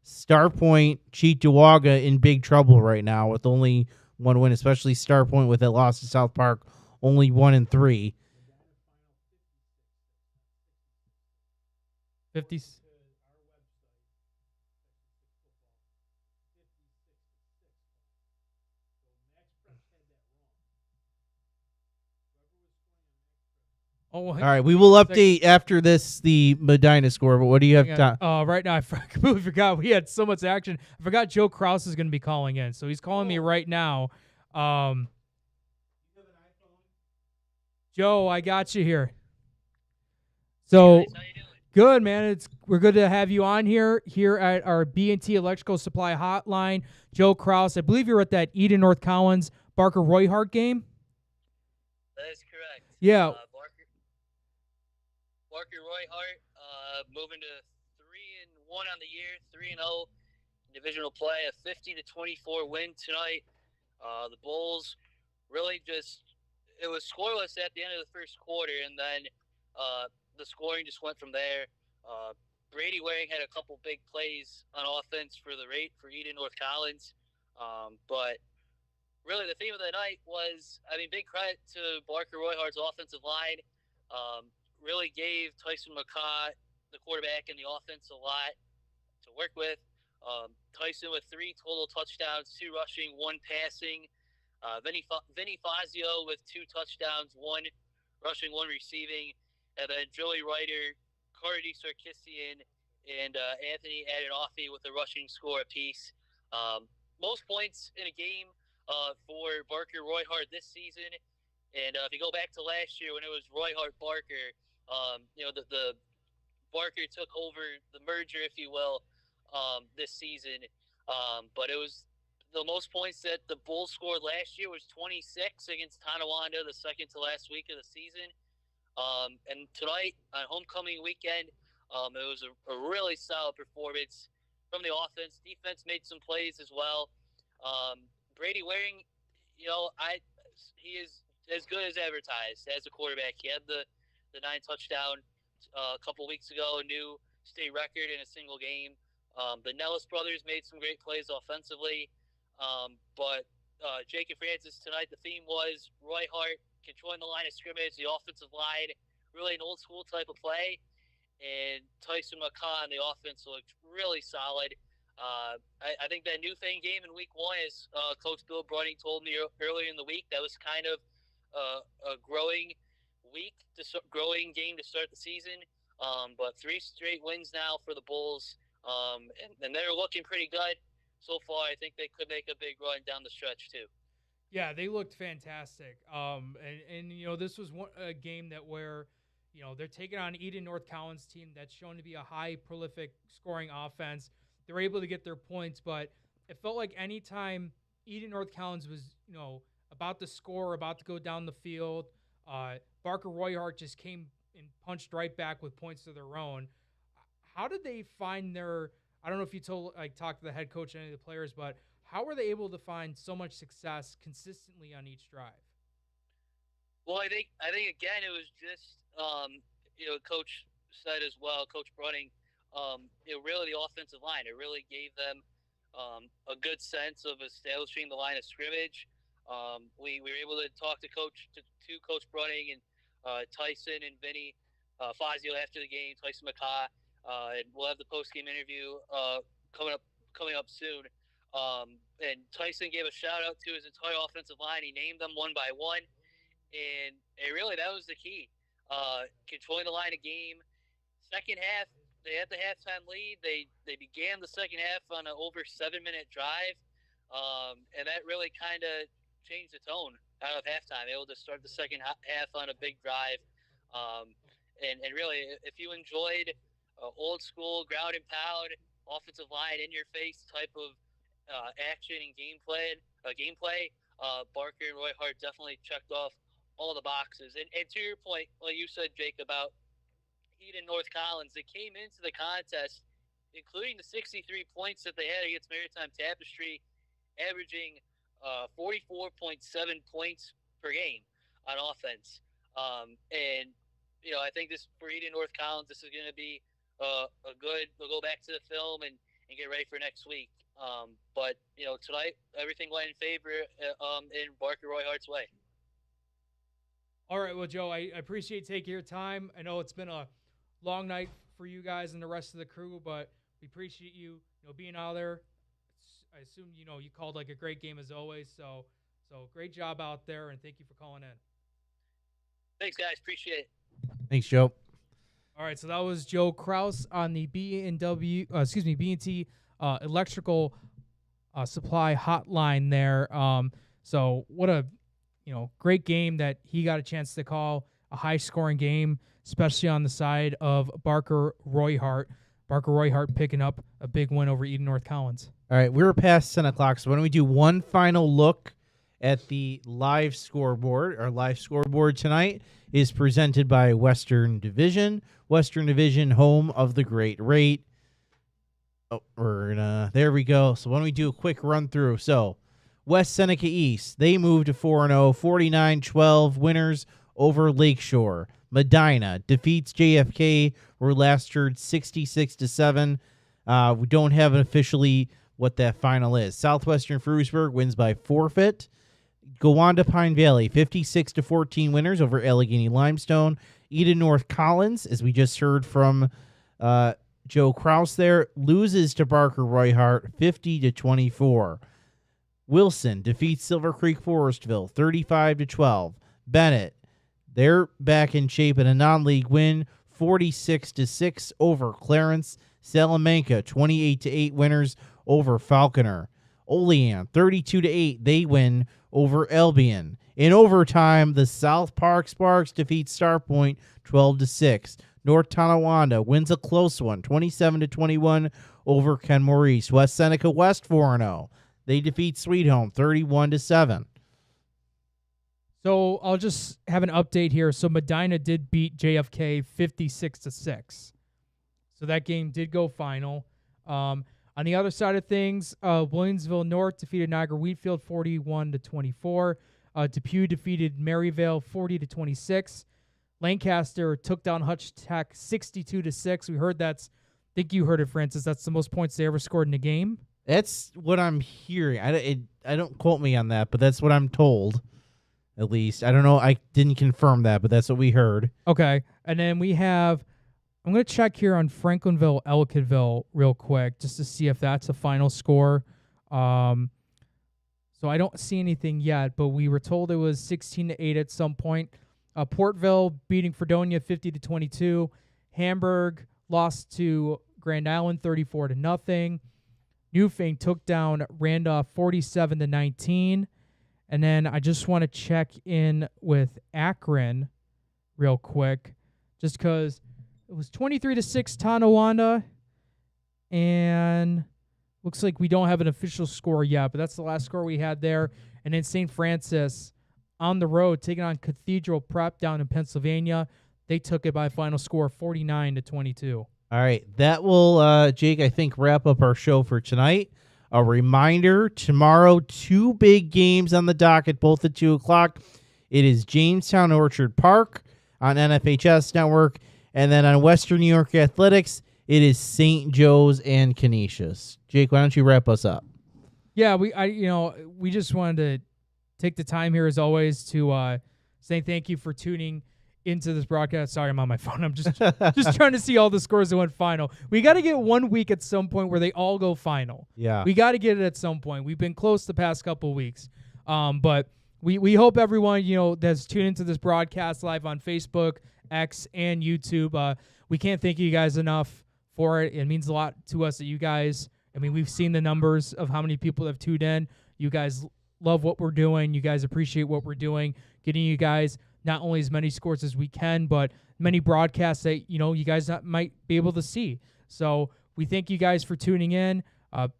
Starpoint, Cheektowaga in big trouble right now with only 1 win, especially Starpoint with that loss to South Park, only 1-3. 50. All right, we will update after this the Medina score, but what do you have time? Right now, I completely forgot. We had so much action. I forgot Joe Krause is going to be calling in, so he's calling me right now. Joe, I got you here. So, good, man. We're good to have you on here at our B&T Electrical Supply Hotline. Joe Krause, I believe you're at that Eden North Collins Barker Royhart game. That is correct. Yeah. Barker Royhart moving to 3-1 on the year, 3-0 divisional play, a 50-24 win tonight. The Bulls really it was scoreless at the end of the first quarter, and then the scoring just went from there. Brady Waring had a couple big plays on offense for Eden North Collins, but really the theme of the night was, big credit to Barker Royhart's offensive line. Really gave Tyson McCaw, the quarterback, and the offense a lot to work with. Tyson with 3 total touchdowns, 2 rushing, 1 passing. Vinny Fazio with 2 touchdowns, 1 rushing, 1 receiving. And then Joey Ryder, Cardi Sarkisian, and Anthony Adenofi with a rushing score apiece. Most points in a game for Barker Royhart this season. And if you go back to last year when it was Royhart-Barker, the Barker took over the merger, if you will, this season. But it was the most points that the Bulls scored last year was 26 against Tonawanda, the second to last week of the season. And tonight, on homecoming weekend, it was a really solid performance from the offense. Defense made some plays as well. Brady Waring, he is as good as advertised as a quarterback. He had the 9 touchdown a couple weeks ago, a new state record in a single game. The Nellis brothers made some great plays offensively. But Jake and Francis tonight, the theme was Royhart controlling the line of scrimmage, the offensive line, really an old school type of play. And Tyson McCaw and the offense looked really solid. I think that new thing game in week 1, as Coach Bill Brunning told me earlier in the week, that was kind of a growing game to start the season. But 3 straight wins now for the Bulls, and they're looking pretty good so far. I think they could make a big run down the stretch too. Yeah, they looked fantastic. And this was a game where they're taking on Eden North Collins team that's shown to be a high prolific scoring offense. They're able to get their points, but it felt like anytime Eden North Collins was, about to score, about to go down the field, Barker Royhart just came and punched right back with points of their own. How did they find I don't know if you talked to the head coach and any of the players, but how were they able to find so much success consistently on each drive? Well, I think again, it was just, Coach said as well, Coach Brunning, really the offensive line. It really gave them a good sense of establishing the line of scrimmage. We were able to talk to Coach Brunning and Tyson and Vinny Fazio after the game, Tyson McCaw, and we'll have the post-game interview coming up soon. And Tyson gave a shout-out to his entire offensive line. He named them one by one, and really that was the key. Controlling the line of game. Second half, they had the halftime lead. They began the second half on an over 7-minute drive, and that really kind of changed the tone out of halftime. Able to start the second half on a big drive, and really, if you enjoyed old school ground and pound offensive line in your face type of action and gameplay, Barker and Royhart definitely checked off all the boxes. And to your point, like you said, Jake, about Eden North Collins, they came into the contest, including the 63 points that they had against Maritime Tapestry, averaging 44.7 points per game on offense. And I think this for Eden North Collins, this is going to be a good. We'll go back to the film and get ready for next week. But tonight everything went in favor in Barker Royhart's way. All right, well, Joe, I appreciate taking your time. I know it's been a long night for you guys and the rest of the crew, but we appreciate you, being out there. I assume you called a great game as always. So great job out there, and thank you for calling in. Thanks, guys. Appreciate it. Thanks, Joe. All right, so that was Joe Kraus on the B&T electrical supply hotline there. So what a great game that he got a chance to call, a high-scoring game, especially on the side of Barker Royhart. Barker Royhart picking up a big win over Eden North Collins. All right, we're past 10 o'clock, so why don't we do one final look at the live scoreboard. Our live scoreboard tonight is presented by Western Division. Western Division, home of the great rate. Oh, there we go. So why don't we do a quick run through? So West Seneca East, they moved to 4-0, 49-12 winners over Lakeshore. Medina defeats JFK, were last heard 66-7. We don't have officially what that final is. Southwestern Frewsburg wins by forfeit. Gowanda Pine Valley, 56-14 winners over Allegheny Limestone. Eden North Collins, as we just heard from Joe Kraus there, loses to Barker Royhart, 50-24. Wilson defeats Silver Creek Forestville, 35-12. Bennett, they're back in shape in a non-league win, 46-6 over Clarence. Salamanca, 28-8 winners over Falconer. Olean, 32-8, they win over Albion. In overtime, the South Park Sparks defeat Starpoint 12-6. North Tonawanda wins a close one, 27-21 over Ken Maurice. West Seneca West 4-0. They defeat Sweet Home 31-7. So I'll just have an update here. So Medina did beat JFK 56-6. So that game did go final. On the other side of things, Williamsville North defeated Niagara Wheatfield 41-24. Depew defeated Maryvale 40-26. Lancaster took down Hutch Tech 62-6. We heard I think you heard it, Francis. That's the most points they ever scored in a game. That's what I'm hearing. I don't quote me on that, but that's what I'm told. At least I don't know. I didn't confirm that, but that's what we heard. Okay, and then we have. I'm going to check here on Franklinville, Ellicottville real quick just to see if that's a final score. So I don't see anything yet, but we were told it was 16-8 at some point. Portville beating Fredonia 50-22. Hamburg lost to Grand Island 34-0. Newfane took down Randolph 47-19. And then I just want to check in with Akron real quick just because it was 23-6 Tonawanda, and looks like we don't have an official score yet, but that's the last score we had there. And then St. Francis on the road taking on Cathedral Prep down in Pennsylvania. They took it by a final score 49-22. All right, that will, Jake, I think, wrap up our show for tonight. A reminder, tomorrow, 2 big games on the docket, both at 2 o'clock. It is Jamestown Orchard Park on NFHS Network. And then on Western New York Athletics, it is St. Joe's and Canisius. Jake, why don't you wrap us up? Yeah, we just wanted to take the time here as always to say thank you for tuning into this broadcast. Sorry, I'm on my phone. I'm just trying to see all the scores that went final. We got to get 1 week at some point where they all go final. Yeah, we got to get it at some point. We've been close the past couple of weeks, but we hope everyone that's tuned into this broadcast live on Facebook, X, and YouTube. We can't thank you guys enough for it. It means a lot to us that you guys, we've seen the numbers of how many people have tuned in. You guys love what we're doing. You guys appreciate what we're doing, getting you guys not only as many scores as we can, but many broadcasts that, you guys might be able to see. So we thank you guys for tuning in.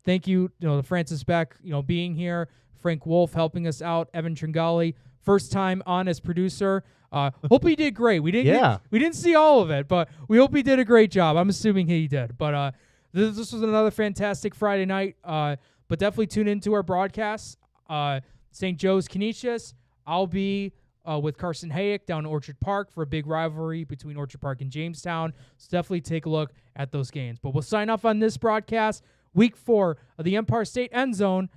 Thank you, Francis Beck, being here, Frank Wolf helping us out, Evan Tringali, first time on as producer. Hope he did great. We didn't see all of it, but we hope he did a great job. I'm assuming he did. But this was another fantastic Friday night. But definitely tune into our broadcasts. St. Joe's Canisius. I'll be with Carson Hayek down in Orchard Park for a big rivalry between Orchard Park and Jamestown. So definitely take a look at those games. But we'll sign off on this broadcast. Week 4 of the Empire State End Zone.